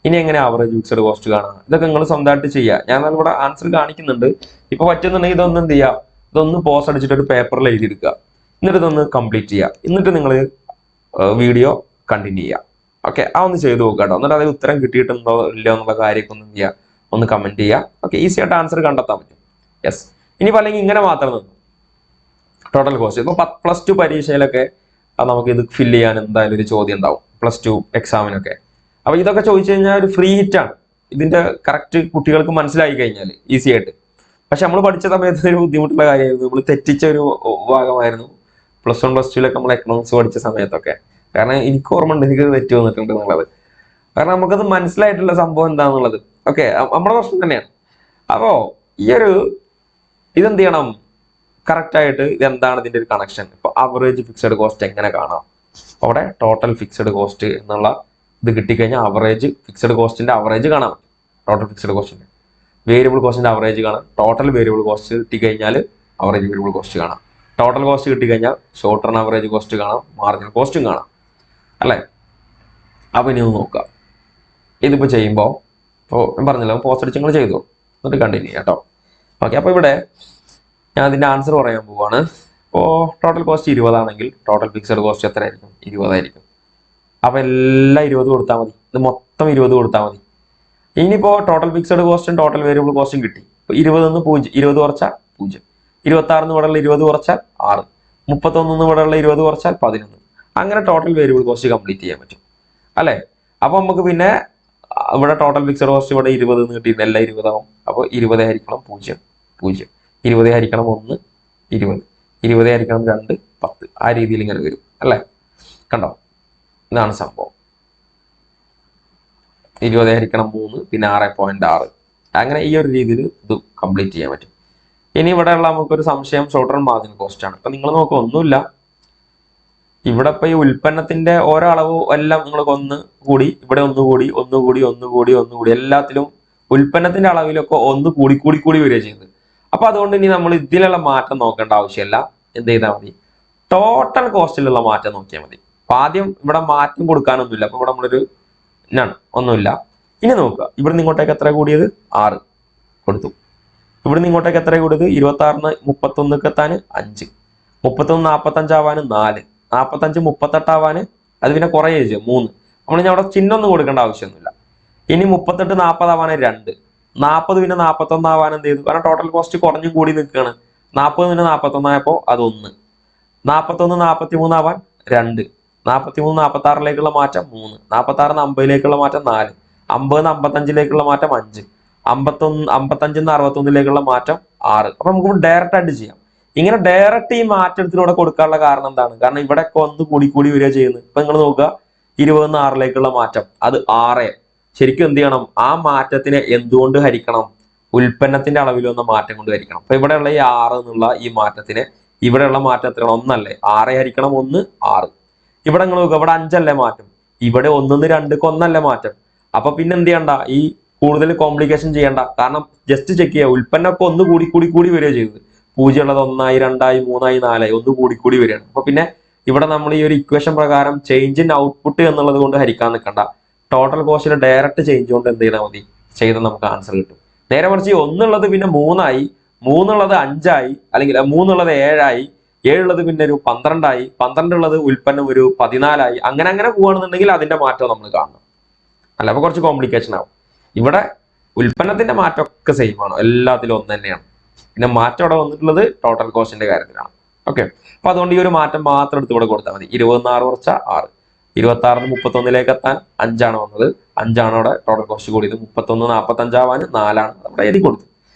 ഇനി എങ്ങനെ ആവറേജ് ഫിക്സഡ് കോസ്റ്റ് കാണാം? ഇതൊക്കെ നിങ്ങൾ സ്വന്തമായിട്ട് ചെയ്യുക. ഞാൻ ഇവിടെ ആൻസർ കാണിക്കുന്നുണ്ട്. ഇപ്പൊ പറ്റുന്നുണ്ടെങ്കിൽ ഇതൊന്നും എന്ത് ചെയ്യുക? ഇതൊന്ന് പോസ് അടിച്ചിട്ട് ഒരു പേപ്പറിൽ എഴുതിയെടുക്കുക. എന്നിട്ട് ഇതൊന്ന് കംപ്ലീറ്റ് ചെയ്യുക. എന്നിട്ട് നിങ്ങൾ വീഡിയോ കണ്ടിന്യൂ ചെയ്യുക. ഓക്കെ, ആ ഒന്ന് ചെയ്ത് നോക്കുക കേട്ടോ. എന്നിട്ട് അതിൽ ഉത്തരം കിട്ടിയിട്ടുണ്ടോ ഇല്ലയോ എന്നുള്ള കാര്യമൊക്കെ ഒന്ന് ചെയ്യുക, ഒന്ന് കമന്റ് ചെയ്യുക. ഓക്കെ, ഈസി ആയിട്ട് ആൻസർ കണ്ടെത്താൻ പറ്റും. യെസ്. ഇനിയിപ്പോൾ അല്ലെങ്കിൽ ഇങ്ങനെ മാത്രം നിന്നു ടോട്ടൽ കോസ്റ്റ്. ഇപ്പൊ +2 പരീക്ഷയിലൊക്കെ നമുക്ക് ഇത് ഫില്ല് ചെയ്യാൻ എന്തായാലും ഒരു ചോദ്യം ഉണ്ടാവും, +2 എക്സാമിനൊക്കെ. അപ്പൊ ഇതൊക്കെ ചോദിച്ചു കഴിഞ്ഞാൽ ഒരു ഫ്രീ ഹിറ്റ് ആണ്. ഇതിന്റെ കറക്റ്റ് കുട്ടികൾക്ക് മനസ്സിലായി കഴിഞ്ഞാൽ ഈസി ആയിട്ട്. പക്ഷെ നമ്മൾ പഠിച്ച സമയത്ത് ഒരു ബുദ്ധിമുട്ടുള്ള കാര്യമായിരുന്നു. നമ്മൾ തെറ്റിച്ച ഒരു ഭാഗമായിരുന്നു +1 +2 നമ്മൾ എക്കണോമിക്സ് പഠിച്ച സമയത്തൊക്കെ. കാരണം എനിക്ക് ഓർമ്മ ഉണ്ട്, എനിക്ക് തെറ്റ് വന്നിട്ടുണ്ട് എന്നുള്ളത്. കാരണം നമുക്കത് മനസ്സിലായിട്ടുള്ള സംഭവം എന്താണെന്നുള്ളത്. ഓക്കെ, നമ്മുടെ പ്രശ്നം തന്നെയാണ്. അപ്പോ ഈ ഒരു ഇതെന്ത് ചെയ്യണം? കറക്റ്റ് ആയിട്ട് ഇതെന്താണ് ഇതിന്റെ ഒരു കണക്ഷൻ? ഇപ്പൊ അവറേജ് ഫിക്സഡ് കോസ്റ്റ് എങ്ങനെ കാണാം? അവിടെ ടോട്ടൽ ഫിക്സഡ് കോസ്റ്റ് എന്നുള്ള ഇത് കിട്ടിക്കഴിഞ്ഞാൽ അവറേജ് ഫിക്സഡ് കോസ്റ്റിന്റെ അവറേജ് കാണാൻ പറ്റും. ടോട്ടൽ ഫിക്സഡ് കോസ്റ്റിന്റെ വേരിയബിൾ കോസ്റ്റിന്റെ അവറേജ് കാണാം. ടോട്ടൽ വേരിയബിൾ കോസ്റ്റ് കിട്ടിക്കഴിഞ്ഞാൽ അവറേജ് വേരിയബിൾ കോസ്റ്റ് കാണാം. ടോട്ടൽ കോസ്റ്റ് കിട്ടിക്കഴിഞ്ഞാൽ ഷോർട്ട് ടേം അവറേജ് കോസ്റ്റ് കാണാം, മാർജിനൽ കോസ്റ്റും കാണാം അല്ലേ? അപ്പൊ ഇനി ഒന്ന് നോക്കാം. ഇതിപ്പോ ചെയ്യുമ്പോൾ ഞാൻ പറഞ്ഞല്ലോ, പോസ്റ്റ് അടിച്ച് നിങ്ങൾ ചെയ്തു, എന്നിട്ട് കണ്ടിന്യൂ ചെയ്യാം കേട്ടോ. ഓക്കെ, അപ്പൊ ഇവിടെ ഞാൻ അതിന്റെ ആൻസർ പറയാൻ പോവാണ്. ഇപ്പോൾ ടോട്ടൽ കോസ്റ്റ് 20 ആണെങ്കിൽ ടോട്ടൽ ഫിക്സഡ് കോസ്റ്റ് എത്ര ആയിരിക്കും? 20 ആയിരിക്കും. അപ്പൊ എല്ലാം 20 കൊടുത്താൽ മതി. ഇത് മൊത്തം 20 കൊടുത്താൽ മതി. ഇനിയിപ്പോ ടോട്ടൽ ഫിക്സഡ് കോസ്റ്റും ടോട്ടൽ വേരിയബിൾ കോസ്റ്റും കിട്ടി. ഇപ്പൊ 20 0 കുറച്ചാൽ 0, 26 ഇവിടെയുള്ള 20 കുറച്ചാൽ 6, 31 ഇവിടെയുള്ള 20 കുറച്ചാൽ 11. അങ്ങനെ ടോട്ടൽ വേരിയബിൾ കോസ്റ്റ് കംപ്ലീറ്റ് ചെയ്യാൻ പറ്റും അല്ലെ? അപ്പൊ നമുക്ക് പിന്നെ ഇവിടെ ടോട്ടൽ ഫിക്സഡ് കോസ്റ്റ് ഇവിടെ 20 എന്ന് കിട്ടിയിട്ടുണ്ട്. എല്ലാം 20 ആവും. അപ്പൊ 20 ഹരിക്കണം 0 0, 20 ഹരിക്കണം 1 20, 20 ഹരിക്കണം 2 10. ആ രീതിയിൽ ഇങ്ങനെ വരും അല്ലെ? കണ്ടോ, ഇതാണ് സംഭവം. 20 ഹരിക്കണം 3 പിന്നെ 6.6. അങ്ങനെ ഈ ഒരു രീതിയിൽ ഇത് കംപ്ലീറ്റ് ചെയ്യാൻ പറ്റും. ഇനി ഇവിടെയുള്ള നമുക്കൊരു സംശയം ഷോർട്ട് ടേം മാർജിനൽ കോസ്റ്റ് ആണ്. അപ്പൊ നിങ്ങൾ നോക്കുക, ഒന്നുമില്ല. ഇവിടെ ഇപ്പൊ ഈ ഉൽപ്പന്നത്തിന്റെ ഓരോ അളവ് എല്ലാം നിങ്ങൾ ഒന്ന് കൂടി, ഇവിടെ ഒന്നുകൂടി എല്ലാത്തിലും ഉൽപ്പന്നത്തിന്റെ അളവിലൊക്കെ ഒന്ന് കൂടി വരിക ചെയ്യുന്നത്. അപ്പൊ അതുകൊണ്ട് ഇനി നമ്മൾ ഇതിലുള്ള മാറ്റം നോക്കേണ്ട ആവശ്യമില്ല. എന്ത് ചെയ്താൽ മതി? ടോട്ടൽ കോസ്റ്റിലുള്ള മാറ്റം നോക്കിയാൽ മതി. അപ്പൊ ആദ്യം ഇവിടെ മാറ്റം കൊടുക്കാനൊന്നുമില്ല. അപ്പൊ ഇവിടെ നമ്മളൊരു ഒന്നുമില്ല. ഇനി നോക്കുക, ഇവിടുന്ന് ഇങ്ങോട്ടേക്ക് എത്ര കൂടിയത്? 6 കൊടുത്തു. ഇവിടുന്ന് ഇങ്ങോട്ടേക്ക് എത്ര കൂടിയത്? 26 31 എത്താൻ 5, 31 45 ആവാൻ 4, 45 38 ആവാൻ അത് പിന്നെ കുറെ ഏജ് 3. നമ്മളിനി അവിടെ ചിഹ്നം ഒന്നും കൊടുക്കേണ്ട ആവശ്യമൊന്നുമില്ല. ഇനി 38 40 ആവാൻ 2, 40 പിന്നെ 41 ആവാൻ എന്ത് ചെയ്തു? കാരണം ടോട്ടൽ കോസ്റ്റ് കുറഞ്ഞും കൂടി നിൽക്കുകയാണ്. 40 പിന്നെ 41 ആയപ്പോ അത് 1, 41 43 ആവാൻ 2, 43 46ലേക്കുള്ള മാറ്റം 3, 46 50ലേക്കുള്ള മാറ്റം 4, 50 55ലേക്കുള്ള മാറ്റം 5, 55 61ലേക്കുള്ള മാറ്റം 6. അപ്പൊ നമുക്ക് ഡയറക്റ്റ് ആയിട്ട് ചെയ്യാം. ഇങ്ങനെ ഡയറക്റ്റ് ഈ മാറ്റത്തിലൂടെ കൊടുക്കാനുള്ള കാരണം എന്താണ്? കാരണം ഇവിടെ ഒക്കെ ഒന്ന് കൂടി വരിക ചെയ്യുന്നത്. ഇപ്പൊ നിങ്ങൾ നോക്കുക, 20 6ലേക്കുള്ള മാറ്റം അത് 6. ശരിക്കും എന്ത് ചെയ്യണം? ആ മാറ്റത്തിനെ എന്തുകൊണ്ട് ഹരിക്കണം? ഉൽപ്പന്നത്തിന്റെ അളവിൽ വന്ന മാറ്റം കൊണ്ട് ഹരിക്കണം. അപ്പൊ ഇവിടെയുള്ള ഈ 6 എന്നുള്ള ഈ മാറ്റത്തിന് ഇവിടെയുള്ള മാറ്റം എത്രയാണ്? 1 അല്ലേ? 6 ഹരിക്കണം 1 6. ഇവിടെ നിങ്ങൾ നോക്കുക, ഇവിടെ 5 അല്ലേ മാറ്റം? ഇവിടെ 1 2ക്ക് 1 അല്ലേ മാറ്റം? അപ്പൊ പിന്നെ എന്ത് ചെയ്യണ്ട? ഈ കൂടുതൽ കോംപ്ലിക്കേഷൻ ചെയ്യണ്ട. കാരണം ജസ്റ്റ് ചെക്ക് ചെയ്യുക, ഉൽപ്പന്നമൊക്കെ ഒന്ന് കൂടി വരിക ചെയ്തത്. 0 ഉള്ളത് 1 ആയി 2 ആയി 3 ആയി 4 ആയി ഒന്ന് കൂടി വരികയാണ്. അപ്പൊ പിന്നെ ഇവിടെ നമ്മൾ ഈ ഒരു ഇക്വേഷൻ പ്രകാരം ചേഞ്ച് ഇൻ ഔട്ട്പുട്ട് എന്നുള്ളത് കൊണ്ട് ഹരിക്കാൻ നിൽക്കണ്ട. ടോട്ടൽ കോസ്റ്റിന് ഡയറക്റ്റ് ചേഞ്ച് കൊണ്ട് എന്ത് ചെയ്താൽ മതി? ചെയ്താൽ നമുക്ക് ആൻസർ കിട്ടും. നേരെ മറിച്ച് 1 ഉള്ളത് പിന്നെ 3 ആയി, 3 ഉള്ളത് 5 ആയി, അല്ലെങ്കിൽ 3 ഉള്ളത് 7 ആയി, 7 ഉള്ളത് പിന്നെ ഒരു 12 ആയി, 12 ഉള്ളത് ഉൽപ്പന്നം ഒരു 14 ആയി. അങ്ങനെ പോവുകയാണെന്നുണ്ടെങ്കിൽ അതിന്റെ മാറ്റം നമ്മൾ കാണണം. അല്ല, അപ്പൊ കുറച്ച് കോംപ്ലിക്കേഷൻ ആവും. ഇവിടെ ഉൽപ്പന്നത്തിന്റെ മാറ്റമൊക്കെ സെയിം ആണ്, എല്ലാത്തിലും ഒന്ന് തന്നെയാണ്. പിന്നെ മാറ്റം അവിടെ വന്നിട്ടുള്ളത് ടോട്ടൽ കോസ്റ്റിന്റെ കാര്യത്തിലാണ്. ഓക്കെ, അപ്പൊ അതുകൊണ്ട് ഈ ഒരു മാറ്റം മാത്രം എടുത്ത് ഇവിടെ കൊടുത്താൽ മതി. 26 കുറച്ച 6, 26 31 എത്താൻ 5 വന്നത്, 5 അവിടെ ടോട്ടൽ കോസ്റ്റ് കൂടിയത്. 31 45 ആവാൻ 4 അവിടെ എഴുതി കൊടുത്തു.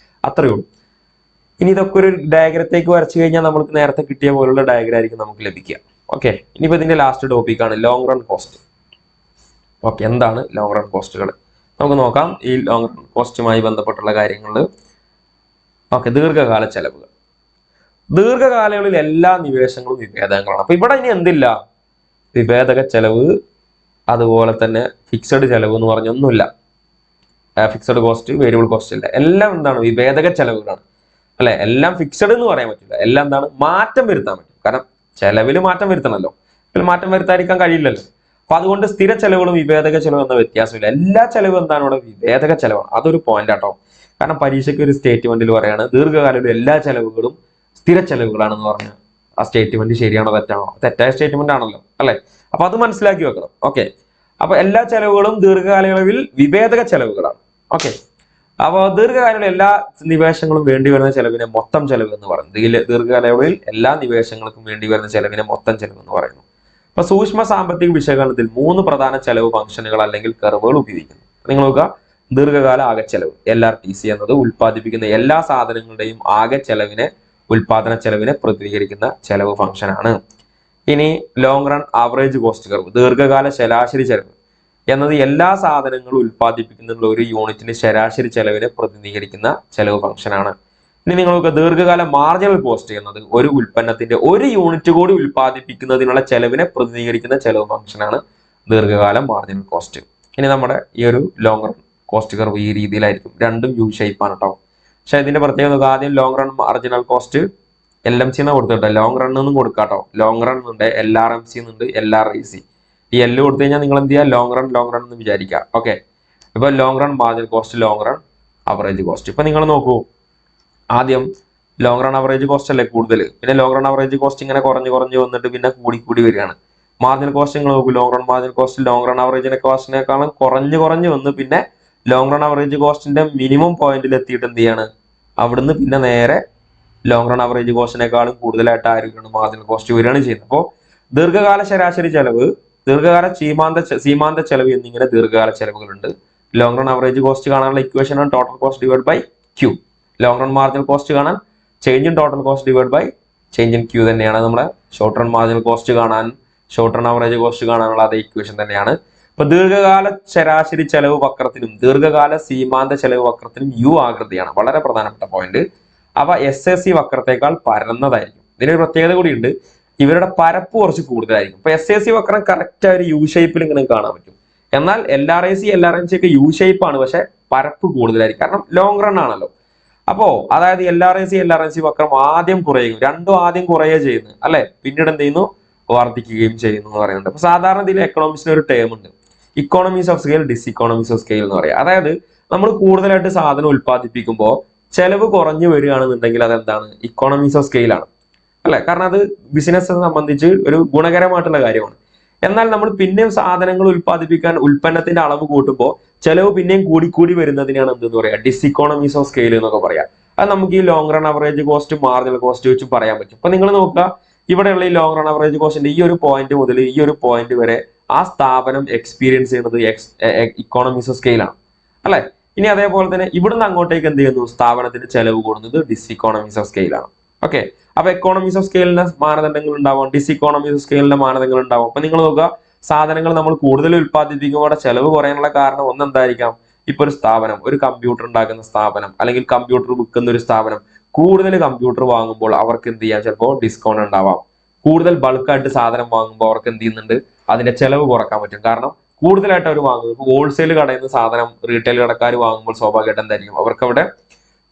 അത്രയേ ഉള്ളൂ. ഇനി ഇതൊക്കെ ഒരു ഡയഗ്രത്തേക്ക് വരച്ചു കഴിഞ്ഞാൽ നമുക്ക് നേരത്തെ കിട്ടിയ പോലുള്ള ഡയഗ്രം ആയിരിക്കും നമുക്ക് ലഭിക്കുക. ഓക്കെ, ഇനിയിപ്പോ ഇതിന്റെ ലാസ്റ്റ് ടോപ്പിക്കാണ് ലോങ് റൺ കോസ്റ്റ്. ഓക്കെ, എന്താണ് ലോങ് റൺ കോസ്റ്റുകൾ നമുക്ക് നോക്കാം. ഈ ലോങ് റൺ കോസ്റ്റുമായി ബന്ധപ്പെട്ടുള്ള കാര്യങ്ങൾ. ഓക്കെ, ദീർഘകാല ചെലവുകൾ. ദീർഘകാലങ്ങളിൽ എല്ലാ നിവേശങ്ങളും വിഭേദങ്ങളാണ്. അപ്പൊ ഇവിടെ ഇനി എന്തില്ല? വിഭേദക ചെലവ്, അതുപോലെ തന്നെ ഫിക്സഡ് ചെലവ് എന്ന് പറഞ്ഞൊന്നുമില്ല. ഫിക്സഡ് കോസ്റ്റ്, വേരിയബിൾ കോസ്റ്റ് ഇല്ല. എല്ലാം എന്താണ്? വിഭേദക ചെലവുകളാണ്. അല്ലെ, എല്ലാം ഫിക്സഡ് എന്ന് പറയാൻ പറ്റില്ല. എല്ലാം എന്താണ്? മാറ്റം വരുത്താൻ പറ്റും. കാരണം ചെലവിൽ മാറ്റം വരുത്തണമല്ലോ. ഇതിൽ മാറ്റം വരുത്താതിരിക്കാൻ കഴിയില്ലല്ലോ. അപ്പൊ അതുകൊണ്ട് സ്ഥിര ചെലവുകളും വിഭേദക ചെലവും എന്ന വ്യത്യാസമില്ല. എല്ലാ ചെലവും എന്താണ് ഇവിടെ? വിഭേദക ചെലവാണ്. അതൊരു പോയിന്റ് ആട്ടോ. കാരണം പരീക്ഷയ്ക്ക് ഒരു സ്റ്റേറ്റ്മെന്റിൽ പറയാണ് ദീർഘകാലം എല്ലാ ചെലവുകളും സ്ഥിര ചെലവുകളാണെന്ന് പറഞ്ഞാൽ ആ സ്റ്റേറ്റ്മെന്റ് ശരിയാണോ തെറ്റാണോ? തെറ്റായ സ്റ്റേറ്റ്മെന്റ് ആണല്ലോ, അല്ലെ? അപ്പൊ അത് മനസ്സിലാക്കി വെക്കണം. ഓക്കെ, അപ്പൊ എല്ലാ ചെലവുകളും ദീർഘകാലയളവിൽ വിഭേദക ചെലവുകളാണ്. ഓക്കെ, അപ്പോൾ ദീർഘകാലയളവിൽ എല്ലാ നിവേശങ്ങളും വേണ്ടി വരുന്ന ചെലവിനെ മൊത്തം ചെലവ് എന്ന് പറയുന്നത്. ദീർഘകാലയളവിൽ എല്ലാ നിവേശങ്ങൾക്കും വേണ്ടി വരുന്ന ചെലവിനെ മൊത്തം ചെലവ് എന്ന് പറയുന്നു. അപ്പൊ സൂക്ഷ്മ സാമ്പത്തിക വിശകലനത്തിൽ 3 പ്രധാന ചെലവ് ഫംഗ്ഷനുകൾ അല്ലെങ്കിൽ കർവുകൾ ഉപയോഗിക്കുന്നു. നിങ്ങൾ നോക്കുക, ദീർഘകാല ആകെ ചെലവ് LRTC എന്നത് ഉൽപ്പാദിപ്പിക്കുന്ന എല്ലാ സാധനങ്ങളുടെയും ആകെ ചെലവിനെ, ഉൽപാദന ചെലവിനെ പ്രതിനിധീകരിക്കുന്ന ചെലവ് ഫംഗ്ഷൻ ആണ്. ഇനി long run average cost curve, ദീർഘകാല ശരാശരി ചെലവ് എന്നത് എല്ലാ സാധനങ്ങളും ഉൽപ്പാദിപ്പിക്കുന്നതിനുള്ള ഒരു യൂണിറ്റിന് ശരാശരി ചെലവിനെ പ്രതിനിധീകരിക്കുന്ന ചെലവ് ഫംഗ്ഷൻ ആണ്. ഇനി നിങ്ങൾക്ക് ദീർഘകാല മാർജിനൽ കോസ്റ്റ് എന്നത് ഒരു ഉൽപ്പന്നത്തിന്റെ ഒരു യൂണിറ്റ് കൂടി ഉൽപ്പാദിപ്പിക്കുന്നതിനുള്ള ചെലവിനെ പ്രതിനിധീകരിക്കുന്ന ചെലവ് ഫംഗ്ഷൻ ആണ് ദീർഘകാല മാർജിനൽ കോസ്റ്റ്. ഇനി നമ്മുടെ ഈ ഒരു ലോങ് റൺ കോസ്റ്റ് കർവ് ഈ രീതിയിലായിരിക്കും. രണ്ടും യു ഷേപ്പ് ആണ് കേട്ടോ. പക്ഷെ ഇതിന്റെ പ്രത്യേകത, ആദ്യം long run marginal cost LMC എന്ന് കൊടുത്തിട്ടോ. ലോങ് റൺ എന്നും കൊടുക്കാട്ടോ. ലോങ് റൺ ഉണ്ട്, LRMC എന്നുണ്ട്, LRIC. ഈ എല്ല് കൊടുത്തു കഴിഞ്ഞാൽ നിങ്ങൾ എന്ത് ചെയ്യുക? ലോങ് റൺ എന്ന് വിചാരിക്കുക. ഓക്കെ, ഇപ്പൊ long run marginal cost, long run average cost. ഇപ്പൊ നിങ്ങൾ നോക്കൂ, ആദ്യം ലോങ് റൺ അവറേജ് കോസ്റ്റ് അല്ലേ കൂടുതൽ. പിന്നെ ലോങ് റൺ അവറേജ് കോസ്റ്റ് ഇങ്ങനെ കുറഞ്ഞു വന്നിട്ട് പിന്നെ കൂടി വരികയാണ്. മാർജിനൽ കോസ്റ്റ് നിങ്ങൾ നോക്കൂ, long run marginal cost long run അവറേജിനെ കോസ്റ്റിനേക്കാളും കുറഞ്ഞു വന്ന് പിന്നെ ലോങ് റൺ അവറേജ് കോസ്റ്റിന്റെ മിനിമം പോയിന്റിൽ എത്തിയിട്ട് എന്ത് ചെയ്യാണ്? അവിടുന്ന് പിന്നെ നേരെ ലോങ് റൺ അവറേജ് കോസ്റ്റിനേക്കാളും കൂടുതലായിട്ട് ആയിരിക്കണം മാർജിനൽ കോസ്റ്റ് വരികയാണ് ചെയ്യുന്നത്. അപ്പോൾ ദീർഘകാല ശരാശരി ചെലവ്, ദീർഘകാല സീമാന്ത ചെലവ് എന്നിങ്ങനെ ദീർഘകാല ചെലവുകളുണ്ട്. ലോങ് റൺ അവറേജ് കോസ്റ്റ് കാണാനുള്ള ഇക്വേഷൻ ആണ് total cost divide by Q. Long run marginal cost കാണാൻ change in total cost divide by change in Q തന്നെയാണ്. നമ്മുടെ ഷോർട്ട് റൺ മാർജിനൽ കോസ്റ്റ് കാണാൻ ഷോർട്ട് റൺ അവറേജ് കോസ്റ്റ് കാണാനുള്ള അതേ equation തന്നെയാണ്. ഇപ്പൊ ദീർഘകാല ശരാശരി ചെലവ് വക്രത്തിനും ദീർഘകാല സീമാന്ത ചെലവ് വക്രത്തിനും U ആകൃതിയാണ്. വളരെ പ്രധാനപ്പെട്ട പോയിന്റ്. അവ SSC വക്രത്തെക്കാൾ പരന്നതായിരിക്കും. ഇതിനൊരു പ്രത്യേകത കൂടിയുണ്ട്, ഇവരുടെ പരപ്പ് കുറച്ച് കൂടുതലായിരിക്കും. ഇപ്പൊ SSC വക്രം കറക്റ്റ് ആ ഒരു U ഷേപ്പിൽ ഇങ്ങനെ കാണാൻ പറ്റും. എന്നാൽ LRIC LRMC ഒക്കെ U ഷേപ്പ് ആണ്, പക്ഷെ പരപ്പ് കൂടുതലായിരിക്കും. കാരണം ലോങ് റൺ ആണല്ലോ. അപ്പോ അതായത് LRIC LRMC വക്രം ആദ്യം കുറയും, രണ്ടും ആദ്യം കുറയുകയും ചെയ്യുന്നു അല്ലെ, പിന്നീട് എന്ത് ചെയ്യുന്നു? വർദ്ധിക്കുകയും ചെയ്യുന്നു എന്ന് പറയുന്നുണ്ട്. അപ്പൊ സാധാരണ ഇതിൽ എക്കണോമിക്സിന് ഒരു ടേം ഉണ്ട്, economies of scale, diseconomies of scale എന്ന് പറയാം. അതായത് നമ്മൾ കൂടുതലായിട്ട് സാധനം ഉൽപ്പാദിപ്പിക്കുമ്പോൾ ചെലവ് കുറഞ്ഞു വരികയാണെന്നുണ്ടെങ്കിൽ അതെന്താണ്? ഇക്കോണമീസ് ഓഫ് സ്കെയിൽ ആണ് അല്ലെ. കാരണം അത് ബിസിനസ്സിനെ സംബന്ധിച്ച് ഒരു ഗുണകരമായിട്ടുള്ള കാര്യമാണ്. എന്നാൽ നമ്മൾ പിന്നെയും സാധനങ്ങൾ ഉൽപ്പാദിപ്പിക്കാൻ ഉൽപ്പന്നത്തിന്റെ അളവ് കൂട്ടുമ്പോൾ ചെലവ് പിന്നെയും കൂടി വരുന്നതിനാണ് എന്തെന്ന് പറയാ? ഡിസ്ഇക്കോണമീസ് ഓഫ് സ്കെയിൽ എന്നൊക്കെ പറയാം. അത് നമുക്ക് ഈ long run average cost, marginal cost വെച്ചും പറയാൻ പറ്റും. അപ്പൊ നിങ്ങൾ നോക്കുക, ഇവിടെയുള്ള ഈ ലോങ് റൺ അവറേജ് കോസ്റ്റിന്റെ ഈ ഒരു പോയിന്റ് മുതൽ ഈ ഒരു പോയിന്റ് വരെ ആ സ്ഥാപനം എക്സ്പീരിയൻസ് ചെയ്യുന്നത് ഇക്കോണമീസ് ഓഫ് സ്കെയിൽ ആണ് അല്ലെ. ഇനി അതേപോലെ തന്നെ ഇവിടുന്ന് അങ്ങോട്ടേക്ക് എന്ത് ചെയ്യുന്നു? സ്ഥാപനത്തിന്റെ ചെലവ് കൂടുന്നത് ഡിസ്ഇക്കോണമീസ് ഓഫ് സ്കെയിൽ ആണ്. ഓക്കെ, അപ്പൊ എക്കോണമീസ് ഓഫ് സ്കെയിലിന്റെ മാനദണ്ഡങ്ങൾ ഉണ്ടാവും, ഡിസ്ഇക്കോണമീസ് ഓഫ് സ്കെയിലിന്റെ മാനദണ്ഡങ്ങൾ ഉണ്ടാവും. അപ്പൊ നിങ്ങൾ നോക്കുക, സാധനങ്ങൾ നമ്മൾ കൂടുതൽ ഉൽപ്പാദിപ്പിക്കുമ്പോൾ ചെലവ് കുറയാനുള്ള കാരണം ഒന്നെന്തായിരിക്കാം? ഇപ്പൊ ഒരു സ്ഥാപനം, ഒരു കമ്പ്യൂട്ടർ ഉണ്ടാക്കുന്ന സ്ഥാപനം അല്ലെങ്കിൽ കമ്പ്യൂട്ടർ വിൽക്കുന്ന ഒരു സ്ഥാപനം കൂടുതൽ കമ്പ്യൂട്ടർ വാങ്ങുമ്പോൾ അവർക്ക് എന്ത് ചെയ്യാം? ചിലപ്പോൾ ഡിസ്കൗണ്ട് ഉണ്ടാവാം. കൂടുതൽ ബൾക്കായിട്ട് സാധനം വാങ്ങുമ്പോൾ അവർക്ക് എന്ത് ചെയ്യുന്നുണ്ട്? അതിന്റെ ചെലവ് കുറക്കാൻ പറ്റും. കാരണം കൂടുതലായിട്ട് അവർ വാങ്ങുന്നത്, ഇപ്പൊ ഹോൾസെയിൽ കടയിൽ നിന്ന് സാധനം റീറ്റെയിൽ കടക്കാർ വാങ്ങുമ്പോൾ സ്വാഭാവികമായിട്ട് എന്തായിരിക്കും? അവർക്ക് അവിടെ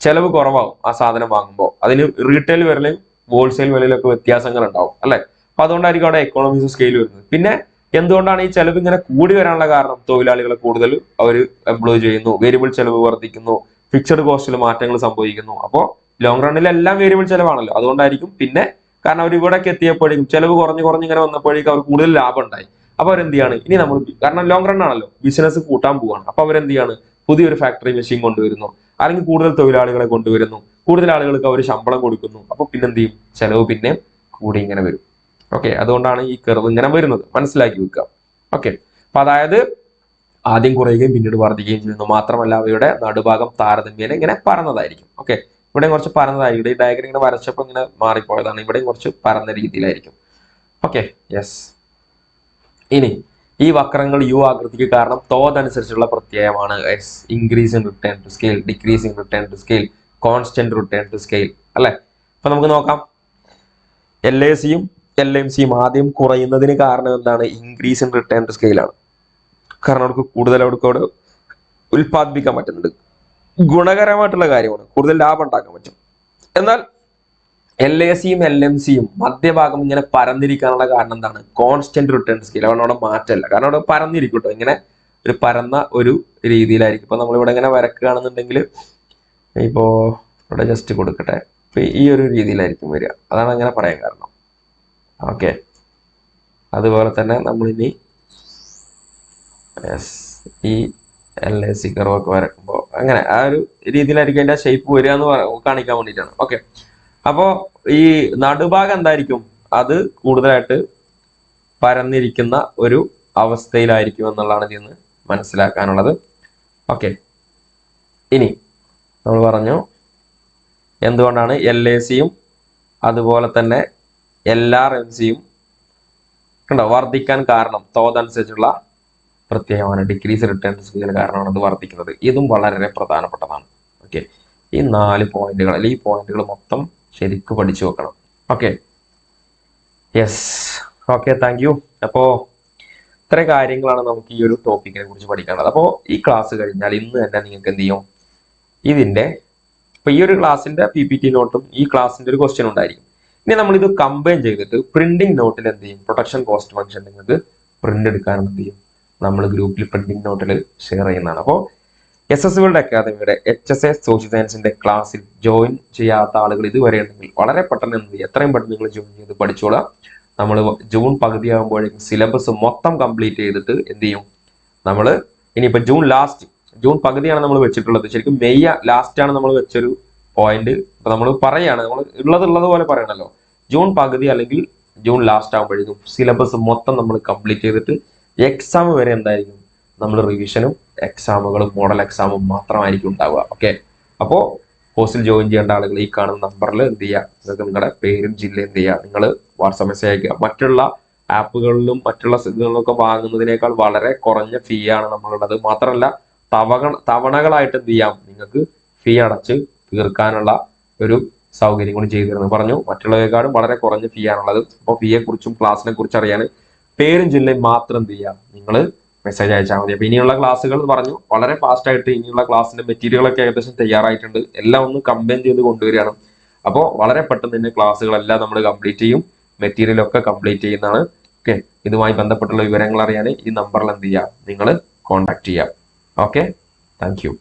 ചെലവ് കുറവാകും ആ സാധനം വാങ്ങുമ്പോൾ. അതിന് റീറ്റെയിൽ വിലയും ഹോൾസെയിൽ വിലയിലൊക്കെ വ്യത്യാസങ്ങൾ ഉണ്ടാവും അല്ലെ. അപ്പൊ അതുകൊണ്ടായിരിക്കും അവിടെ എക്കോണമീസ് ഓഫ് സ്കെയിൽ വരുന്നത്. പിന്നെ എന്തുകൊണ്ടാണ് ഈ ചെലവ് ഇങ്ങനെ കൂടി വരാനുള്ള കാരണം? തൊഴിലാളികളെ കൂടുതൽ അവർ എംപ്ലോയ് ചെയ്യുന്നു, വേരിയബിൾ ചെലവ് വർദ്ധിക്കുന്നു, ഫിക്സഡ് കോസ്റ്റിൽ മാറ്റങ്ങൾ സംഭവിക്കുന്നു. അപ്പോൾ ലോങ് റണ്ണിൽ എല്ലാം വേരിയബിൾ ചെലവാണല്ലോ, അതുകൊണ്ടായിരിക്കും. പിന്നെ കാരണം അവർ ഇവിടേക്ക് എത്തിയപ്പോഴേക്കും ചെലവ് കുറഞ്ഞ് ഇങ്ങനെ വന്നപ്പോഴേക്കും അവർ കൂടുതൽ ലാഭം ഉണ്ടായി. അപ്പൊ അവരെന്ത് ചെയ്യാണ്? ഇനി നമ്മൾ, കാരണം ലോങ് റൺ ആണല്ലോ, ബിസിനസ് കൂട്ടാൻ പോവാണ്. അപ്പൊ അവരെന്ത് ചെയ്യാണ്? പുതിയൊരു ഫാക്ടറി മെഷീൻ കൊണ്ടുവരുന്നു, അല്ലെങ്കിൽ കൂടുതൽ തൊഴിലാളികളെ കൊണ്ടുവരുന്നു, കൂടുതൽ ആളുകൾക്ക് അവർ ശമ്പളം കൊടുക്കുന്നു. അപ്പൊ പിന്നെന്ത് ചെയ്യും? ചെലവ് പിന്നെ കൂടി ഇങ്ങനെ വരും. ഓക്കെ, അതുകൊണ്ടാണ് ഈ കർവ് ഇങ്ങനെ വരുന്നത്. മനസ്സിലാക്കി വെക്കുക. ഓക്കെ, അപ്പൊ അതായത് ആദ്യം കുറയുകയും പിന്നീട് വർദ്ധിക്കുകയും ചെയ്യുന്നു. മാത്രമല്ല അവയുടെ നടുഭാഗം താരതമ്യേന ഇങ്ങനെ പരന്നതായിരിക്കും. ഓക്കെ, ഇവിടെ കുറച്ച് പരന്നതായിരിക്കും. ഈ ഡയഗ്രം ഇങ്ങനെ വരച്ചപ്പോൾ ഇങ്ങനെ മാറിപ്പോയതാണ്. ഇവിടെയും കുറച്ച് പരന്ന രീതിയിലായിരിക്കും. Okay, yes. ഇനി ഈ വക്രങ്ങൾ യു ആകൃതിക്ക് കാരണം തോതനുസരിച്ചുള്ള പ്രത്യയമാണ്. Yes, increase in return to scale, decrease in return to scale, constant return to scale അല്ലെ. അപ്പൊ നമുക്ക് നോക്കാം. LACയും LMCയും ആദ്യം കുറയുന്നതിന് കാരണം എന്താണ്? Increase in return to scale ആണ്. കാരണം അവർക്ക് കൂടുതൽ അവിടെ ഉൽപ്പാദിപ്പിക്കാൻ പറ്റുന്നുണ്ട്. ഗുണകരമായിട്ടുള്ള കാര്യമാണ്, കൂടുതൽ ലാഭം ഉണ്ടാക്കാൻ പറ്റും. എന്നാൽ LACയും LMCയും മധ്യഭാഗം ഇങ്ങനെ പരന്നിരിക്കാനുള്ള കാരണം എന്താണ്? Constant return scale. അവിടെ മാറ്റമല്ല, കാരണം അവിടെ പരന്നിരിക്കും കേട്ടോ. ഇങ്ങനെ ഒരു പരന്ന ഒരു രീതിയിലായിരിക്കും. ഇപ്പൊ നമ്മളിവിടെ ഇങ്ങനെ വരക്കുകയാണെന്നുണ്ടെങ്കിൽ ഇപ്പോ ഇവിടെ ജസ്റ്റ് കൊടുക്കട്ടെ. ഇപ്പൊ ഈ ഒരു രീതിയിലായിരിക്കും വരിക. അതാണ് അങ്ങനെ പറയാൻ കാരണം. ഓക്കെ, അതുപോലെ തന്നെ നമ്മളിനി ഈ LAC കർവൊക്കെ വരക്കുമ്പോൾ അങ്ങനെ ആ ഒരു രീതിയിലായിരിക്കും അതിന്റെ ഷേപ്പ് വരിക എന്ന് കാണിക്കാൻ വേണ്ടിയിട്ടാണ്. ഓക്കെ, അപ്പോ ഈ നടുഭാഗം എന്തായിരിക്കും? അത് കൂടുതലായിട്ട് പരന്നിരിക്കുന്ന ഒരു അവസ്ഥയിലായിരിക്കും എന്നുള്ളതാണ് ഇതിന്ന് മനസ്സിലാക്കാനുള്ളത്. ഓക്കെ, ഇനി നമ്മൾ പറഞ്ഞു എന്തുകൊണ്ടാണ് LACയും അതുപോലെ തന്നെ LRMCയും ഉണ്ടോ വർദ്ധിക്കാൻ കാരണം? തോതനുസരിച്ചുള്ള പ്രത്യയമാണ്, ഡിക്രീസ് റിട്ടേൺ സ്കെയിൽ കാരണമാണ് അത് വർദ്ധിക്കുന്നത്. ഇതും വളരെ പ്രധാനപ്പെട്ടതാണ്. ഓക്കെ, ഈ 4 പോയിന്റുകൾ അല്ലെങ്കിൽ ഈ പോയിന്റുകൾ മൊത്തം ശരിക്കും പഠിച്ചു വെക്കണം. Okay, yes. Okay, thank you. അപ്പോ ഇത്ര കാര്യങ്ങളാണ് നമുക്ക് ഈ ഒരു ടോപ്പിക്കിനെ കുറിച്ച് പഠിക്കാനുള്ളത്. അപ്പോൾ ഈ ക്ലാസ് കഴിഞ്ഞാൽ ഇന്ന് തന്നെ നിങ്ങൾക്ക് എന്ത് ചെയ്യും? ഇതിന്റെ ഇപ്പൊ ഈ ഒരു ക്ലാസ്സിന്റെ PPT നോട്ടും ഈ ക്ലാസ്സിന്റെ ഒരു ക്വസ്റ്റ്യൻ ഉണ്ടായിരിക്കും. ഇനി നമ്മൾ ഇത് കമ്പൈൻ ചെയ്തിട്ട് പ്രിന്റിംഗ് നോട്ടിൽ എന്ത് ചെയ്യും? പ്രൊഡക്ഷൻ കോസ്റ്റ് ഫംഗ്ഷൻ നിങ്ങൾക്ക് പ്രിന്റ് എടുക്കാൻ എന്ത് ചെയ്യും? നമ്മൾ ഗ്രൂപ്പിൽ പ്രിന്റിംഗ് നോട്ടിൽ ഷെയർ ചെയ്യുന്നതാണ്. അപ്പോൾ SS വേൾഡ് അക്കാദമിയുടെ HSA സോഷ്യൽ സയൻസിന്റെ ക്ലാസ്സിൽ ജോയിൻ ചെയ്യാത്ത ആളുകൾ ഇതുവരെ ഉണ്ടെങ്കിൽ വളരെ പെട്ടെന്ന് എന്ത് ചെയ്യും? എത്രയും പെട്ടെന്ന് നിങ്ങൾ ജോയിൻ ചെയ്ത് പഠിച്ചോളാം. നമ്മൾ ജൂൺ പകുതിയാകുമ്പോഴേക്കും സിലബസ് മൊത്തം കംപ്ലീറ്റ് ചെയ്തിട്ട് എന്ത് ചെയ്യും? നമ്മൾ ഇനിയിപ്പോ ജൂൺ പകുതിയാണ് നമ്മൾ വെച്ചിട്ടുള്ളത്. ശരിക്കും മെയ് ലാസ്റ്റ് ആണ് നമ്മൾ വെച്ചൊരു പോയിന്റ്. ഇപ്പൊ നമ്മൾ പറയാണ്, നമ്മൾ ഉള്ളത് പോലെ പറയണല്ലോ. ജൂൺ പകുതി അല്ലെങ്കിൽ ജൂൺ ലാസ്റ്റ് ആകുമ്പോഴേക്കും സിലബസ് മൊത്തം നമ്മൾ കംപ്ലീറ്റ് ചെയ്തിട്ട് എക്സാം വരെ എന്തായിരിക്കും? നമ്മൾ റിവിഷനും എക്സാമുകളും മോഡൽ എക്സാമും മാത്രമായിരിക്കും ഉണ്ടാവുക. ഓക്കെ, അപ്പോൾ കോഴ്സിൽ ജോയിൻ ചെയ്യേണ്ട ആളുകൾ ഈ കാണുന്ന നമ്പറിൽ എന്ത് ചെയ്യുക? നിങ്ങൾക്ക് നിങ്ങളുടെ പേരും ജില്ലയും എന്ത് ചെയ്യുക? നിങ്ങൾ വാട്സാപ്പ് മെസ്സേജ് അയക്കുക. മറ്റുള്ള ആപ്പുകളിലും മറ്റുള്ള ഇതിലൊക്കെ വാങ്ങുന്നതിനേക്കാൾ വളരെ കുറഞ്ഞ ഫീ ആണ് നമ്മളുള്ളത്. മാത്രമല്ല തവണകളായിട്ട് എന്ത് ചെയ്യാം? നിങ്ങൾക്ക് ഫീ അടച്ച് തീർക്കാനുള്ള ഒരു സൗകര്യം കൂടി ചെയ്തു തരുന്നു. പറഞ്ഞു മറ്റുള്ളവരെക്കാളും വളരെ കുറഞ്ഞ ഫീ ആണുള്ളത്. അപ്പോൾ ഫീയെ കുറിച്ചും ക്ലാസ്സിനെ കുറിച്ച് അറിയാൻ പേരും ജില്ലയും മാത്രം എന്ത് ചെയ്യുക? നിങ്ങൾ മെസ്സേജ് അയച്ചാൽ മതി. അപ്പൊ ഇനിയുള്ള ക്ലാസ്സുകൾ പറഞ്ഞു വളരെ ഫാസ്റ്റ് ആയിട്ട് ഇനിയുള്ള ക്ലാസ്സിന്റെ മെറ്റീരിയലൊക്കെ ഏകദേശം തയ്യാറായിട്ടുണ്ട്. എല്ലാം ഒന്ന് കമ്പൈൻ ചെയ്ത് കൊണ്ടുവരികയാണ്. അപ്പോൾ വളരെ പെട്ടെന്ന് തന്നെ ക്ലാസ്സുകളെല്ലാം നമ്മൾ കംപ്ലീറ്റ് ചെയ്യും. മെറ്റീരിയലൊക്കെ കംപ്ലീറ്റ് ചെയ്യുന്നതാണ്. ഓക്കെ, ഇതുമായി ബന്ധപ്പെട്ടുള്ള വിവരങ്ങൾ അറിയാൻ ഈ നമ്പറിൽ എന്ത് ചെയ്യുക? നിങ്ങൾ കോൺടാക്ട് ചെയ്യുക. Okay, thank you.